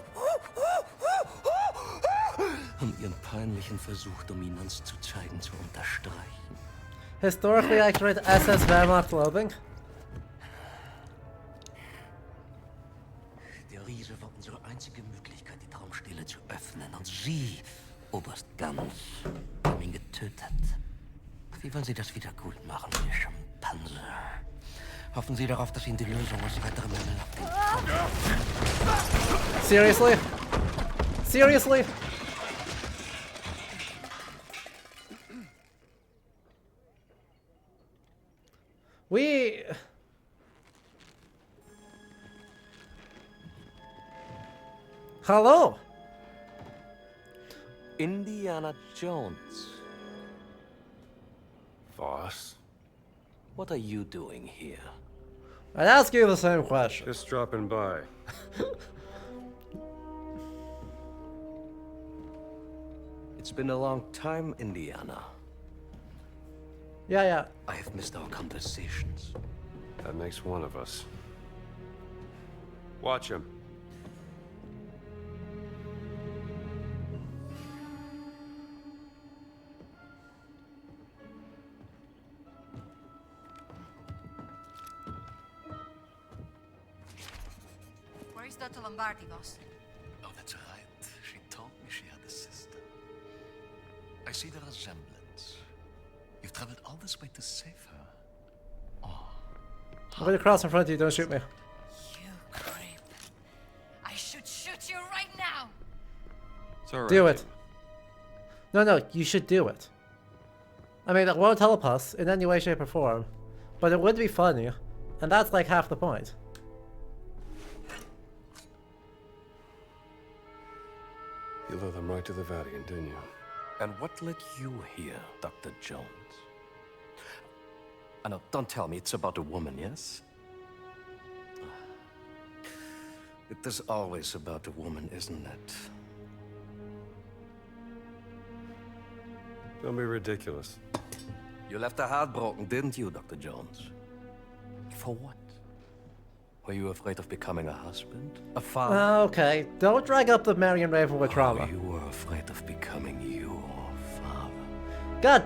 Ihren peinlichen Versuch, Dominanz zu zeigen, zu unterstreichen. Historically accurate SS Wehrmacht loathing? Der Riese war unsere einzige Möglichkeit, die Traumstele zu öffnen. Und Sie, Oberst Ganz, haben ihn getötet. Wie wollen Sie das wieder gut machen, ihr Schimpanse? Hoffen Sie darauf, dass Ihnen die Lösung aus weiterem Himmel abgeht. Seriously? Seriously? We... Hello? Indiana Jones. Voss? What are you doing here? I'd ask you the same question. Just dropping by. It's been a long time, Indiana. Yeah. I have missed our conversations. That makes one of us. Watch him. Where is Dr. Lombardi, boss? Oh, that's right. She told me she had a sister. I see the resemblance. You've traveled all this way to save her. Oh. I'm gonna cross in front of you, don't shoot me. You creep. I should shoot you right now! It's all right. Do it. No, you should do it. I mean, it won't help us in any way, shape, or form, but it would be funny, and that's like half the point. You led them right to the Vatican, didn't you? And what led you here, Dr. Jones? No, don't tell me it's about a woman, yes? It is always about a woman, isn't it? Don't be ridiculous. You left her heartbroken, didn't you, Dr. Jones? For what? Were you afraid of becoming a husband? A father? Okay, don't drag up the Marion Ravenwood trauma. You were afraid of becoming your father. God!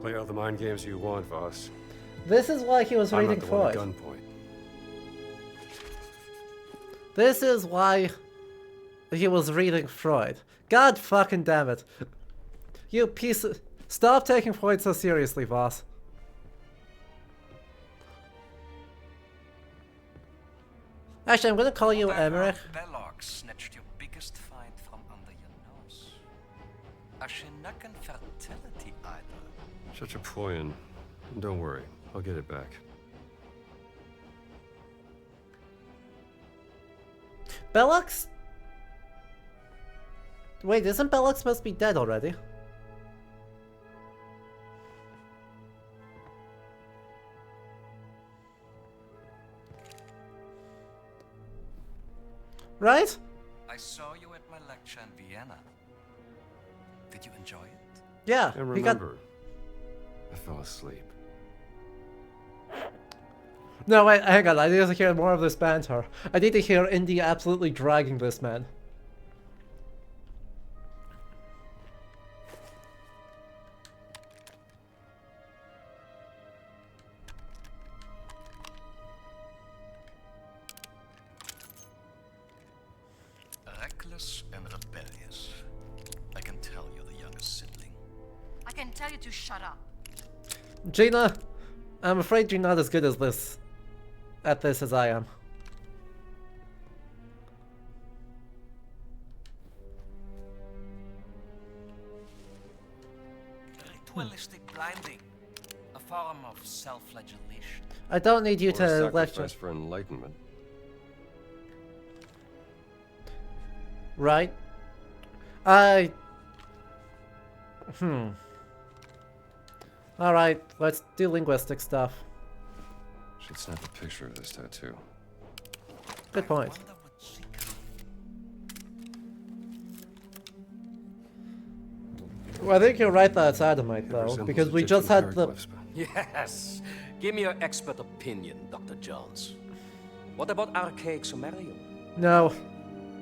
Play all the mind games you want, Voss. This is why he was I'm reading not the one at Freud. gunpoint. This is why he was reading Freud. God fucking damn it. You piece of... Stop taking Freud so seriously, boss. Actually, I'm gonna call you Emmerich. Belloc snatched your biggest find from under your nose. A Shinnaken fertility idol. Such a poison. Don't worry, I'll get it back. Belloc's... Wait, isn't Belloc supposed to be dead already? Right? I saw you at my lecture in Vienna. Did you enjoy it? Yeah, And he got... remember, I fell asleep. No, wait, hang on, I need to hear more of this banter. I need to hear Indy absolutely dragging this man. Reckless and rebellious. I can tell you're the youngest sibling. I can tell you to shut up. Gina, I'm afraid you're not as good as this. At this as I am. Ritualistic blinding. A form of self-flagellation. I don't need you Or a to lecture. sacrifice for enlightenment. Right? Alright, let's do linguistic stuff. Should snap a picture of this tattoo. Good point. Wonder what secret. Well, I think you're right that it's Adamite, though, Resembles because we just Egyptian had the... hieroglyphs, but Yes, Give me your expert opinion, Dr. Jones. What about archaic Sumerian? No.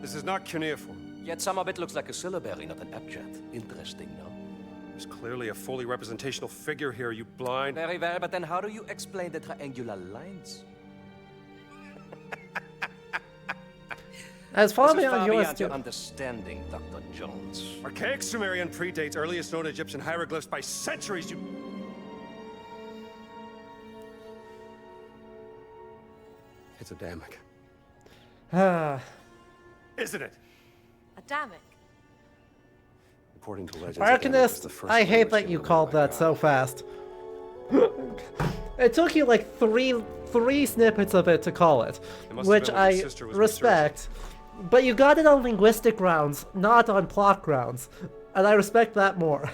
This is not cuneiform. Yet some of it looks like a syllabary, not an abjad. Interesting, no? There's clearly a fully representational figure here, you blind. Very well, but then how do you explain the triangular lines? As follow This me is on far yours beyond your too. understanding, Dr. Jones. Archaic Sumerian predates earliest known Egyptian hieroglyphs by centuries, you... It's Adamic. Ah. Isn't it? Adamic. According to legends, Arcanist, I hate that you called that so fast. It took you like three snippets of it to call it, which I respect. But you got it on linguistic grounds, not on plot grounds, and I respect that more.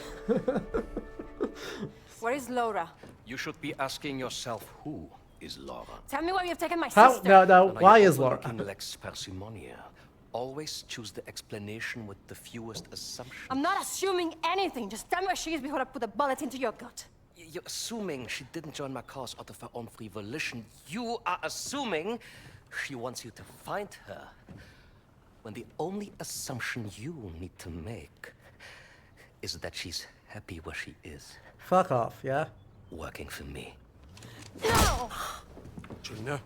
Where is Laura? You should be asking yourself who is Laura. Tell me why you've taken my How? sister. No, And are why you is Laura? overlooking Lex Parsimonia? Always choose the explanation with the fewest assumptions. I'm not assuming anything. Just tell me where she is before I put a bullet into your gut. You're assuming she didn't join my cause out of her own free volition. You are assuming she wants you to find her. When the only assumption you need to make is that she's happy where she is. Fuck off, yeah? Working for me. No! Gina?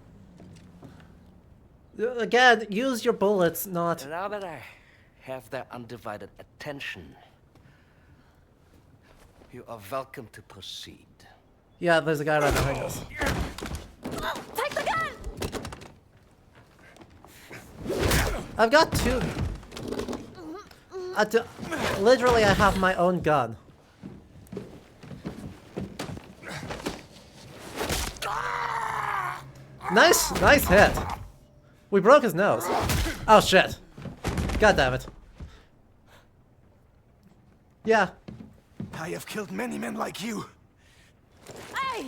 Again, use your bullets, not... Now that I have their undivided attention, you are welcome to proceed. Yeah, there's a guy right behind us. Take the gun! I've got two... literally, I have my own gun. Nice hit. We broke his nose. Oh shit. God damn it. Yeah. I have killed many men like you. Hey!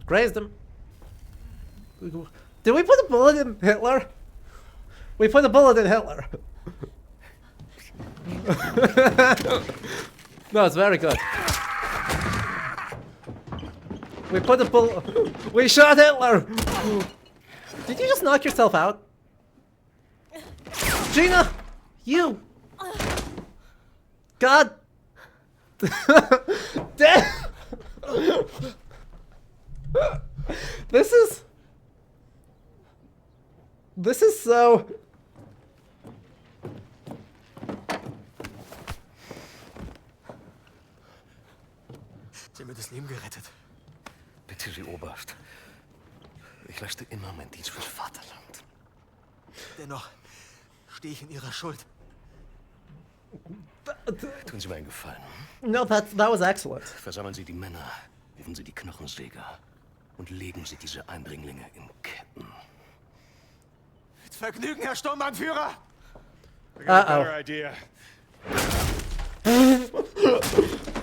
Grazed him. Did we put a bullet in Hitler? We put a bullet in Hitler. No, it's very good. We put a bullet. We shot Hitler. Did you just knock yourself out? Gina! You! God! Damn! This is so... Sie haben mir das Leben gerettet. Bitte, Sie Oberst. Ich leiste immer meinen Dienst fürs Vaterland. Dennoch stehe ich in Ihrer Schuld. Tun Sie mir einen Gefallen. No, that was excellent. Versammeln Sie die Männer, rufen Sie die Knochensäger und legen Sie diese Eindringlinge in Ketten. Mit Vergnügen, Herr Sturmbannführer! I got a better idea.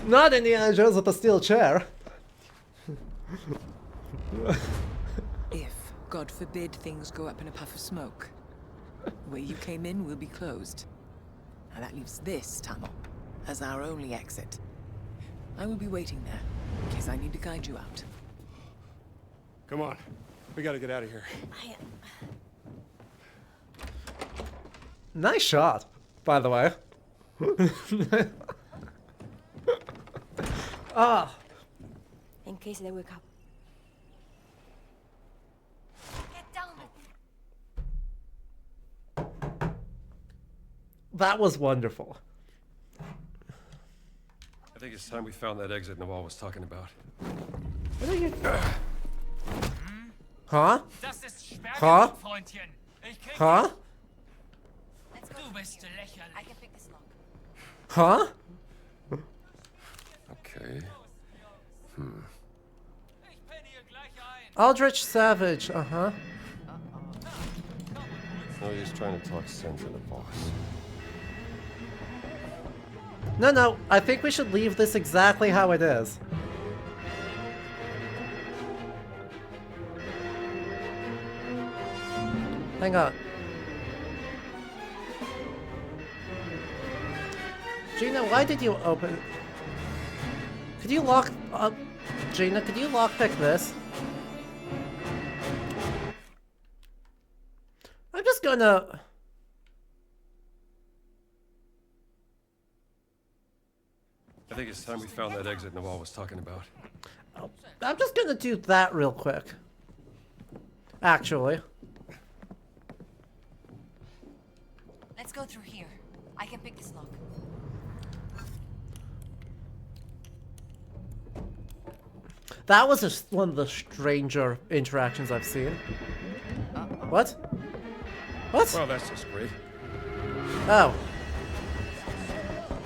Not Indiana Jones with a steel chair. If, God forbid, things go up in a puff of smoke, the way you came in will be closed. Now that leaves this tunnel as our only exit. I will be waiting there, in case I need to guide you out. Come on. We gotta get out of here. Nice shot, by the way. Ah. In case they wake up. Get down! That was wonderful. I think it's time we found that exit Nawal was talking about. What are you... Huh? Das ist Huh? Sperrgebiet, Freundchen. Ich krieg Huh? Du bist lächerlich. I can pick this lock. Huh? Okay. Ich penne hier gleich ein. Aldrich Savage, uh-huh. No use trying to talk sense into boss. No, I think we should leave this exactly how it is. Hang on. Gina, why did you open... Could you lock up... Gina, could you lockpick this? I'm just gonna... I think it's time we found that exit Nawal was talking about. Oh, I'm just gonna do that real quick. Actually. Let's go through here. I can pick this lock. That was just one of the stranger interactions I've seen. What? What? Well, that's just great. Oh.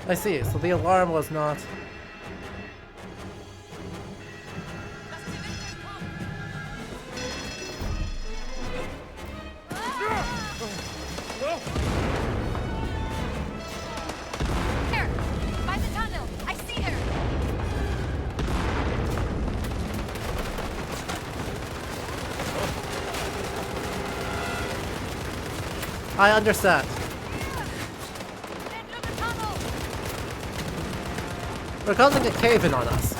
I see. So the alarm was not... Here! By the tunnel! I see her! I understand. Enter the tunnel! They're causing a cave-in on us.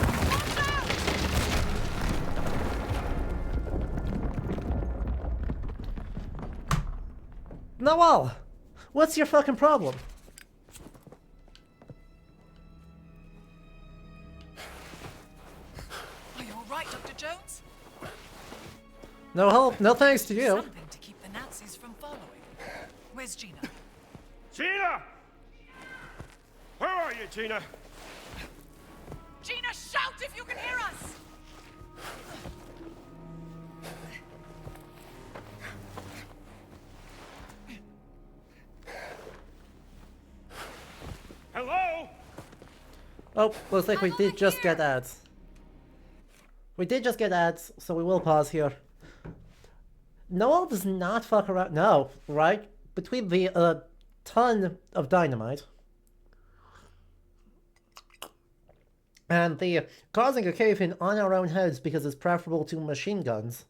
Nawal! What's your fucking problem? Are you alright, Dr. Jones? No help, no thanks to you. Something to keep the Nazis from following. Where's Gina? Gina! Where are you, Gina? Gina, shout if you can hear us! Hello? Oh, looks like we did just get ads. We did just get ads, so we will pause here. Noel does not fuck around. No, right? Between the ton of dynamite and the causing a cave-in on our own heads because it's preferable to machine guns.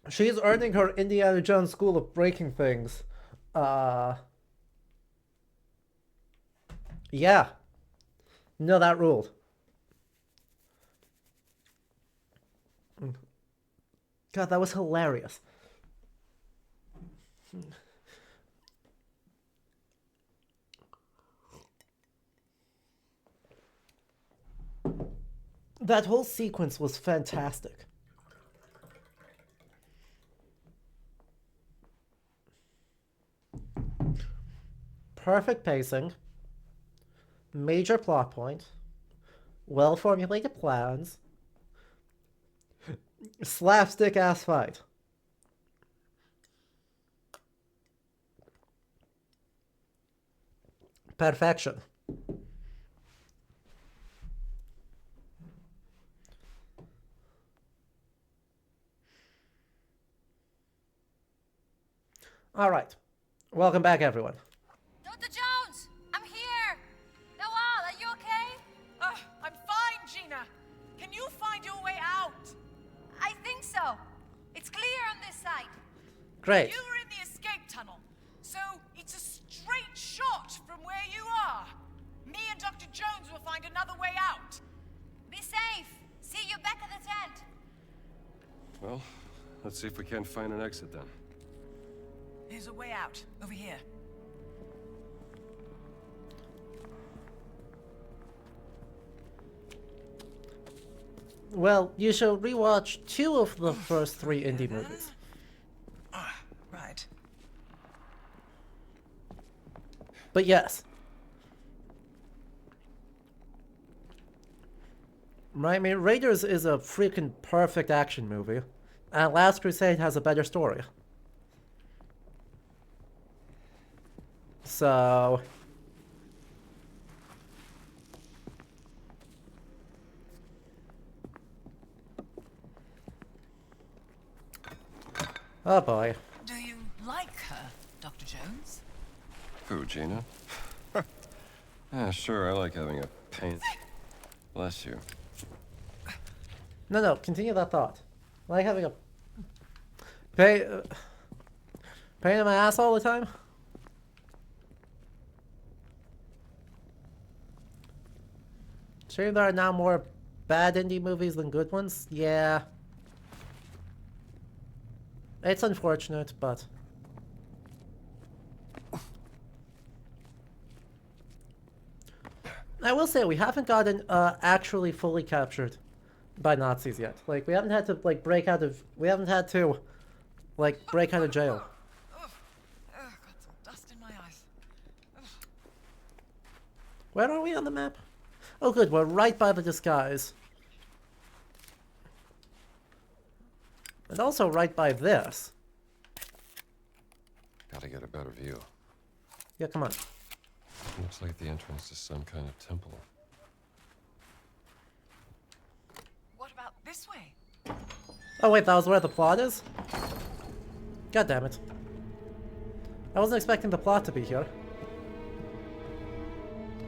She's earning her Indiana Jones School of Breaking Things. Yeah. No, that ruled. God, that was hilarious. That whole sequence was fantastic. Perfect pacing. Major plot point. Well-formulated plans. Slapstick ass fight. Perfection. All right. Welcome back, everyone. Dr. Jones! I'm here! Nawal, are you okay? I'm fine, Gina. Can you find your way out? I think so. It's clear on this side. Great. You were in the escape tunnel, so it's a straight shot from where you are. Me and Dr. Jones will find another way out. Be safe. See you back at the tent. Well, let's see if we can't find an exit then. There's a way out, over here. Well, you shall rewatch 2 of the first 3 indie movies. Right. But yes. Right, I mean, Raiders is a freaking perfect action movie. And Last Crusade has a better story. So... oh boy. Do you like her, Dr. Jones? Who, Gina? Yeah, sure, I like having a pain. Bless you. No, continue that thought. Like having a... pain in my ass all the time? Sure, there are now more bad indie movies than good ones? Yeah. It's unfortunate, but... I will say, we haven't gotten actually fully captured by Nazis yet. Like, we haven't had to, like, break out of... We haven't had to, like, break out of jail. Got some dust in my eyes. Where are we on the map? Oh good, we're right by the disguise. And also right by this. Gotta get a better view. Yeah, come on. Looks like the entrance to some kind of temple. What about this way? Oh wait, that was where the plot is? God damn it. I wasn't expecting the plot to be here.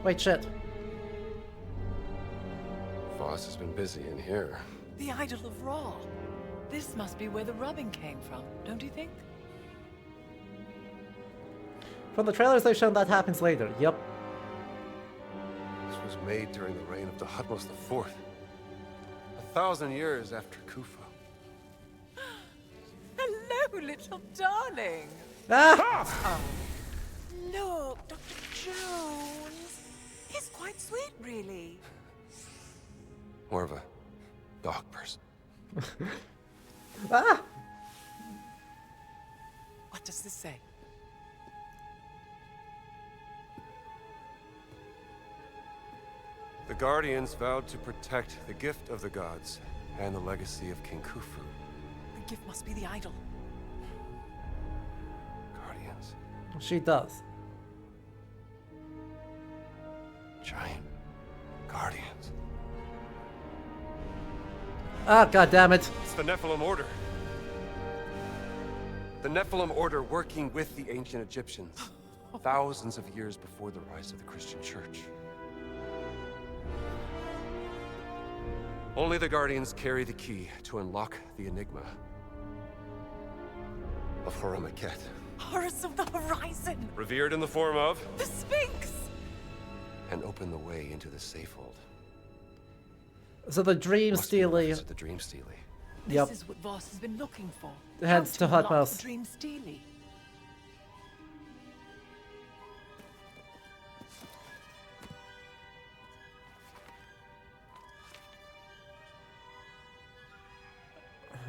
Wait, shit. Voss has been busy in here. The idol of Ra. This must be where the rubbing came from, don't you think? From the trailers they've shown that happens later, yep. This was made during the reign of Thutmose IV. 1,000 years after Khufu. Hello, little darling. Ah! Look, Dr. Jones. He's quite sweet, really. More of a dog person. Ah! What does this say? The Guardians vowed to protect the gift of the gods and the legacy of King Khufu. The gift must be the idol. Guardians. She does. Giant Guardians. Ah, god damn it. It's the Nephilim Order. The Nephilim Order working with the ancient Egyptians, thousands of years before the rise of the Christian Church. Only the Guardians carry the key to unlock the enigma of Horamaket. Horus of the Horizon! Revered in the form of... The Sphinx! And open the way into the Safehold. So the Dream Must be Steely... the the Dream Steely. Yep. This is what Voss has been looking for. Heads to unlock Hutmose. the Dream Steely.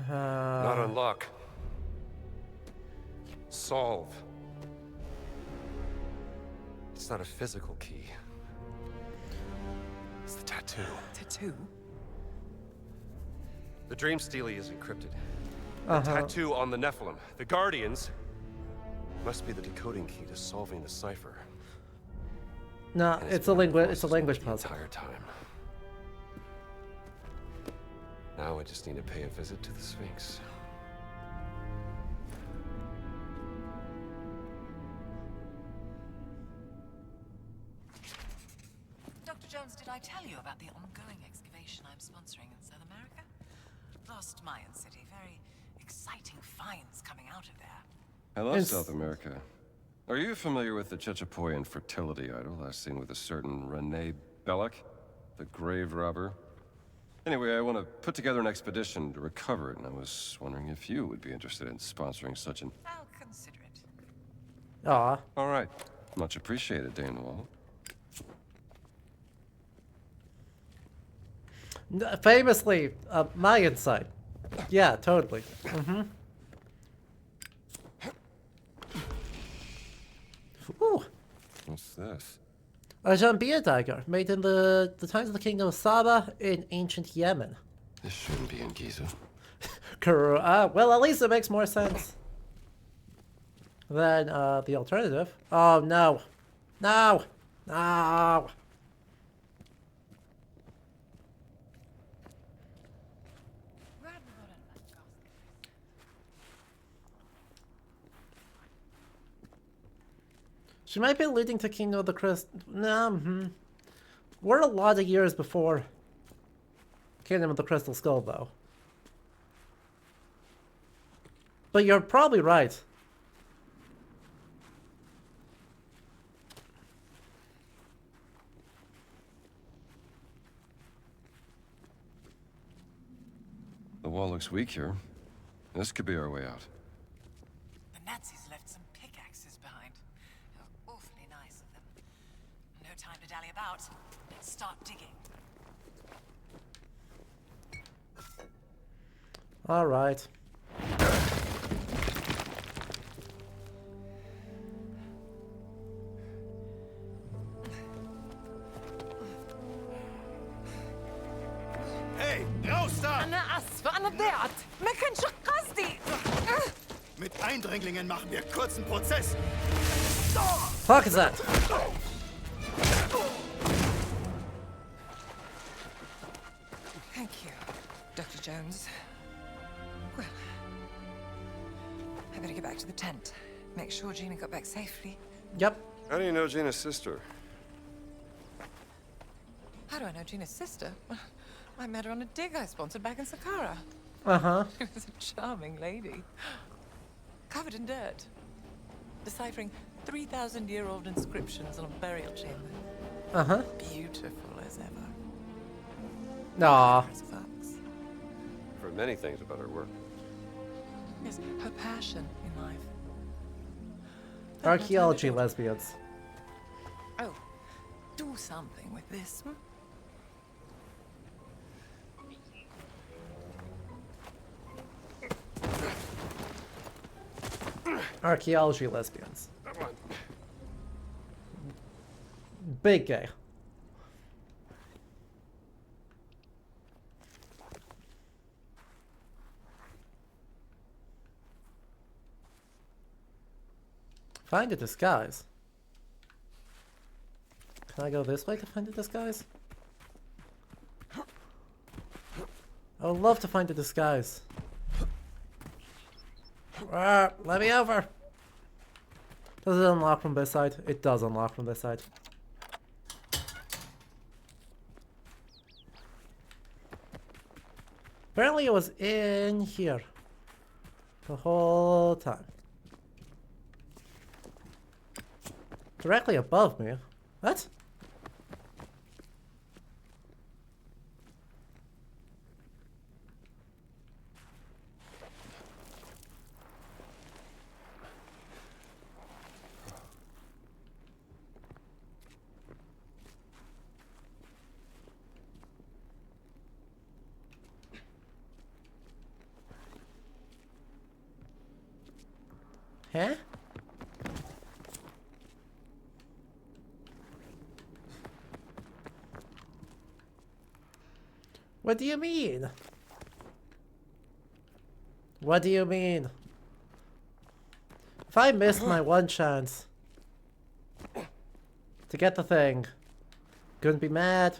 Not unlock. Solve. It's not a physical key. It's the tattoo. Tattoo? The Dream Steely is encrypted. The tattoo on the Nephilim. The Guardians must be the decoding key to solving the cipher. No, And it's been a on it's a Voss's language mind puzzle. the entire time. Now I just need to pay a visit to the Sphinx. Dr. Jones, did I tell you about the ongoing excavation I'm sponsoring in South America? Lost Mayan city. Very exciting finds coming out of there. I love South America. Are you familiar with the Chechapoyan fertility idol last seen with a certain Renee Belloc, the grave robber? Anyway, I want to put together an expedition to recover it, and I was wondering if you would be interested in sponsoring such an... I'll consider it. Aw. All right. Much appreciated, Dane Wall. Famously, Mayan site. Yeah, totally. Ooh. What's this? A Jambia dagger, made in the times of the kingdom of Saba in ancient Yemen. This shouldn't be in Giza. Well, at least it makes more sense than the alternative. Oh, no. No! No! She might be alluding to Kingdom of the Crystal. No, We're a lot of years before Kingdom of the Crystal Skull, though. But you're probably right. wall looks weak here. This could be our way out. The Nazis left some pickaxes behind. Awfully nice of them. No time to dally about. Let's start digging. All right. Hey, raus da! أنا آسفة أنا ضيعت ما كانش قصدي. Mit Eindringlingen machen wir kurzen Prozess. Fuck is that? Thank you, Dr. Jones. Well, I better get back to the tent. Make sure Gina got back safely. Yep. How do you know Gina's sister? How do I know Gina's sister? I met her on a dig I sponsored back in Saqqara. Uh-huh. She was a charming lady. Covered in dirt. Deciphering 3,000-year-old inscriptions on a burial chamber. Uh-huh. Beautiful as ever. Aw. As fucks. For many things about her work. Yes, her passion in life. Archaeology lesbians. Oh, do something with this. Archaeology lesbians. Big gay. Find a disguise. Can I go this way to find a disguise? I would love to find a disguise. Let me over. Does it unlock from this side? It does unlock from this side. Apparently it was in here the whole time. Directly above me. What? Huh? What do you mean? What do you mean? If I missed my one chance to get the thing, couldn't be mad.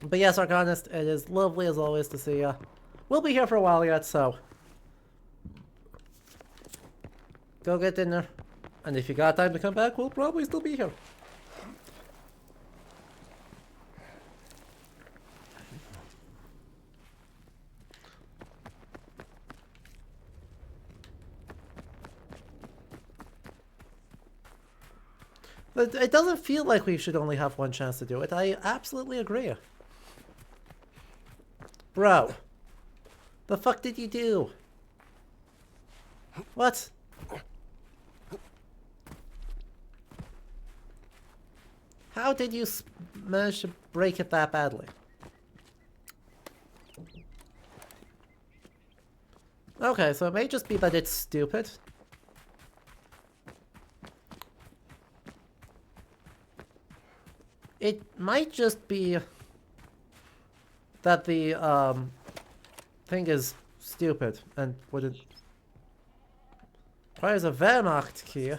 But yes, Arcanist, it is lovely as always to see ya. We'll be here for a while yet, so go get dinner. And if you got time to come back, we'll probably still be here. But it doesn't feel like we should only have one chance to do it. I absolutely agree. Bro. The fuck did you do? What? How did you manage to break it that badly? Okay, so it may just be that it's stupid. It might just be that the thing is stupid and wouldn't. Requires a Wehrmacht key.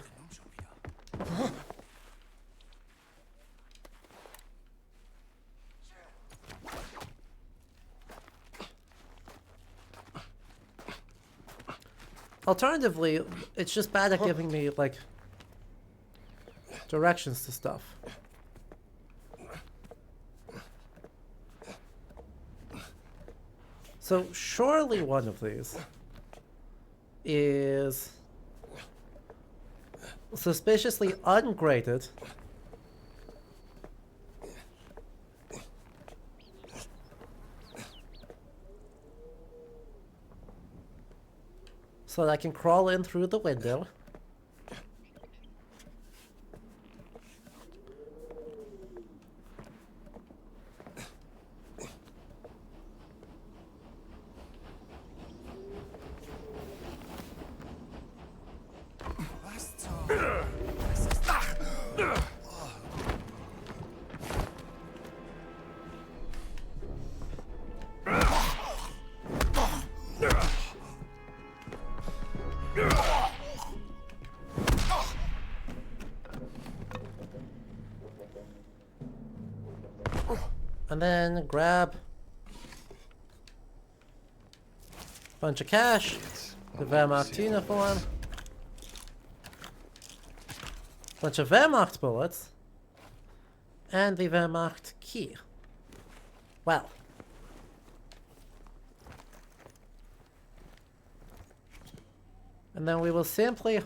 Alternatively, it's just bad at giving me, like, directions to stuff. So, surely one of these is suspiciously ungraded. so that I can crawl in through the window. And then grab a bunch of cash, the Wehrmacht uniform, bunch of Wehrmacht bullets, and the Wehrmacht key. Well. And then we will simply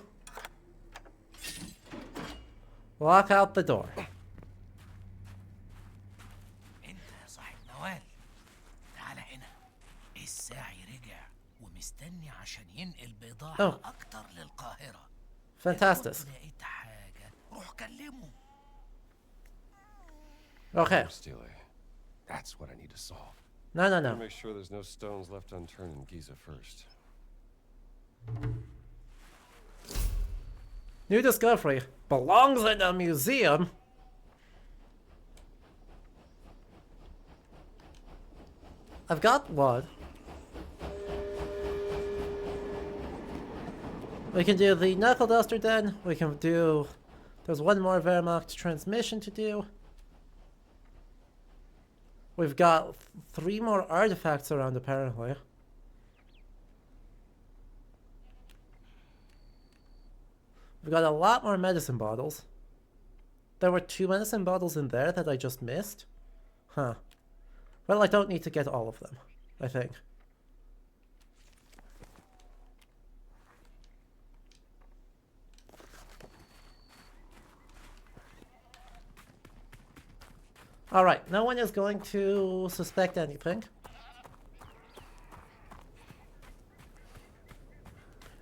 walk out the door. Oh. Fantastic. Okay. That's what I need to solve. No. Make sure there's no stones left unturned in Giza first. New discovery belongs in a museum. I've got one. We can do the knuckle duster then. We can do... There's one more Wehrmacht transmission to do. We've got 3 more artifacts around apparently. We've got a lot more medicine bottles. There were 2 medicine bottles in there that I just missed. Huh. Well, I don't need to get all of them, I think. Alright, no one is going to suspect anything.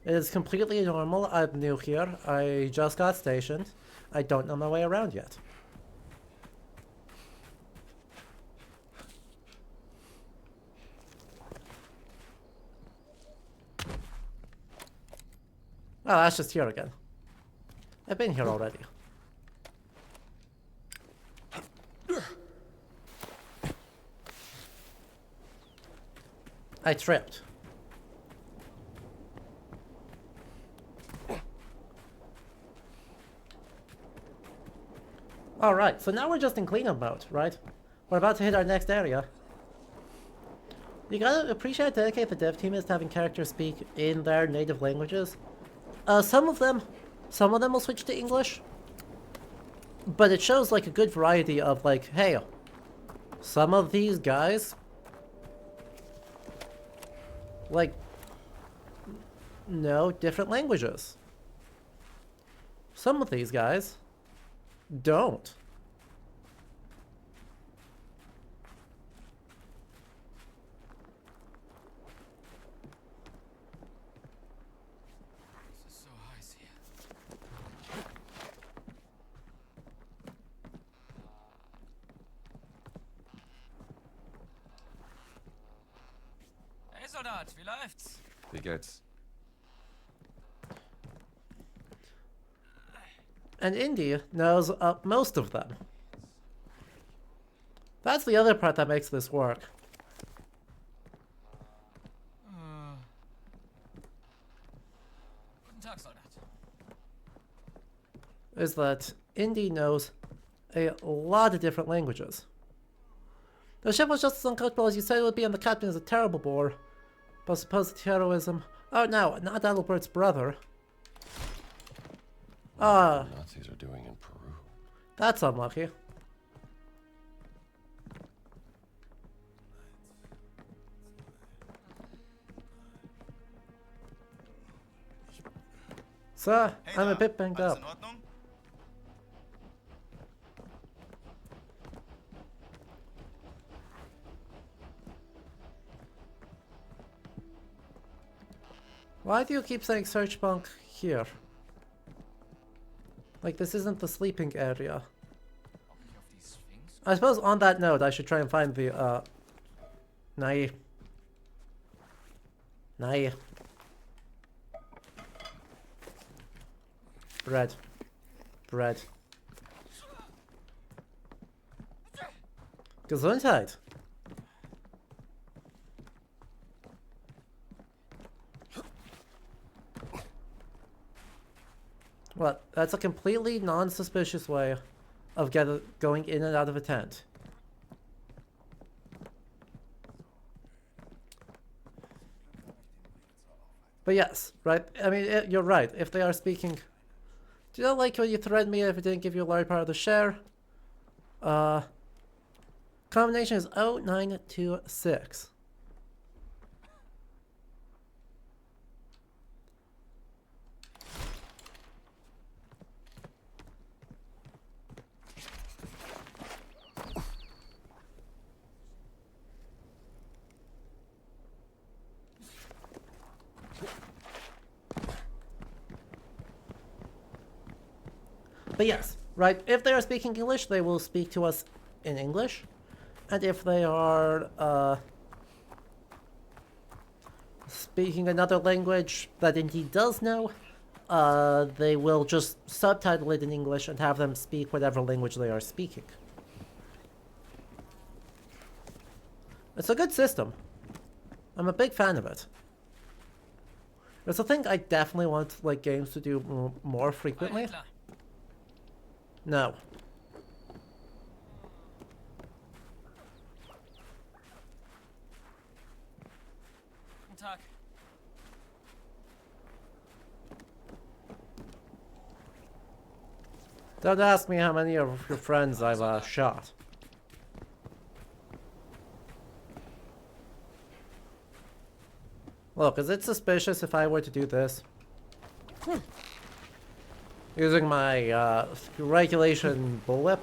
It is completely normal. I'm new here. I just got stationed. I don't know my way around yet. Oh, that's just here again. I've been here already. I tripped. Alright, so now we're just in cleanup mode, right? We're about to hit our next area. You gotta appreciate how dedicated the dev team is to having characters speak in their native languages. Some of them will switch to English. But it shows like a good variety of like, hey, some of these guys like know different languages. Some of these guys don't. This is so heiß hier. Hey Soldat, wie läuft's? Wie geht's? And Indy knows most of them. That's the other part that makes this work. Guten Tag, Soldat. Is that Indy knows a lot of different languages. The ship was just as uncomfortable as you said it would be, and the captain is a terrible bore. But supposed heroism. Oh no, not Adalbert's brother. What the Nazis are doing in Peru. That's unlucky. Sir, I'm a bit banged up. Why do you keep saying search bunk here? Like, this isn't the sleeping area. I suppose on that note, I should try and find the, Nai. Bread. Bread. Gesundheit. What? That's a completely non-suspicious way of going in and out of a tent. But yes, right? I mean, you're right. If they are speaking... Do you not like when you threatened me if it didn't give you a large part of the share? Combination is 0926. But yes, right, if they are speaking English, they will speak to us in English. And if they are speaking another language that Indeed does know, they will just subtitle it in English and have them speak whatever language they are speaking. It's a good system. I'm a big fan of it. It's a thing I definitely want like games to do more frequently. No. Guten Tag. Don't ask me how many of your friends I've shot. Look, is it suspicious if I were to do this? Using my regulation bullwhip?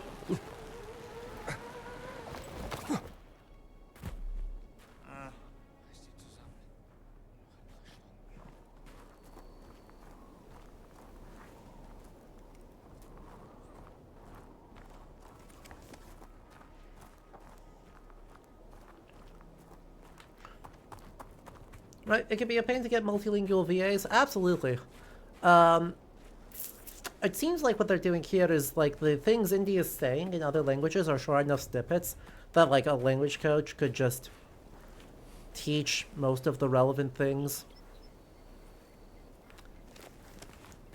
Right, it can be a pain to get multilingual VAs, absolutely. It seems like what they're doing here is like the things India is saying in other languages are short enough snippets that like a language coach could just teach most of the relevant things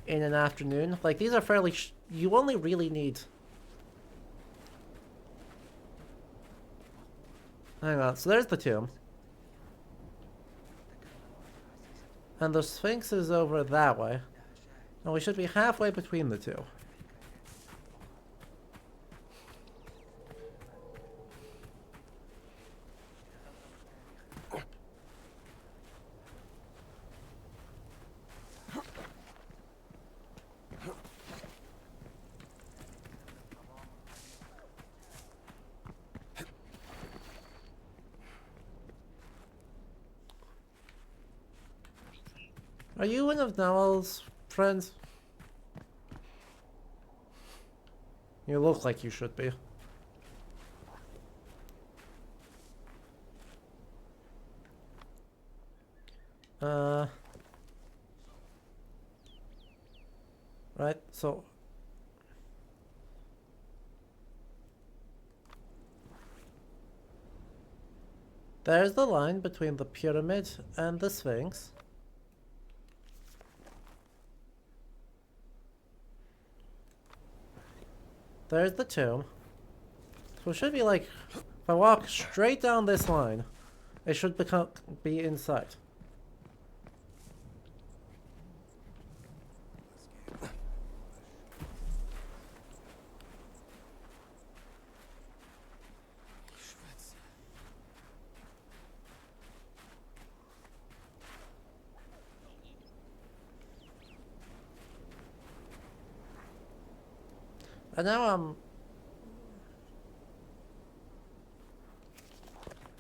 in an afternoon. Like these are fairly, you only really need... Hang on, so there's the tomb. And the Sphinx is over that way. And we should be halfway between the two. Are you one of Noel's friends? You look like you should be. Right, so... There's the line between the pyramid and the Sphinx. There's the tomb. So it should be like, if I walk straight down this line, it should be in sight. And now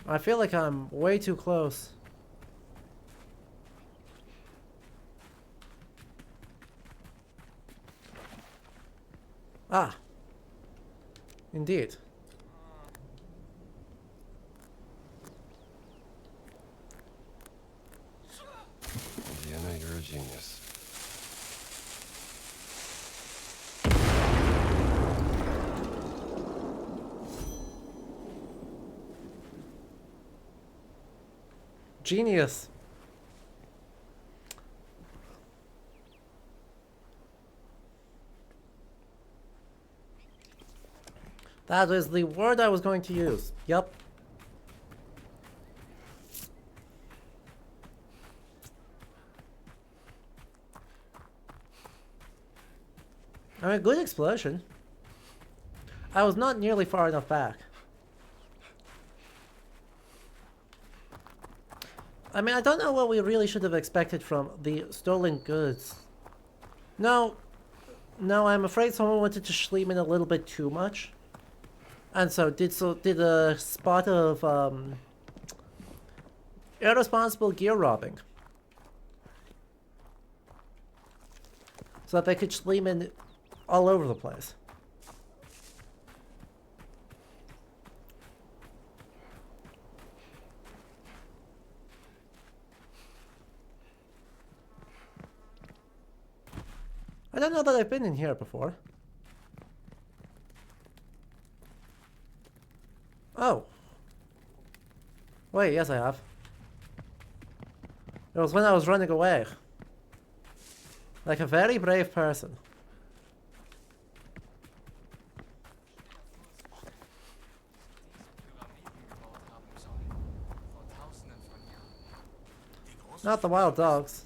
I feel like I'm way too close. Ah. Indeed. Indiana, you're a genius. Genius. That is the word I was going to use. Yup. I mean, good explosion. I was not nearly far enough back. I mean, I don't know what we really should have expected from the stolen goods. No, I'm afraid someone wanted to Schliemann a little bit too much. And so did a spot of irresponsible gear robbing. So that they could Schliemann all over the place. I don't know that I've been in here before. Oh. Wait, yes I have. It was when I was running away. Like a very brave person. Not the wild dogs.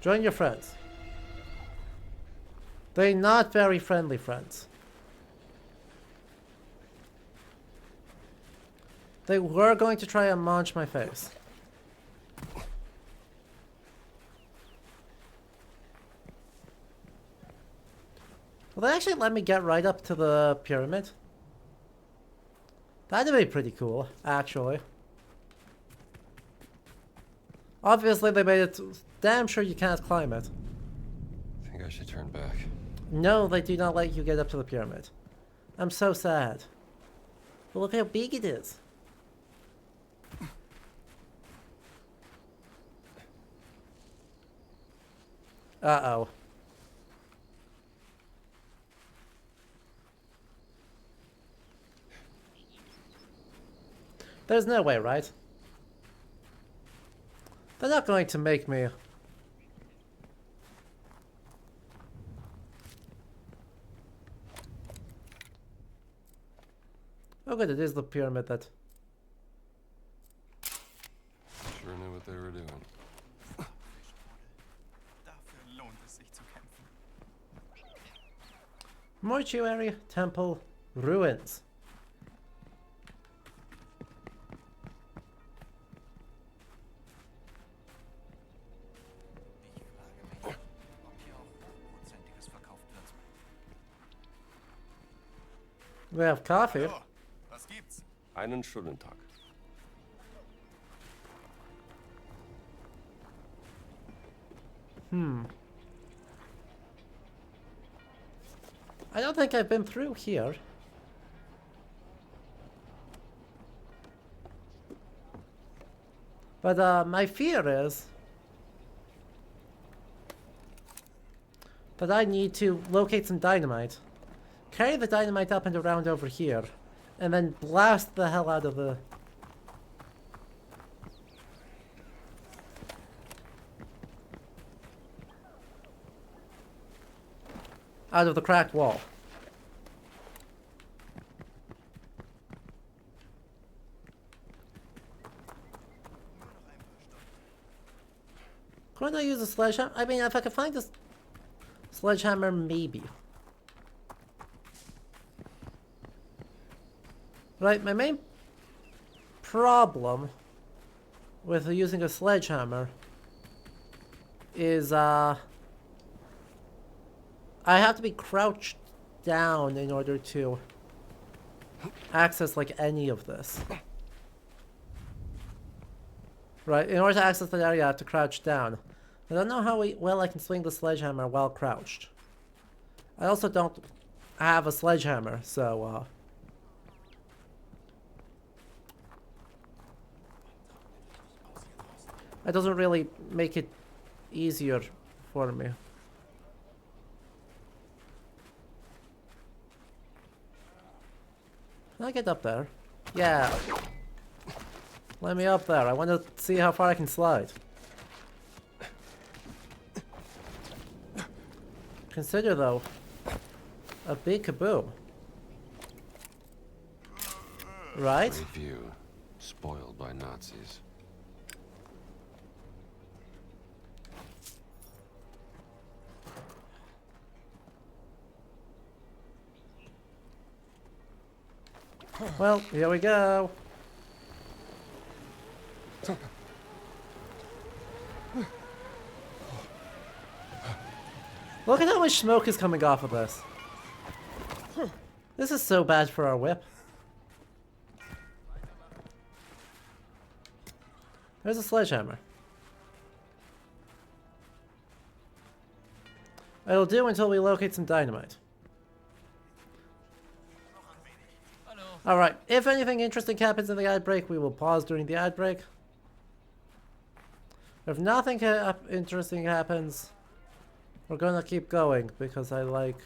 Join your friends. They're not very friendly friends. They were going to try and munch my face. Will they actually let me get right up to the pyramid? That'd be pretty cool, actually. Obviously, they made it damn sure you can't climb it. I think I should turn back. No, they do not let you get up to the pyramid. I'm so sad. But look how big it is. Uh-oh. There's no way, right? They're not going to make me... Oh good, it is the pyramid that... Sure knew what they were doing. Mortuary Temple Ruins. We have coffee. Was gibt's? Einen schönen Tag. I don't think I've been through here. But my fear is that I need to locate some dynamite, carry the dynamite up and around over here, and then blast the hell out of the... out of the cracked wall. Couldn't I use a sledgehammer? I mean, if I could find a Sledgehammer, maybe. Right, my main problem with using a sledgehammer is, I have to be crouched down in order to access, like, any of this. Right, in order to access that area, I have to crouch down. I don't know how well I can swing the sledgehammer while crouched. I also don't have a sledgehammer, so, that doesn't really make it easier for me. Can I get up there? Yeah. Let me up there. I want to see how far I can slide. Consider, though, a big kaboom. Right? Great view. Spoiled by Nazis. Well, here we go. Look at how much smoke is coming off of this. This is so bad for our whip. There's a sledgehammer. It'll do until we locate some dynamite. Alright, if anything interesting happens in the ad break, we will pause during the ad break. If nothing interesting happens, we're gonna keep going because I like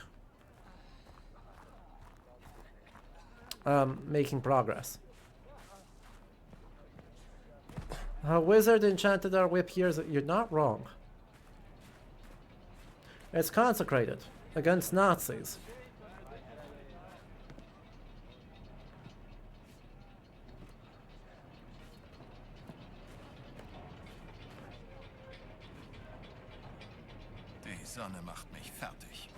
making progress. A wizard enchanted our whip years. You're not wrong. It's consecrated against Nazis. Die Sonne macht mich fertig.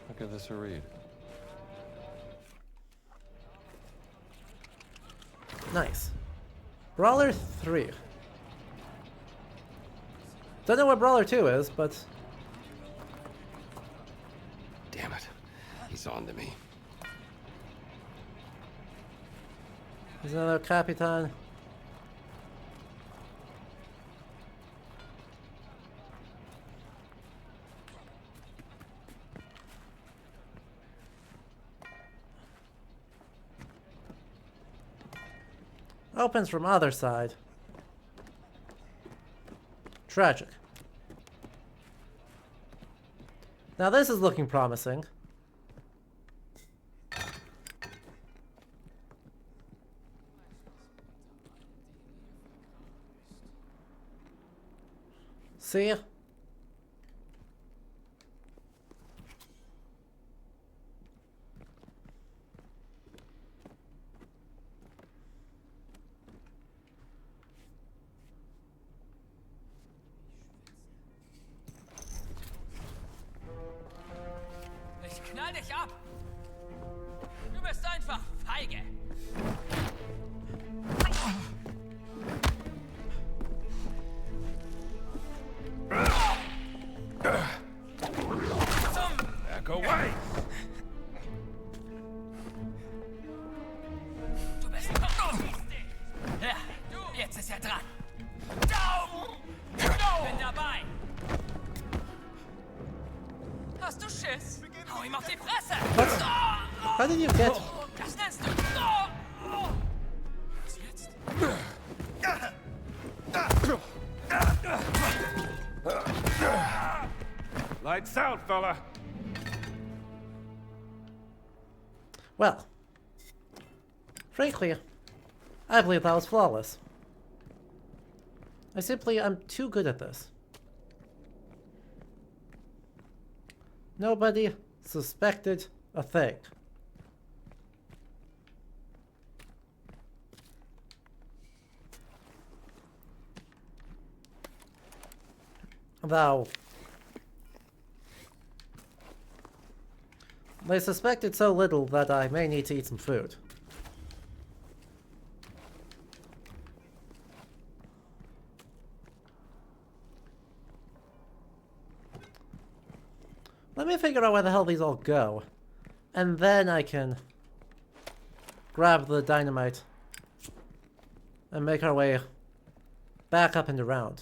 I'll give this a read. Nice. Brawler 3. Don't know what Brawler 2 is, but... Damn it. He's on to me. There's another Capitan. Opens from other side. Tragic. Now this is looking promising. See? Ich knall dich ab! Du bist einfach feige! Back away! Du bist... Ja, jetzt ist er dran! Bin dabei! Hast du Schiss? Hau ihm auf die Fresse! How did you get... Das nennst du... Was jetzt? Lights out, fella! Well, frankly, I believe that was flawless. I'm too good at this. Nobody suspected a thing. Though, I suspect it's so little that I may need to eat some food. Let me figure out where the hell these all go. And then I can grab the dynamite and make our way back up and around.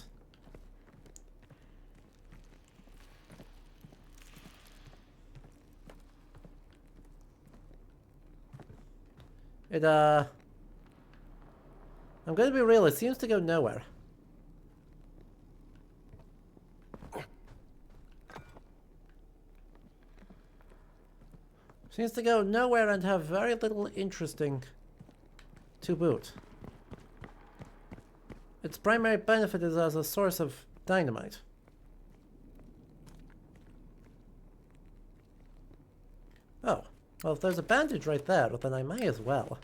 I'm gonna be real, it seems to go nowhere. Seems to go nowhere and have very little interesting to boot. Its primary benefit is as a source of dynamite. Oh, well if there's a bandage right there, then I may as well.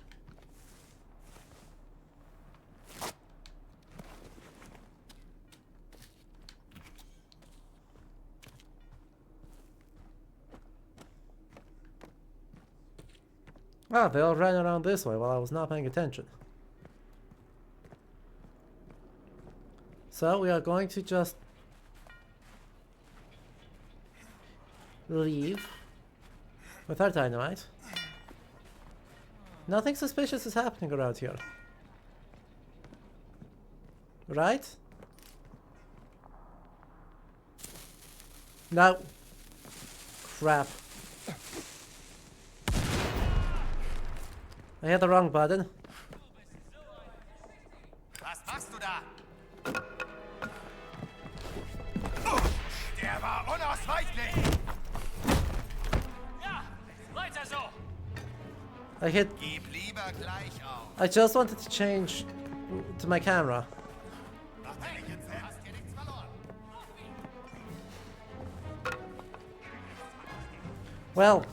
Ah, they all ran around this way while I was not paying attention. So we are going to just leave with our dynamite. Nothing suspicious is happening around here. Right? No. Crap. I hit the wrong button. Was machst du da? Der war unausweichlich. Ja, weiter so. I hit. Gib lieber gleich auf. I just wanted to change to my camera. Hey, hast hier nichts verloren. Well.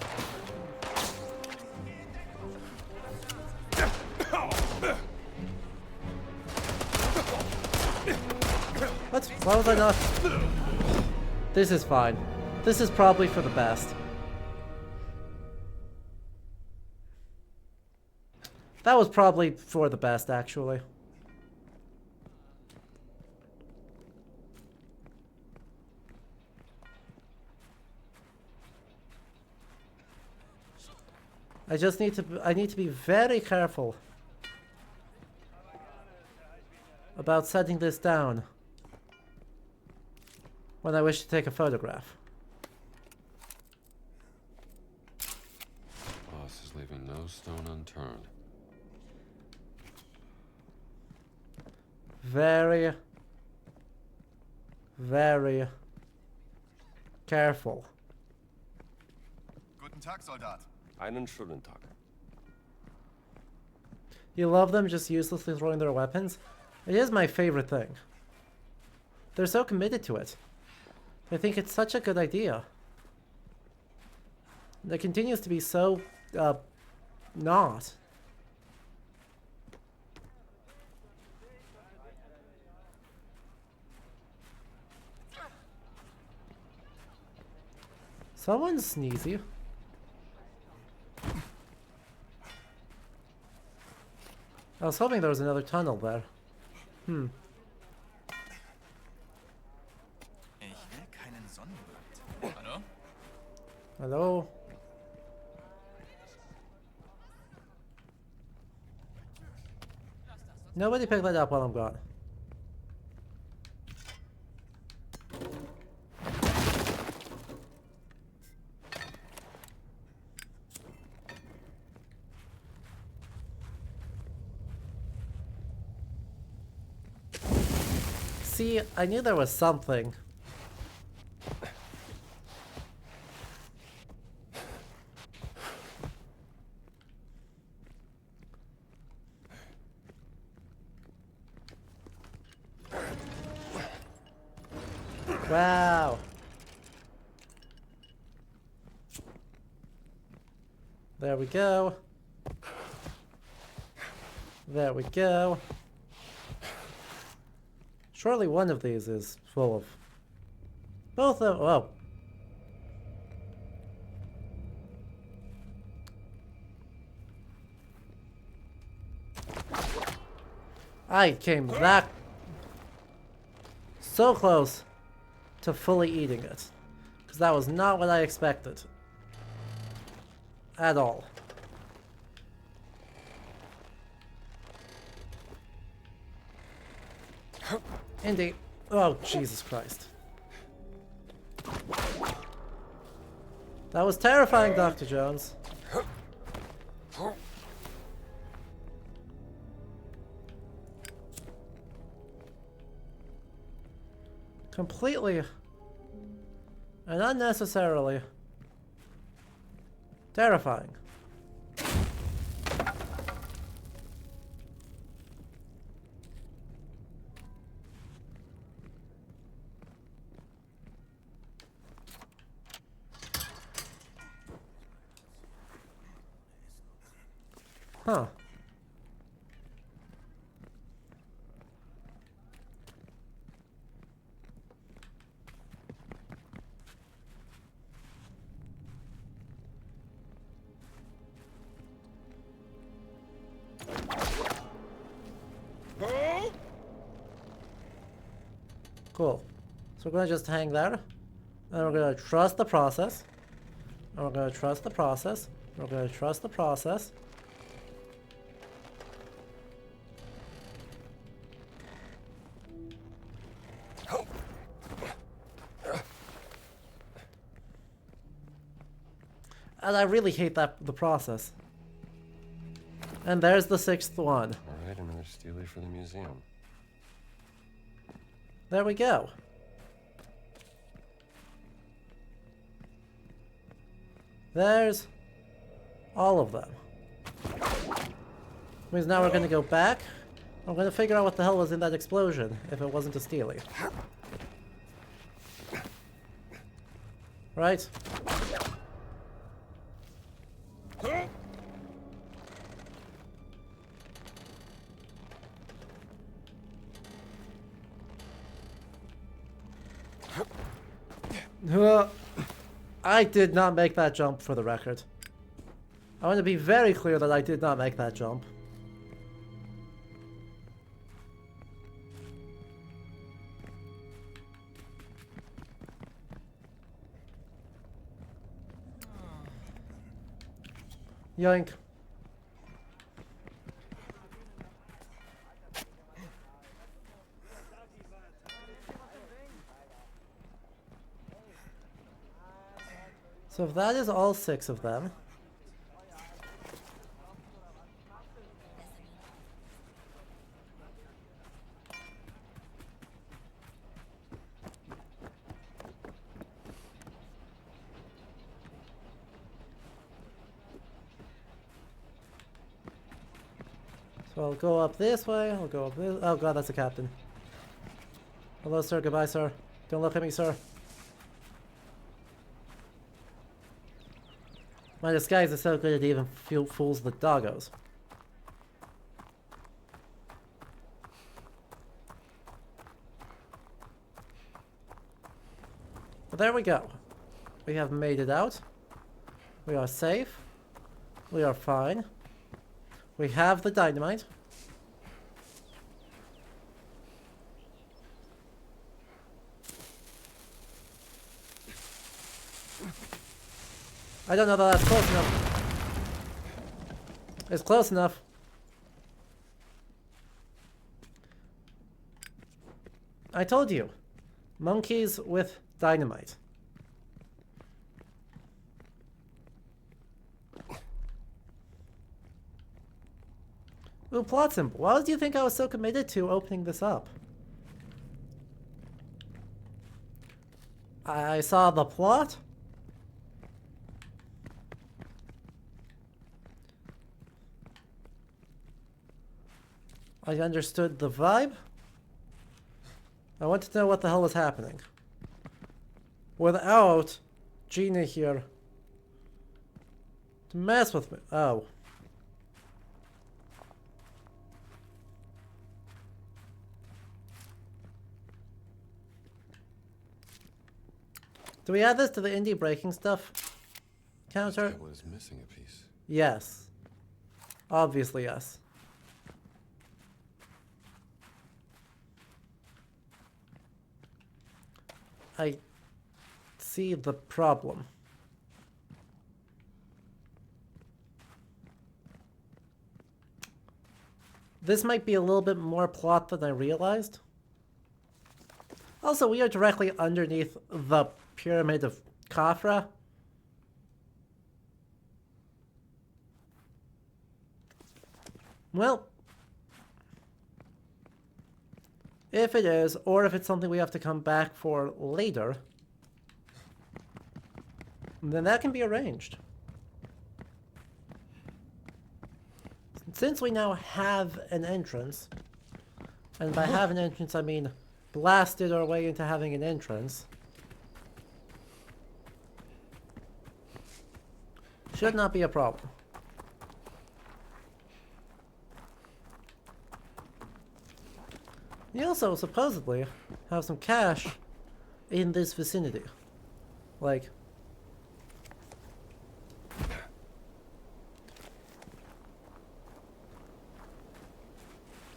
What? Why was I not? This is fine. This is probably for the best. That was probably for the best, actually. I need to be very careful about setting this down when I wish to take a photograph. Boss is leaving no stone unturned. Very, very careful. Guten Tag, Soldat. Einen schönen Tag. You love them just uselessly throwing their weapons? It is my favorite thing. They're so committed to it. I think it's such a good idea. And it continues to be so, not. Someone's sneezy. I was hoping there was another tunnel there. Ich will keinen Sonnenbrand. Hallo? Hello? Nobody pick that up while I'm gone. See, I knew there was something. Wow. There we go. There we go. Surely one of these is full of Both of... Oh. I came that... so close to fully eating it. Because that was not what I expected. At all. Indeed. Oh, Jesus Christ. That was terrifying, Dr. Jones. Completely and unnecessarily terrifying. Huh. Cool. So we're gonna just hang there. And we're gonna trust the process. And we're gonna trust the process. We're gonna trust the process. And I really hate the process. And there's the 6th one. Alright, another Steely for the museum. There we go. There's all of them. Means now we're gonna go back. I'm gonna figure out what the hell was in that explosion, if it wasn't a Steely. Right? I did not make that jump, for the record. I want to be very clear that I did not make that jump. Yoink. So if that is all 6 of them. So I'll go up this way, I'll go up this... Oh god, that's the captain. Hello sir, goodbye sir. Don't look at me sir. My disguise is so good it even fools the doggos. But there we go. We have made it out. We are safe. We are fine. We have the dynamite. I don't know that that's close enough. It's close enough. I told you. Monkeys with dynamite. Ooh, plot symbol. Why do you think I was so committed to opening this up? I saw the plot. I understood the vibe. I wanted to know what the hell was happening. Without Gina here to mess with me. Oh. Do we add this to the indie breaking stuff counter? That one is missing a piece. Yes. Obviously, yes. I see the problem. This might be a little bit more plot than I realized. Also, we are directly underneath the Pyramid of Khafra. Well, if it is, or if it's something we have to come back for later, then that can be arranged. Since we now have an entrance, and by have an entrance I mean blasted our way into having an entrance, should not be a problem. You also supposedly have some cash in this vicinity. Like,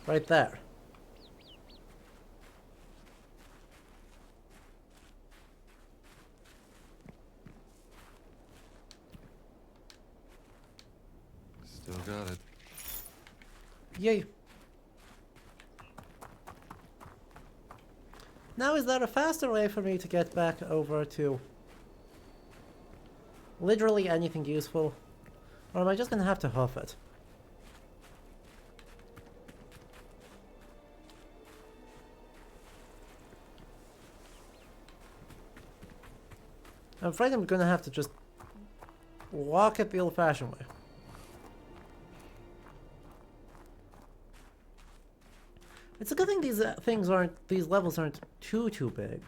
right there. Still got it. Yay. Now, is there a faster way for me to get back over to literally anything useful? Or am I just gonna have to hoof it? I'm afraid I'm gonna have to just walk it the old-fashioned way. It's a good thing these levels aren't too big.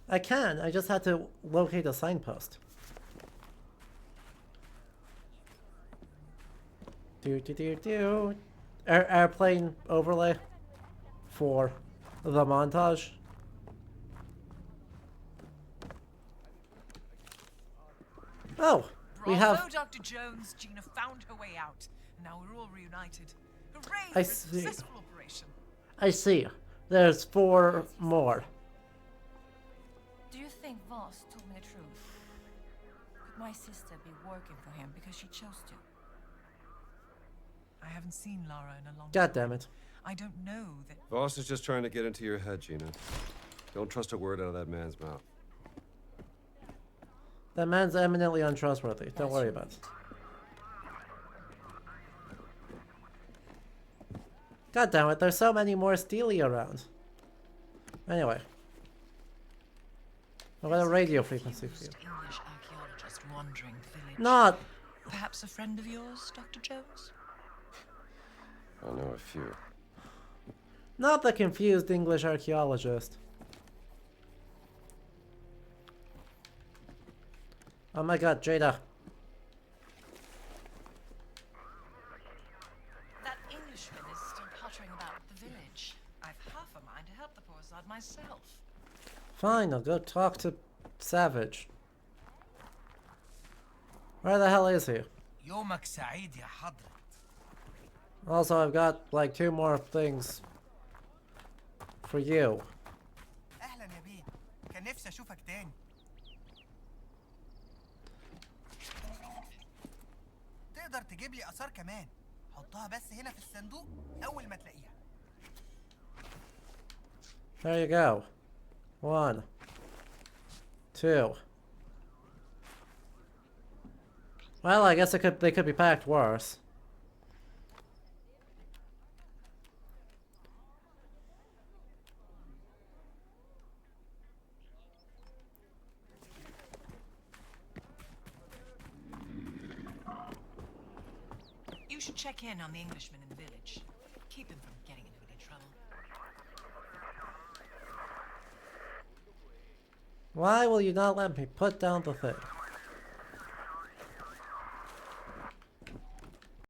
I can, I just had to locate a signpost. Airplane overlay for the montage. Oh, we have. Bravo, Dr. Jones. Gina found her way out, and now we're all reunited. Hooray I for a see. successful operation. I see. There's 4 more. Do you think Voss told me the truth? Could my sister be working for him because she chose to? I haven't seen Lara in a long time. God damn it. I don't know that. Voss is just trying to get into your head, Gina. Don't trust a word out of that man's mouth. That man's eminently untrustworthy. Don't worry about it. God damn it, there's so many more Steely around. Anyway. I've got a radio frequency for you. English archaeologist wandering the village. Not. Perhaps a friend of yours, Dr. Jones? I know a few. Not the confused English archaeologist. Oh my god, Jada. That Englishman is still pottering about the village. I've half a mind to help the poor sod myself. Fine, I'll go talk to Savage. Where the hell is he? يومك سعيد يا حضرة. Also, I've got like 2 more things for you. أهلا يا بيه. كان نفسي أشوفك تاني. تقدر تجيب لي آثار كمان. حطها بس هنا في الصندوق أول ما تلاقيها. There you go. 1, 2. Well, I guess they could be packed worse. You should check in on the Englishman in the village. Keep him from getting into any trouble. Why will you not let me put down the thing?